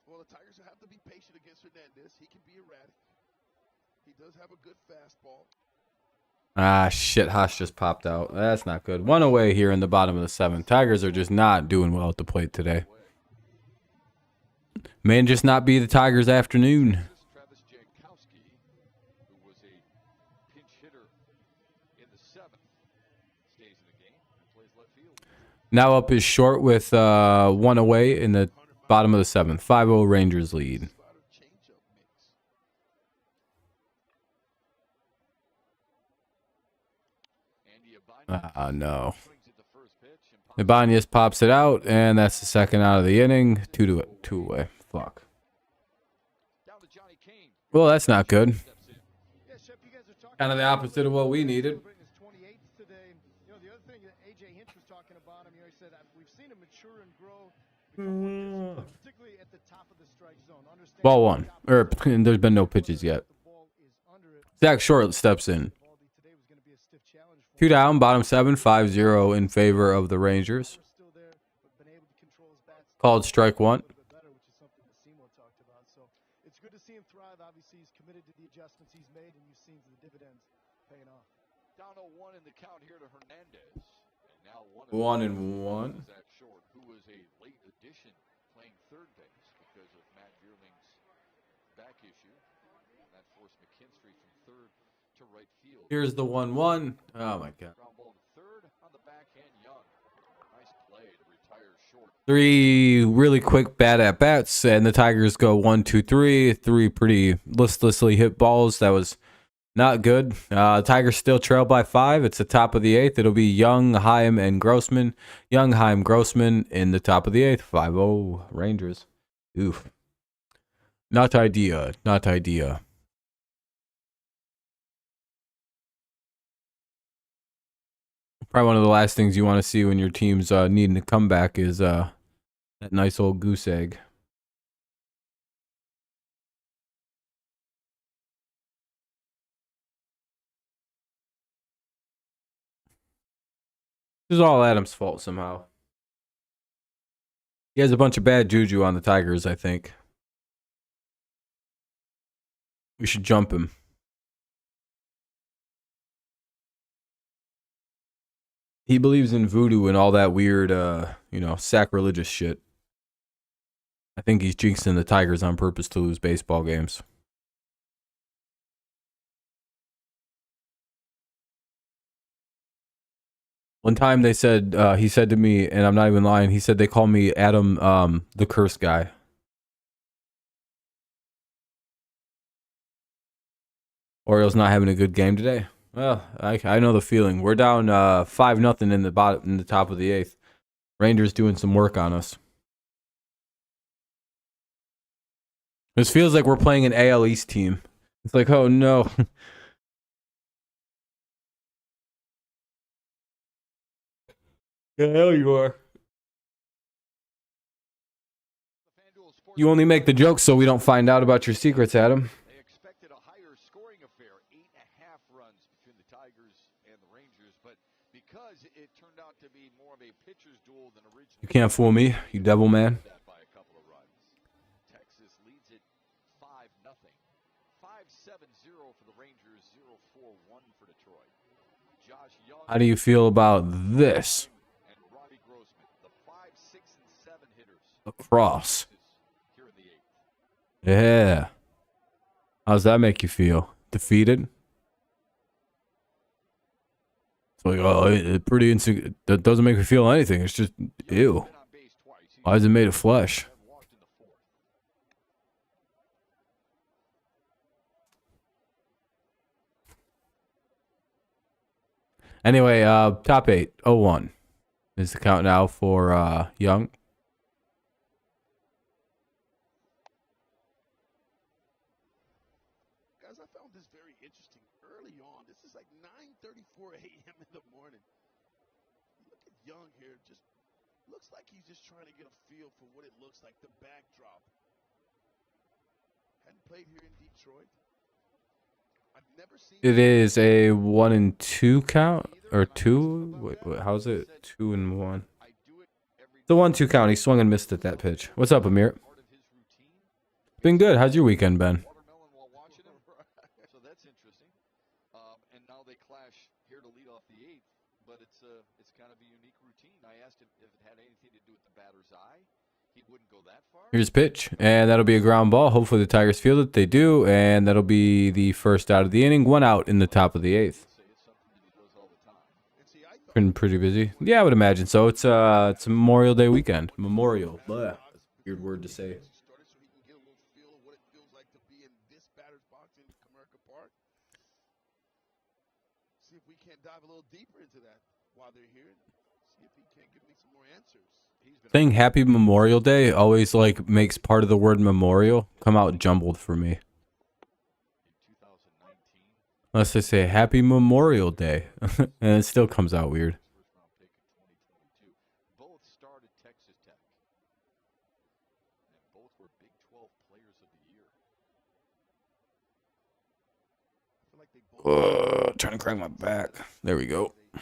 B: Well, the Tigers have to be patient against Hernandez. He can be erratic. He does have a good fastball.
A: Ah, shit. Haas just popped out. That's not good. 1 away here in the bottom of the 7th. Tigers are just not doing well at the plate today. May just not be the Tigers' afternoon.
D: Travis Jankowski, who was a pinch hitter in the 7th, stays in the game and plays left field.
A: Now up is short with 1 away in the bottom of the 7th. 5-0 Rangers lead.
B: Slider changeup
A: No.
D: Swings at the first pitch and pops
A: Ibanez pops it out, and that's the second out of the inning. Two away. Fuck.
D: down to Johnny Kane.
A: Well, that's not good.
D: Steps in.
F: Yeah, Shep, you guys are talking
A: Kind of the
F: about
A: opposite of what we needed.
F: celebrating his 28th today. You know, the other thing that AJ Hinch was talking about him, you know, he said we've seen him mature and grow, become more disciplined, particularly at the top of the strike zone. Understand
A: Ball one. There's been no pitches yet.
F: the ball is under it.
A: Zach Short steps in.
F: Valdi today was going to be a stiff challenge for
A: Two down, bottom seven, 5-0 in favor of the Rangers.
F: him. Still there, but been able to control his bats
A: Called strike one.
F: a little bit better, which is something that Seymour talked about. So it's good to see him thrive. Obviously, he's committed to the adjustments he's made, and you've seen the dividends paying off.
D: Down 0-1 in the count here to Hernandez. And now
A: 1-1.
D: Zach Short, who was a late addition playing third base because of Matt Vierling's back issue. And that forced McKinstry from third to right field.
A: Here's the 1-1. Oh my God.
D: Ground ball to third on the backhand, Young. Nice play to retire Short.
A: 3 really quick bad at bats, and the Tigers go 1-2-3. 3 pretty listlessly hit balls. That was not good. Tigers still trail by 5. It's the top of the 8th. It'll be Young, Heim, and Grossman. Young, Heim, Grossman in the top of the 8th. 5-0 Rangers. Oof. Not idea. Not idea. Probably one of the last things you want to see when your team's needing to come back is that nice old goose egg. This is all Adam's fault somehow. He has a bunch of bad juju on the Tigers, I think. We should jump him. He believes in voodoo and all that weird, sacrilegious shit. I think he's jinxing the Tigers on purpose to lose baseball games. One time they said, he said to me, and I'm not even lying, he said they call me Adam, the curse guy. Orioles not having a good game today. Well, I know the feeling. We're down 5-0 in the top of the 8th. Rangers doing some work on us. This feels like we're playing an AL East team. It's like, oh no. The hell you are. You only make the jokes so we don't find out about your secrets, Adam.
D: They expected a higher scoring affair, 8.5 runs between the Tigers and the Rangers, but because it turned out to be more of a pitcher's duel than originally.
A: You can't fool me, you devil man.
D: That by a couple of runs. Texas leads it 5-0. 5-7-0 for the Rangers, 0-4-1 for Detroit. Josh Young
A: How do you feel about this?
D: and Robbie Grossman, the 5, 6, and 7 hitters
A: Lacrosse.
D: here in the 8th.
A: Yeah. How's that make you feel? Defeated? It's like, oh, it pretty that doesn't make me feel anything. It's just, ew.
D: Been on base twice. He's
A: Why is it made of flesh?
D: walked in the 4th.
A: Anyway, top 8, 0-1 is the count now for Young.
B: Guys, I found this very interesting early on. This is like 9:34 a.m. in the morning. Look at Young here. Just looks like he's just trying to get a feel for what it looks like, the backdrop. Hadn't played here in Detroit. I've never seen.
A: It is a 1-2 count or 2. Wait, how's it? 2-1.
D: I do it every
A: It's a 1-2 count. He swung and missed at that pitch. What's up, Amir?
D: part of his routine.
A: Been good. How's your weekend been?
D: Watermelon while watching him. So that's interesting. And now they clash here to lead off the 8th, but it's kind of a unique routine. I asked him if it had anything to do with the batter's eye. He wouldn't go that far.
A: Here's pitch, and that'll be a ground ball. Hopefully the Tigers field it. They do, and that'll be the first out of the inning. 1 out in the top of the 8th.
D: Say it's something that he does all the time.
B: And see, I thought
A: Been pretty busy. Yeah, I would imagine so. It's a Memorial Day weekend. Memorial. Blah. Weird word to say.
B: he started so he can get a little feel of what it feels like to be in this batter's box in Comerica Park. See if we can't dive a little deeper into that. while they're here, see if he can't give me some more answers.
D: He's been
A: Saying Happy Memorial Day always like makes part of the word memorial come out jumbled for me.
D: in 2019.
A: Unless they say Happy Memorial Day, and it still comes out weird.
D: First round pick in 2022. Both started Texas Tech. And both were Big 12 players of the year.
B: I feel like they both
A: Trying to crack my back. There we go.
B: they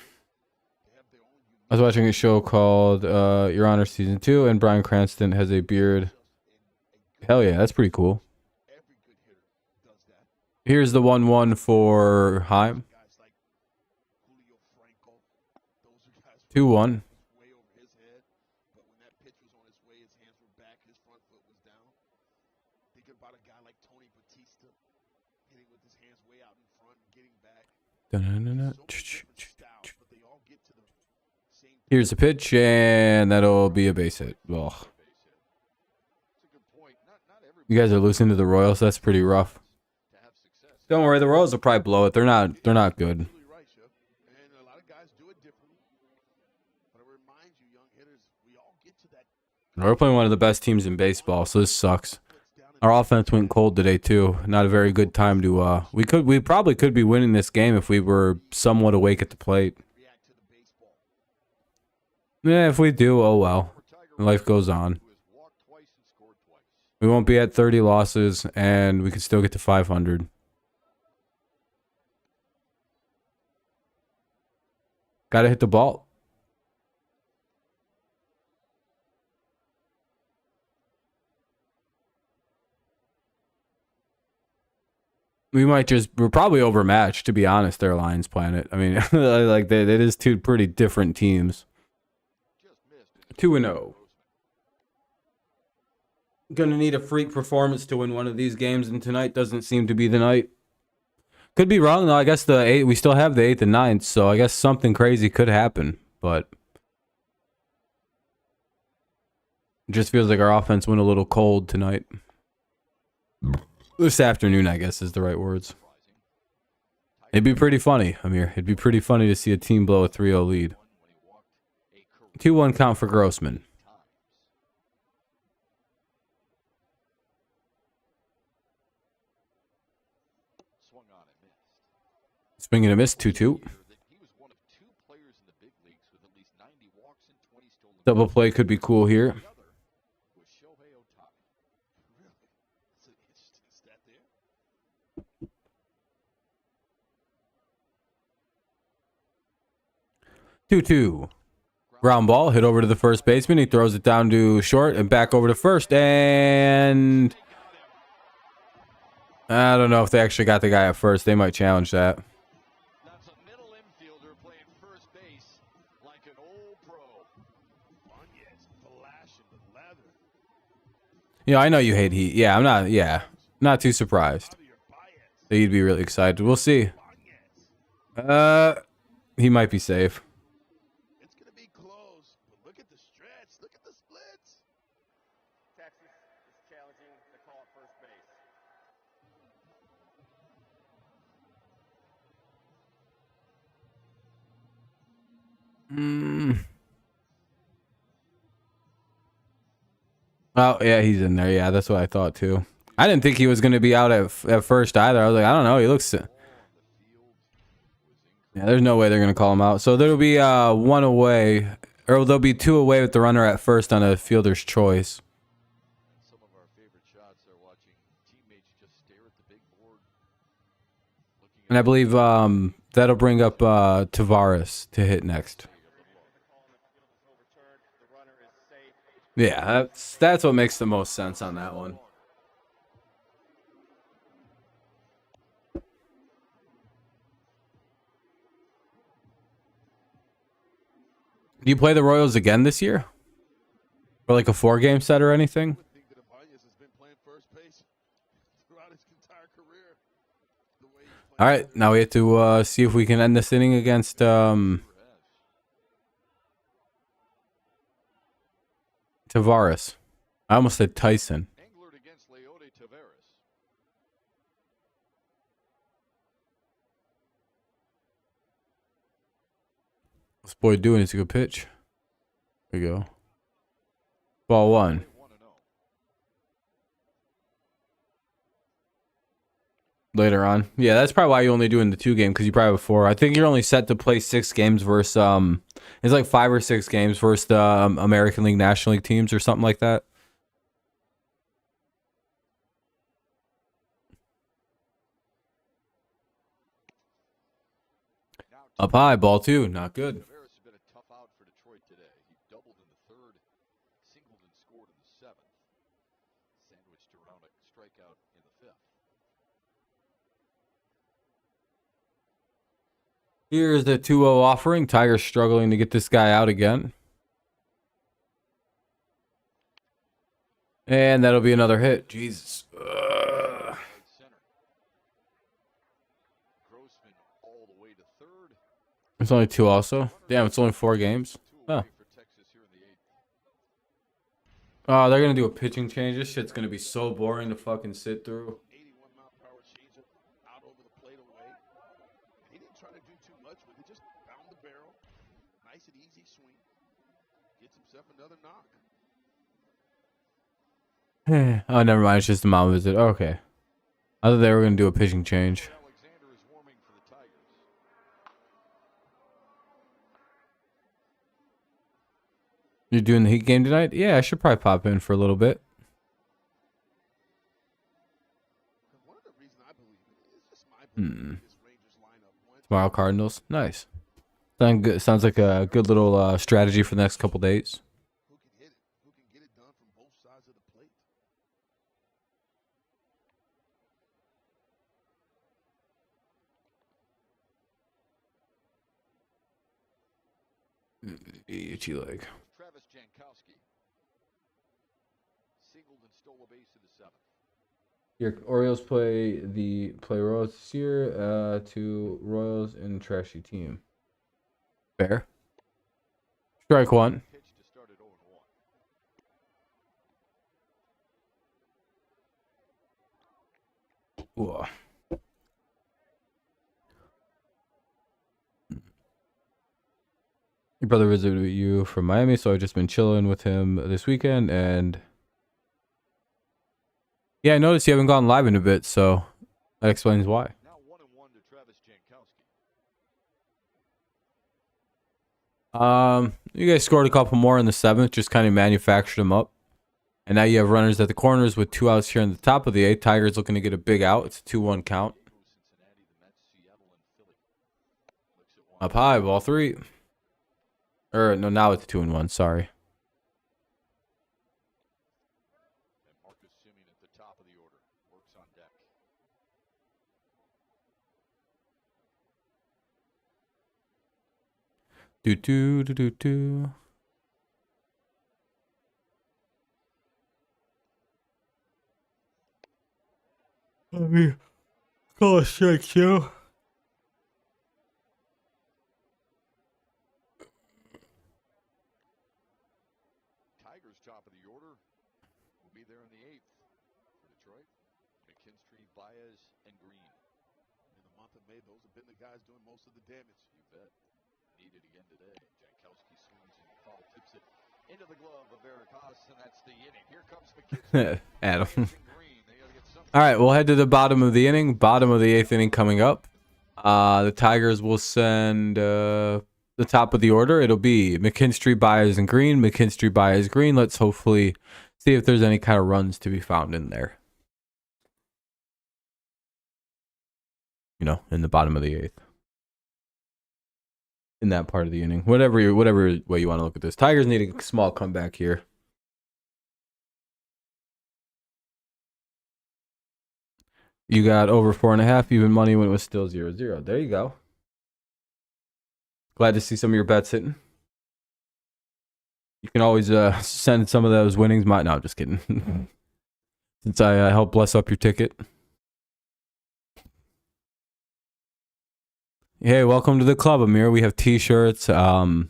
B: have their own unique
A: I was watching a show called Your Honor Season 2, and Bryan Cranston has a beard. Hell yeah, that's pretty cool.
B: every good hitter does that.
A: Here's the 1-1 for Heim.
B: Guys like Julio Franco, those are guys who
A: 2-1.
B: way over his head, but when that pitch was on his way, his hands were back, his front foot was down. Think about a guy like Tony Batista hitting with his hands way out in front and getting back.
A: Dun-dun-dun-dun.
B: So many different styles, but they all get to the same
A: Here's the pitch, and that'll be a base hit. Ugh.
D: Base hit. It's a good point. Not everybody
A: You guys are losing to the Royals. That's pretty rough.
D: to have success.
A: Don't worry, the Royals will probably blow it. They're not good.
B: Absolutely right, Chef. And a lot of guys do it differently. But it reminds you, young hitters, we all get to that
A: We're playing one of the best teams in baseball, so this sucks.
B: puts down
A: Our offense went cold today too. Not a very good time to we probably could be winning this game if we were somewhat awake at the plate.
B: and react to the baseball.
A: Yeah, if we do, oh well.
D: For Tiger
A: Life goes
D: Woods,
A: on.
D: who has walked twice and scored twice.
A: We won't be at 30 losses, and we can still get to 500. Gotta hit the ball. We're probably overmatched, to be honest, their Lions Planet. I mean, like, it is two pretty different teams.
D: Just missed.
A: 2-0. Gonna need a freak performance to win one of these games, and tonight doesn't seem to be the night. Could be wrong though. I guess we still have the 8th and 9th, so I guess something crazy could happen. But it just feels like our offense went a little cold tonight. This afternoon, I guess, is the right words. It'd be pretty funny, Amir. It'd be pretty funny to see a team blow a 3-0 lead. 2-1 count for Grossman.
D: Swung on and missed.
A: Swing and a miss, 2-2.
D: He was one of 2 players in the big leagues with at least 90 walks and 20 stolen
A: Double play could be cool here.
D: The other was Shohei Ohtani.
B: Really? It's an interesting stat there.
A: 2-2. Ground ball hit over to the first baseman. He throws it down to short and back over to first. And I don't know if they actually got the guy at first. They might challenge that.
D: That's a middle infielder playing first base like an old pro.
B: Bunyan's flashing the leather.
A: You know, I know you hate Heat. Yeah, I'm not. Yeah, not too surprised.
B: Javier Baez.
A: That you'd be really excited. We'll see.
B: Bunyan's.
A: He might be safe.
B: It's going to be close, but look at the stretch. Look at the splits.
G: Texas is challenging the call at first base.
A: Oh yeah, he's in there. Yeah, that's what I thought too. I didn't think he was going to be out at first either. I was like, I don't know. He looks. Yeah, there's no way they're going to call him out. So there'll be 1 away, or there'll be 2 away with the runner at first on a fielder's choice.
D: Some of our favorite shots are watching teammates just stare at the big board. Looking
A: And I believe that'll bring up Tavares to hit next. Yeah, that's what makes the most sense on that one. Do you play the Royals again this year? For like a 4-game set or anything?
B: I think that Ibanez has been playing first base throughout his entire career. The way he's playing.
A: All right, now we have to see if we can end this inning against Tavares. I almost said Tyson.
D: Englert against Leody Taveras.
A: This boy doing is a good pitch. There you go. Ball one.
D: 1-0.
A: Later on. Yeah, that's probably why you're only doing the 2 game, because you probably have 4. I think you're only set to play 6 games versus it's like 5 or 6 games versus the American League, National League teams or something like that.
D: Now
A: Up high, ball 2, not good.
D: Tavares has been a tough out for Detroit today. He doubled in the 3rd, singled and scored in the 7th, sandwiched around a strikeout in the 5th.
A: Here's the 2-0 offering. Tigers struggling to get this guy out again. And that'll be another hit. Jesus.
D: Right center. Grossman all the way to 3rd.
A: It's only 2 also. Damn, it's only 4 games.
D: 2 away
A: Huh.
D: for Texas here in the 8th.
A: Oh, they're going to do a pitching change. This shit's going to be so boring to fucking sit through.
B: 81-mile-per-hour changeup out over the plate away. He didn't try to do too much with it. Just found the barrel. Nice and easy swing. Gets himself another knock.
A: Oh, never mind. It's just a mound visit. Okay. I thought they were going to do a pitching change.
D: Alexander is warming for the Tigers.
A: You're doing the Heat game tonight? Yeah, I should probably pop in for a little bit.
B: One of the reasons I believe it is just my belief this Rangers lineup went
A: Tomorrow Cardinals. Nice. Sounds like a good little strategy for the next couple days.
B: who can hit it, who can get it done from both sides of the plate.
A: Itchy leg.
D: Travis Jankowski singled and stole a base in the 7th.
A: Your Orioles play Royals this year to Royals and trashy team. Fair. Strike 1.
D: Pitch to start at 0-1.
A: Whoa. Your brother visited you from Miami, so I've just been chilling with him this weekend, and yeah, I noticed you haven't gone live in a bit, so that explains why.
D: Now 1-1 to Travis Jankowski.
A: You guys scored a couple more in the 7th, just kind of manufactured them up. And now you have runners at the corners with 2 outs here in the top of the 8th. Tigers looking to get a big out. It's a 2-1 count.
D: Cincinnati, the Mets, Seattle, and Philly. Looks at 1.
A: Up high, ball 3. Or no, now it's 2-1. Sorry.
D: And Marcus Semien at the top of the order. Works on deck.
A: Do do do do do. Let me call a strike 2.
D: Tigers top of the order will be there in the 8th for Detroit. McKinstry, Baez, and Green.
B: In the month of May, those have been the guys doing most of the damage.
D: You bet. Needed again today. Jankowski swings and foul tips it into the glove of Eric Haas, and that's the inning. Here comes McKinstry.
A: Adam.
D: Baez and Green. They gotta get something.
A: All right, we'll head to the bottom of the inning. Bottom of the 8th inning coming up. The Tigers will send the top of the order. It'll be McKinstry, Baez, and Green. McKinstry, Baez, Green. Let's hopefully see if there's any kind of runs to be found in there. You know, in the bottom of the 8th. In that part of the inning. Whatever way you want to look at this. Tigers need a small comeback here. You got over 4.5 even money when it was still 0-0. There you go. Glad to see some of your bets hitting. You can always send some of those winnings. No, I'm just kidding. Since I helped bless up your ticket. Hey, welcome to the club, Amir. We have T-shirts. After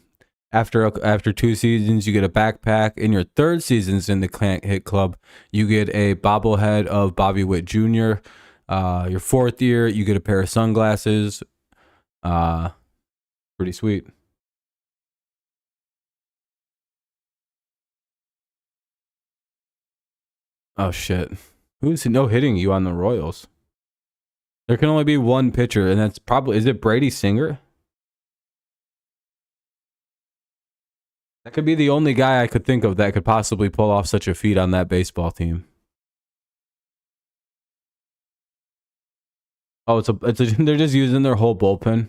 A: 2 seasons, you get a backpack. In your 3rd seasons in the Can't Hit Club, you get a bobblehead of Bobby Witt Jr. Your 4th year, you get a pair of sunglasses. Pretty sweet. Oh shit. Who's no hitting you on the Royals? There can only be one pitcher, and that's probably, is it Brady Singer? That could be the only guy I could think of that could possibly pull off such a feat on that baseball team. Oh, they're just using their whole bullpen.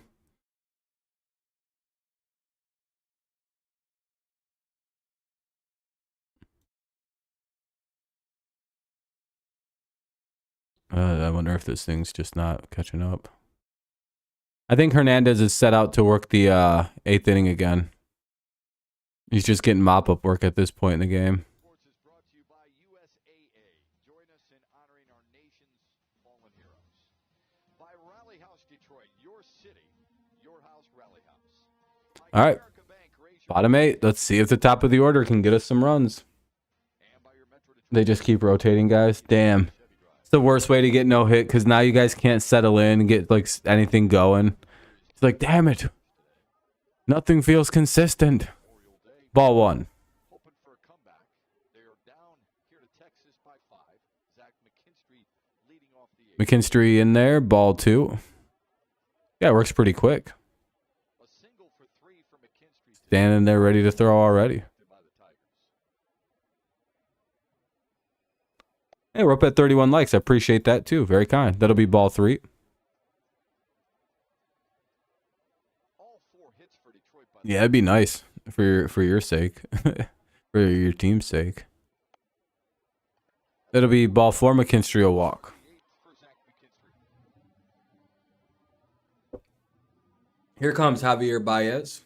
A: I wonder if this thing's just not catching up. I think Hernandez is set out to work the 8th inning again. He's just getting mop-up work at this point in the game.
D: Sports is brought to you by USAA. Join us in honoring our nation's fallen heroes. By Rally House Detroit, your city, your house, Rally House. By
A: All right.
D: America Bank, raise your
A: Bottom 8. Let's see if the top of the order can get us some runs.
D: and by your Metro Detroit
A: They just keep rotating, guys. Damn. It's the worst way to get no hit because now you guys can't settle in and get like anything going. It's like, damn it. Nothing feels consistent. Ball 1.
D: hoping for a comeback. They are down here to Texas by 5. Zach McKinstry leading off the 8th.
A: McKinstry in there. Ball 2. Yeah, it works pretty quick.
D: A single for 3 for McKinstry.
A: Standing there ready to throw already.
D: By the Tigers.
A: Hey, we're up at 31 likes. I appreciate that too. Very kind. That'll be ball 3.
D: All 4 hits for Detroit by the
A: Yeah, it'd be nice for your sake, for your team's sake. That'll be ball 4. McKinstry will walk.
D: 8th for Zach McKinstry.
A: Here comes Javier Baez.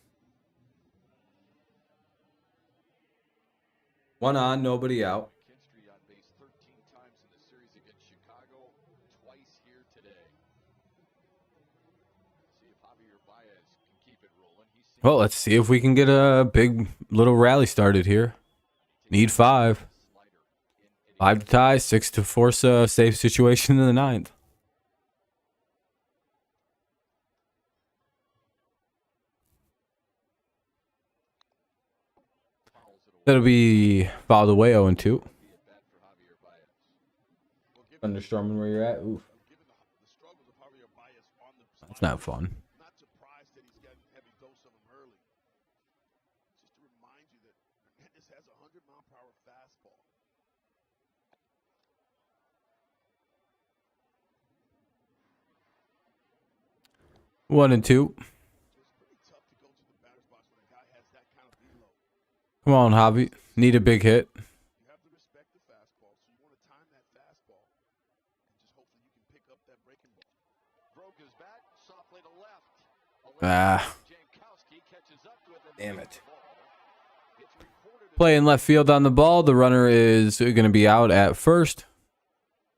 A: 1 on, nobody out.
D: McKinstry on base 13 times in the series against Chicago, twice here today. See if Javier Baez can keep it rolling. He's seen
A: Well, let's see if we can get a big little rally started here. Need 5.
D: slider in
A: 5 to tie, 6 to force a safe situation in the 9th. That'll be fouled away 0 and 2. Thunderstorming where you're at. Oof.
C: Given the struggles of Javier Baez on the
A: That's not fun.
C: not surprised that he's getting heavy dose of them early. Just to remind you that Hernandez has a 100-mile-per-hour fastball.
A: 1 and 2.
C: So it's pretty tough to go to the batter's box when a guy has that kind of velo.
A: Come on, Javi. Need a big hit.
C: You have to respect the fastball, so you want to time that fastball, and just hopefully you can pick up that breaking ball.
D: broke his bat softly to left.
A: Ah,
D: Jankowski catches up with him.
A: damn it.
D: It's recorded
A: Play in left field on the ball. The runner is going to be out at first.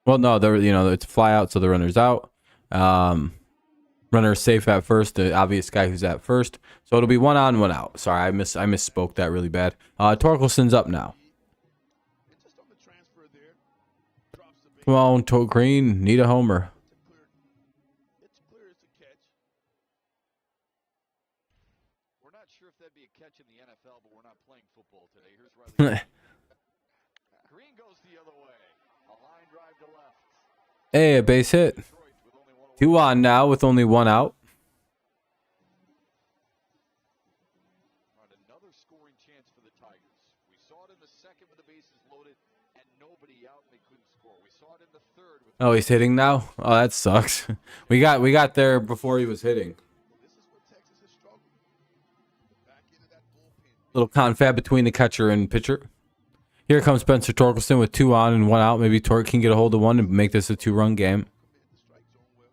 A: Well, no, it's a fly out, so the runner's out. Runner is safe at first. The obvious guy who's at first. So it'll be 1 on, 1 out. Sorry, I misspoke that really bad. Torkelson's up now.
C: And just on the transfer there, drops the base.
A: Come on, Green. Need a homer.
C: It's clear as a catch.
D: We're not sure if that'd be a catch in the NFL, but we're not playing football today. Here's Riley. Green goes the other way. A line drive to left.
A: Hey, a base hit.
D: Detroit with only 1 away.
A: 2 on now with only 1 out.
D: On another scoring chance for the Tigers. We saw it in the second with the bases loaded and nobody out and they couldn't score. We saw it in the third with
A: Oh, he's hitting now? Oh, that sucks. We got there before he was hitting.
C: This is where Texas has struggled. Back into that bullpen.
A: Little confab between the catcher and pitcher. Here comes Spencer Torkelson with 2 on and 1 out. Maybe Tork can get a hold of one and make this a 2-run game.
C: Command the strike zone well.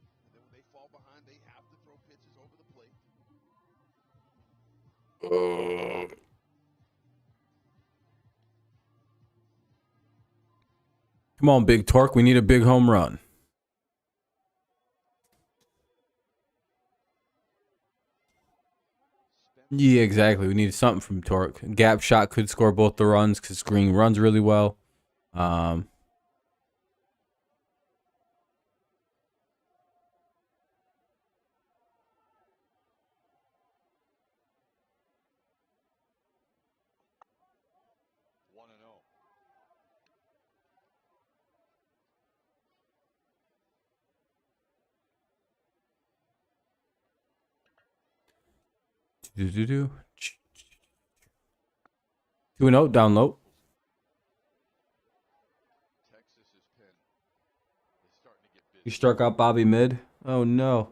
C: And then when they fall behind, they have to throw pitches over the plate.
A: Come on, big Torque. We need a big home run. Yeah, exactly. We need something from Torque. Gap shot could score both the runs because Green runs really well. 2-0, down low.
B: Texas's pen is starting to get
A: He
B: busy.
A: struck out Bobby Mid. Oh no.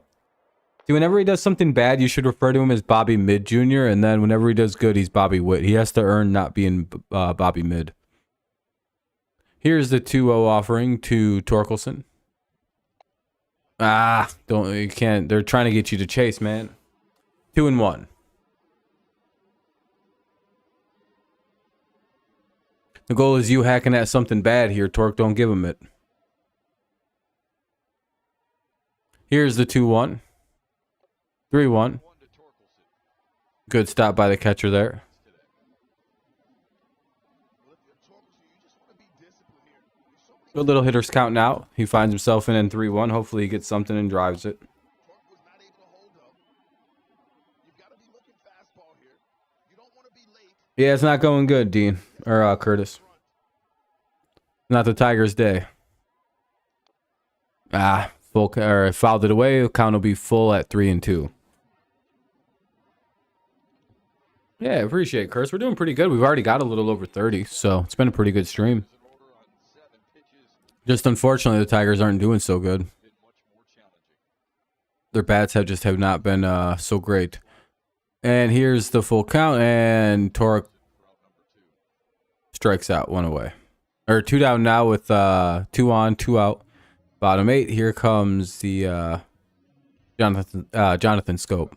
A: See, whenever he does something bad, you should refer to him as Bobby Mid Jr. And then whenever he does good, he's Bobby Witt. He has to earn not being Bobby Mid. Here's the 2-0 offering to Torkelson. You can't. They're trying to get you to chase, man. 2-1. The goal is you hacking at something bad here. Torque, don't give him it. Here's the 2-1. 3-1. Good stop by the catcher there. Good little hitters counting out. He finds himself in 3-1. Hopefully he gets something and drives it. Yeah, it's not going good, Dean. Or Curtis. Not the Tigers' day. Fouled it away. The count will be full at 3-2. Yeah, appreciate it, Curtis. We're doing pretty good. We've already got a little over 30, so it's been a pretty good stream. Just unfortunately, the Tigers aren't doing so good. Their bats have not been so great. And here's the full count, and Torque strikes out, 1 away. Or 2 down now with 2 on, 2 out. Bottom 8. Here comes the Jonathan Scope.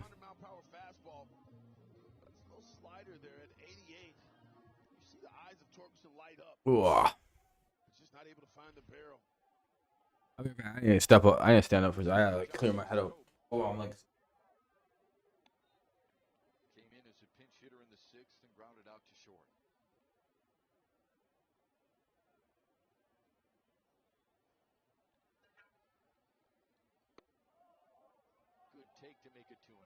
A: Ooh. I need to step up. I need to stand up for this. I gotta like clear my head out. Oh, I'm like.
B: Came in as a pinch hitter in the 6th and grounded out to short. Good take to make it 2-0.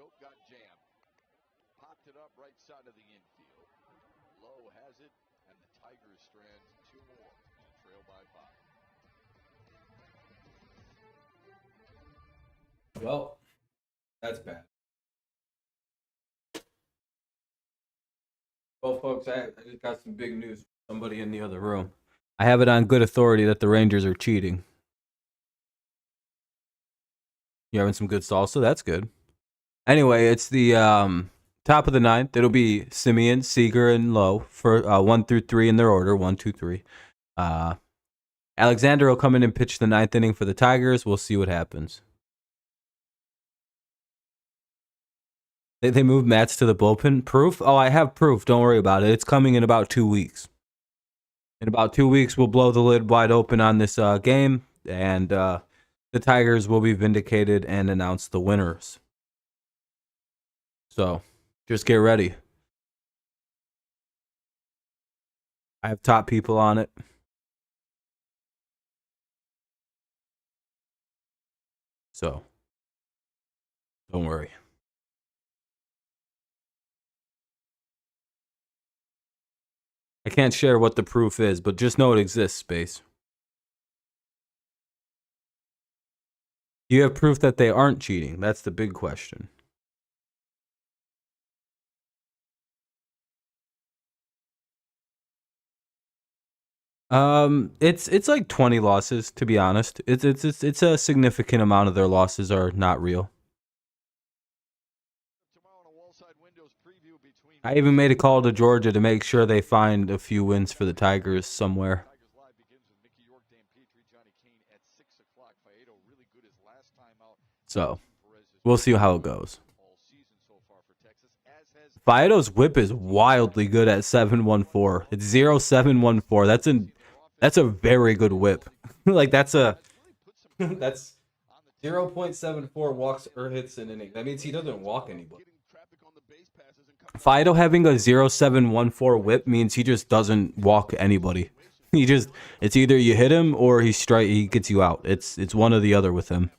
B: Scope got jammed. Popped it up right side of the infield. Lowe has it, and the Tigers strand 2 more and trail by 5.
A: Well, that's bad. Well, folks, I just got some big news from somebody in the other room. I have it on good authority that the Rangers are cheating. You having some good salsa? That's good. Anyway, it's the top of the 9th. It'll be Simeon, Seager, and Lowe for 1 through 3 in their order. 1, 2, 3. Alexander will come in and pitch the 9th inning for the Tigers. We'll see what happens. They moved Mats to the bullpen. Proof? Oh, I have proof. Don't worry about it. It's coming in about 2 weeks. In about 2 weeks, we'll blow the lid wide open on this game, and the Tigers will be vindicated and announce the winners. So, just get ready. I have top people on it. So, don't worry. I can't share what the proof is, but just know it exists, Space. You have proof that they aren't cheating. That's the big question. It's like 20 losses, to be honest. It's a significant amount of their losses are not real. I even made a call to Georgia to make sure they find a few wins for the Tigers somewhere. So, we'll see how it goes. Faedo's whip is wildly good at 714. It's 0.714. That's a very good whip. Like that's 0.74 walks or hits an inning. That means he doesn't walk anybody. Faedo having a 0.714 whip means he just doesn't walk anybody. It's either you hit him or he gets you out. It's one or the other with him.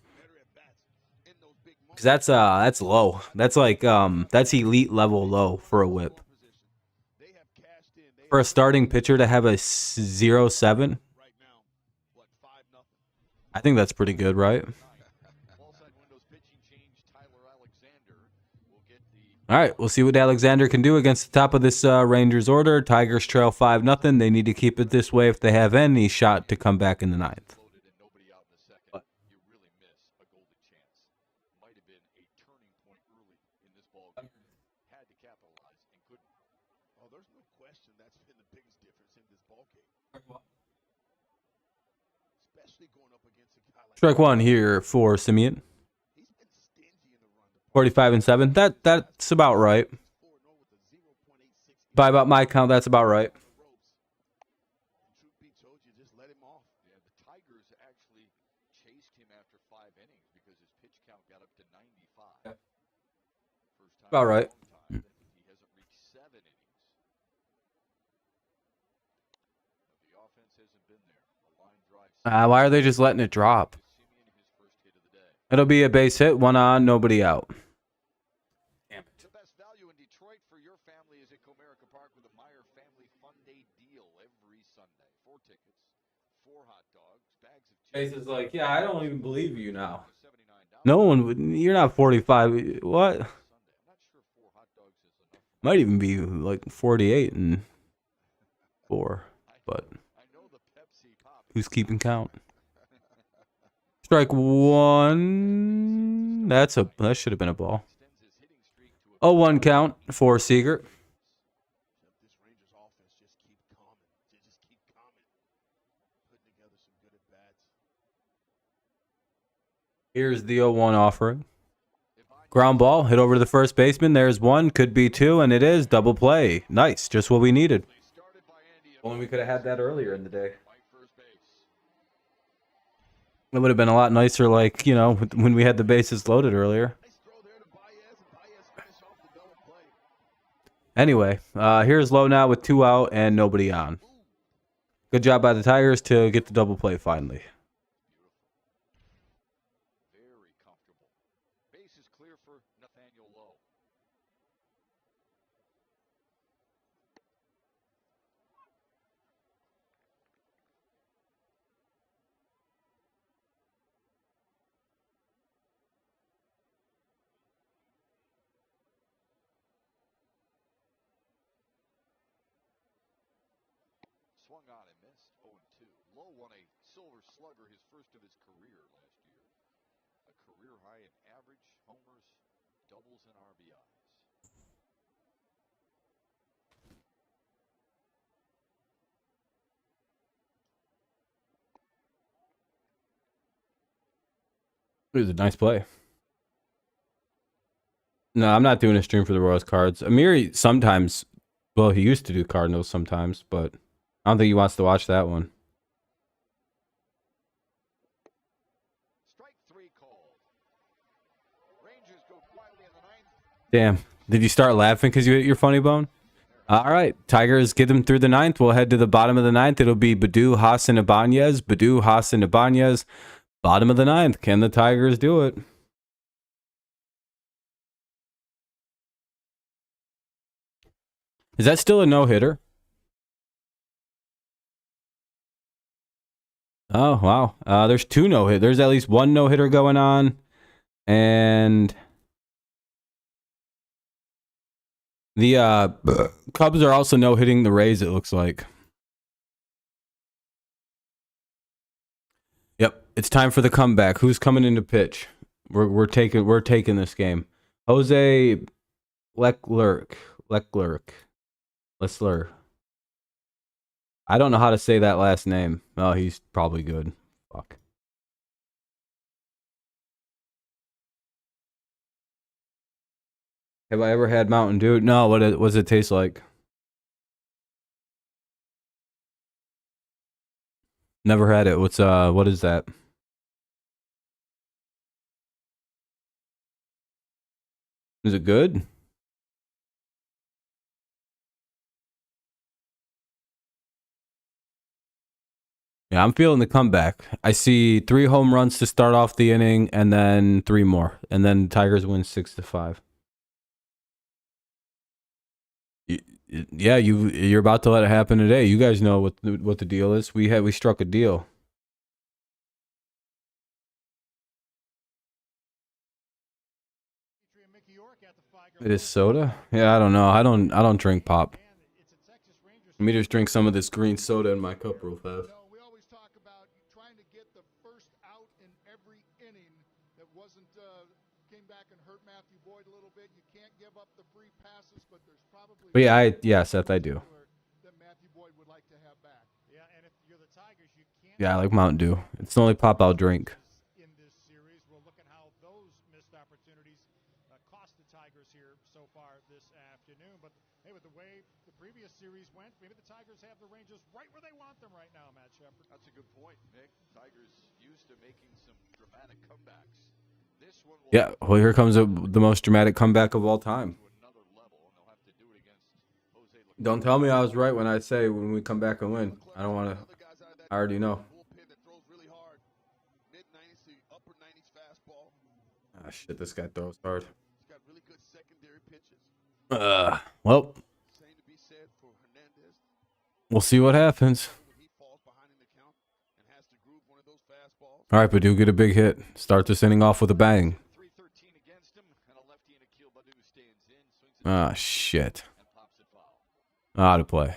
A: 'Cause that's low. That's like that's elite level low for a whip.
B: They have cashed in. They
A: For a
B: have
A: starting pitcher to have a 0.7,
B: right now, what, 5-0?
A: I think that's pretty good, right?
D: Ballside windows pitching change. Tyler Alexander will get the
A: All right, we'll see what Alexander can do against the top of this Rangers order. Tigers trail 5-0. They need to keep it this way if they have any shot to come back in the ninth.
D: loaded and nobody out in the second. You really miss a golden chance. Might have been a turning point early in this ball game. Had to capitalize and couldn't.
B: Oh, there's no question that's been the biggest difference in this ball game. Especially going up against a guy like
A: Strike one here for Simeon.
B: he's been stingy in the run. The
A: 45-7. That's about right.
B: 4-0 with a 0.86
A: By about my count, that's about right.
B: ropes. And truth be told, you just let him off.
D: Yeah, the Tigers actually chased him after 5 innings because his pitch count got up to 95. First time
A: About
D: in a
A: right.
D: long time that he hasn't reached 7 innings. But the offense hasn't been there. A line drive.
A: Why are they just letting it drop?
D: Simeon, his first hit of the day.
A: It'll be a base hit, one on, nobody out.
D: The best value in Detroit for your family is at Comerica Park with a Meyer Family Fun Day deal every Sunday. 4 tickets, 4 hot dogs, bags of chips.
A: Chase is like, yeah, I don't even believe you now.
D: $79.
A: No one would. You're not 45. What?
D: Sunday. I'm not sure 4 hot dogs is enough.
A: Might even be like 48 and 4. But
D: I know the Pepsi Pop.
A: who's keeping count? Strike one. That should have been a ball.
D: Extends his hitting streak to a
A: 0-1 count for Seager.
B: This Rangers offense just keep coming. They just keep coming. Putting together some good at bats.
A: Here's the 0-1 offering. Ground ball, hit over to the first baseman. There's one, could be two, and it is double play. Nice, just what we needed.
D: started by Andy.
A: Only we could have had that earlier in the day.
D: By first base.
A: It would have been a lot nicer, like, you know, when we had the bases loaded earlier.
B: Nice throw there to Baez, and Baez finished off the double play.
A: Anyway, here's low now with 2 out and nobody on. Good job by the Tigers to get the double play finally.
D: Very comfortable. Base is clear for Nathaniel Lowe. Swung on and missed. 0-2. Lowe won a Silver Slugger, his first of his career last year. A career high in average, homers, doubles, and RBIs.
A: It was a nice play. No, I'm not doing a stream for the Royals cards. Amiri sometimes, well, he used to do Cardinals sometimes, but I don't think he wants to watch that one.
D: Strike 3 called. Rangers go quietly in the ninth.
A: Damn. Did you start laughing because you hit your funny bone? All right. Tigers get them through the ninth. We'll head to the bottom of the ninth. It'll be Baddoo, Haas, and Ibanez. Baddoo, Haas, and Ibanez. Bottom of the ninth. Can the Tigers do it? Is that still a no-hitter? Oh, wow. There's 2 no-hit. There's at least 1 no-hitter going on. And the Cubs are also no-hitting the Rays, it looks like. Yep, it's time for the comeback. Who's coming into pitch? We're taking this game. Jose Leclerc. I don't know how to say that last name. Oh, he's probably good. Fuck. Have I ever had Mountain Dew? No. What does it taste like? Never had it. What is that? Is it good? Yeah, I'm feeling the comeback. I see 3 home runs to start off the inning, and then 3 more, and then Tigers win 6-5. Yeah, you're about to let it happen today. You guys know what the deal is. We struck a deal. It is soda? Yeah, I don't know. I don't drink pop. Let me just drink some of this green soda in my cup real fast.
F: No, we always talk about trying to get the first out in every inning that wasn't came back and hurt Matthew Boyd a little bit. You can't give up the free passes, but there's probably
A: But yeah, Seth, I do.
F: that Matthew Boyd would like to have back.
H: Yeah, and if you're the Tigers, you can't.
A: Yeah, I like Mountain Dew. It's the only pop I'll drink.
H: In this series, we'll look at how those missed opportunities cost the Tigers here so far this afternoon. But hey, with the way the previous series went, maybe the Tigers have the Rangers right where they want them right now, Matt Shepard.
D: That's a good point, Nick. Tigers used to making some dramatic comebacks. This one will
A: Yeah, well, here comes the most dramatic comeback of all time.
D: to another level, and they'll have to do it against Jose
A: Don't tell me I was right when I say when we come back and win. I don't want to. I already know.
B: Bullpen that throws really hard. Mid-90s to upper 90s fastball.
A: Ah, shit, this guy throws hard.
B: He's got really good secondary pitches.
A: Well,
B: Same to be said for Hernandez.
A: we'll see what happens.
B: When he falls behind in the count and has to groove one of those fastballs.
A: All right, Badu, get a big hit. Start this inning off with a bang.
D: 313 against him, and a lefty and Akil Baddoo stands in, swings it
A: Ah, shit.
D: and pops it foul.
A: Out of play.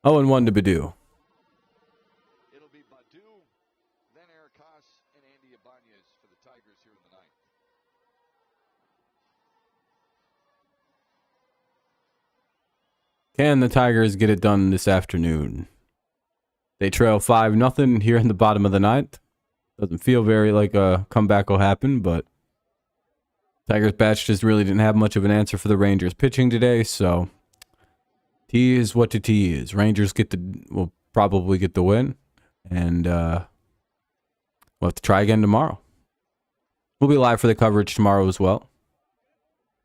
A: 0-1 to Badu.
D: It'll be Baddoo, then Eric Haas, and Andy Ibanez for the Tigers here in the ninth.
A: Can the Tigers get it done this afternoon? They trail 5-0 here in the bottom of the ninth. Doesn't feel very like a comeback will happen, but Tigers batch just really didn't have much of an answer for the Rangers pitching today, so T is what the T is. Rangers will probably get the win, and we'll have to try again tomorrow. We'll be live for the coverage tomorrow as well.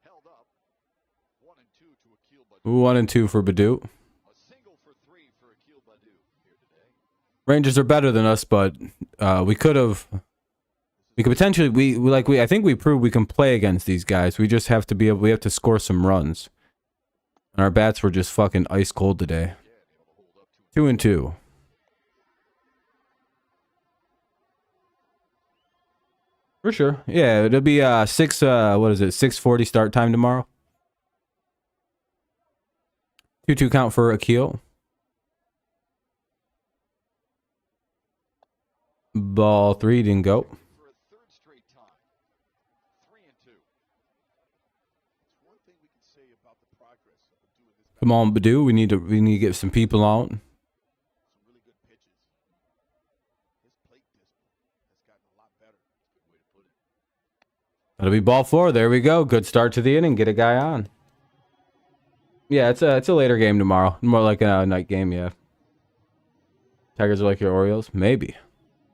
D: Held up, 1 and 2 to Akil Baddoo.
A: 1 and 2 for Badu.
D: A single for 3 for Akil Baddoo here today.
A: Rangers are better than us, but we could potentially I think we proved we can play against these guys. We just have to we have to score some runs. And our bats were just fucking ice cold today. 2 and 2. For sure. Yeah, it'll be 6:40 start time tomorrow. 2-2 count for Akil. Ball 3 didn't go.
D: For a third straight time, 3 and 2.
B: It's one thing we can say about the progress of doing this.
A: Come on, Badu. We need to get some people on.
B: Some really good pitches. His plate discipline has gotten a lot better. That's a good way to put it.
A: That'll be ball 4. There we go. Good start to the inning. Get a guy on. Yeah, it's a later game tomorrow. More like a night game, yeah. Tigers are like your Orioles? Maybe.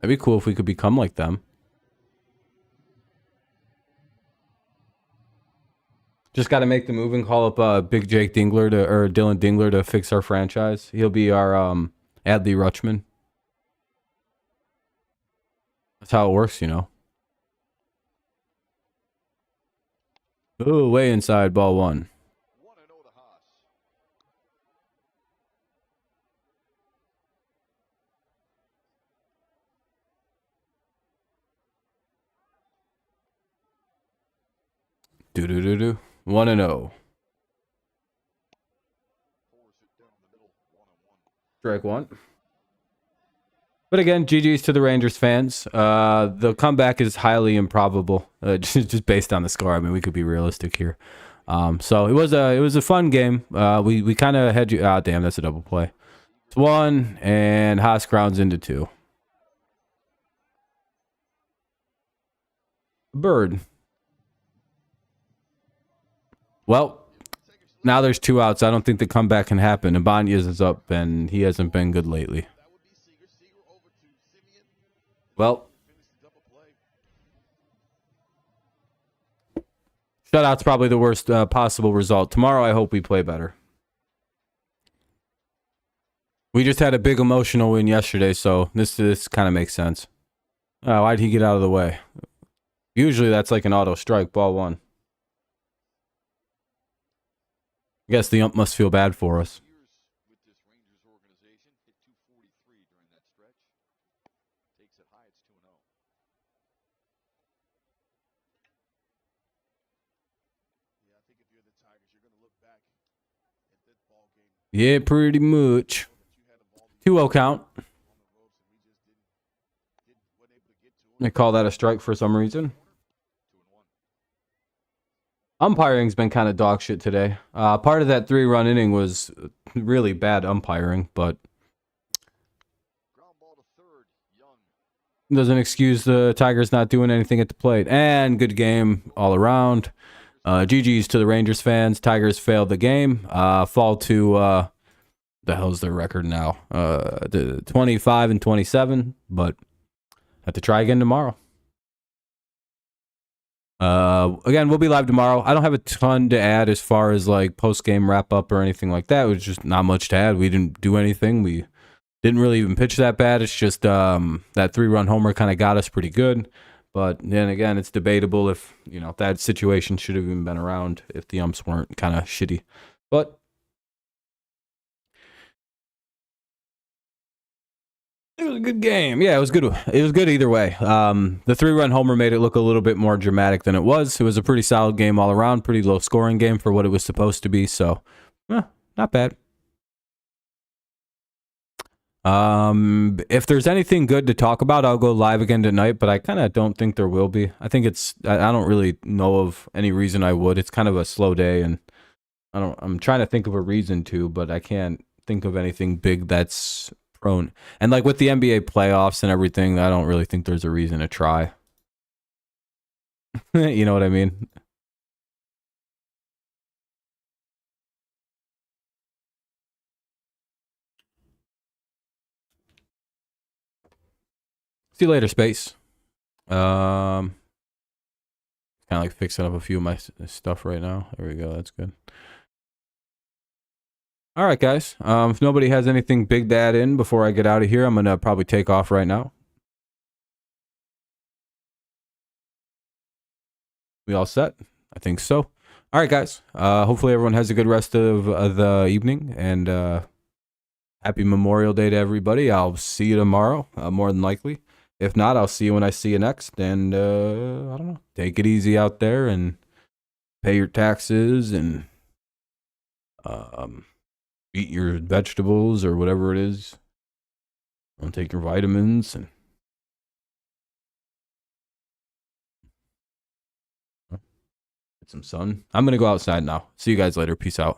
A: That'd be cool if we could become like them. Just got to make the move and call up Big Jake Dingler or Dylan Dingler to fix our franchise. He'll be our Adley Rutschman. That's how it works, you know. Ooh, way inside, ball 1.
D: 1 and 0 to Haas.
A: Do. 1 and 0.
D: Pours it down the middle, 1-1.
A: Strike 1. But again, GG's to the Rangers fans. The comeback is highly improbable, just based on the score. I mean, we could be realistic here. So it was a fun game. We kind of had you. Ah, damn, that's a double play. It's 1, and Haas grounds into 2. Bird. Well, now there's 2 outs. I don't think the comeback can happen. Ibanez is up, and he hasn't been good lately.
B: That would be Seager. Seager over to Simeon.
A: Well,
B: Finish the double play.
A: shutout's probably the worst possible result. Tomorrow, I hope we play better. We just had a big emotional win yesterday, so this kind of makes sense. Why'd he get out of the way? Usually that's like an auto strike, ball one. I guess the ump must feel bad for us.
D: With this Rangers organization, hit 243 during that stretch. Takes it high, it's 2-0.
B: Yeah, I think if you're the Tigers, you're going to look back at that ball game.
A: Yeah, pretty much. 2-0 count. They call that a strike for some reason. Umpiring's been kind of dog shit today. Part of that 3-run inning was really bad umpiring, but
D: Ground ball to third, Young.
A: doesn't excuse the Tigers not doing anything at the plate. And good game all around. GG's to the Rangers fans. Tigers failed the game. Fall to the hell's their record now? 25-27, but have to try again tomorrow. Again, we'll be live tomorrow. I don't have a ton to add as far as like post-game wrap-up or anything like that. It was just not much to add. We didn't do anything. We didn't really even pitch that bad. It's just that 3-run homer kind of got us pretty good. But then again, it's debatable if, that situation should have even been around if the umps weren't kind of shitty. But it was a good game. Yeah, it was good. It was good either way. The 3-run homer made it look a little bit more dramatic than it was. It was a pretty solid game all around. Pretty low scoring game for what it was supposed to be. So, not bad. If there's anything good to talk about, I'll go live again tonight, but I kind of don't think there will be. I think I don't really know of any reason I would. It's kind of a slow day, and I'm trying to think of a reason to, but I can't think of anything big that's prone. And like with the NBA playoffs and everything, I don't really think there's a reason to try. You know what I mean? See you later, Space. Kind of like fixing up a few of my stuff right now. There we go. That's good. All right, guys. If nobody has anything big to add in before I get out of here, I'm going to probably take off right now. We all set? I think so. All right, guys. Hopefully everyone has a good rest of the evening, and happy Memorial Day to everybody. I'll see you tomorrow, more than likely. If not, I'll see you when I see you next. And I don't know. Take it easy out there and pay your taxes and eat your vegetables or whatever it is. Don't take your vitamins and get some sun. I'm going to go outside now. See you guys later. Peace out.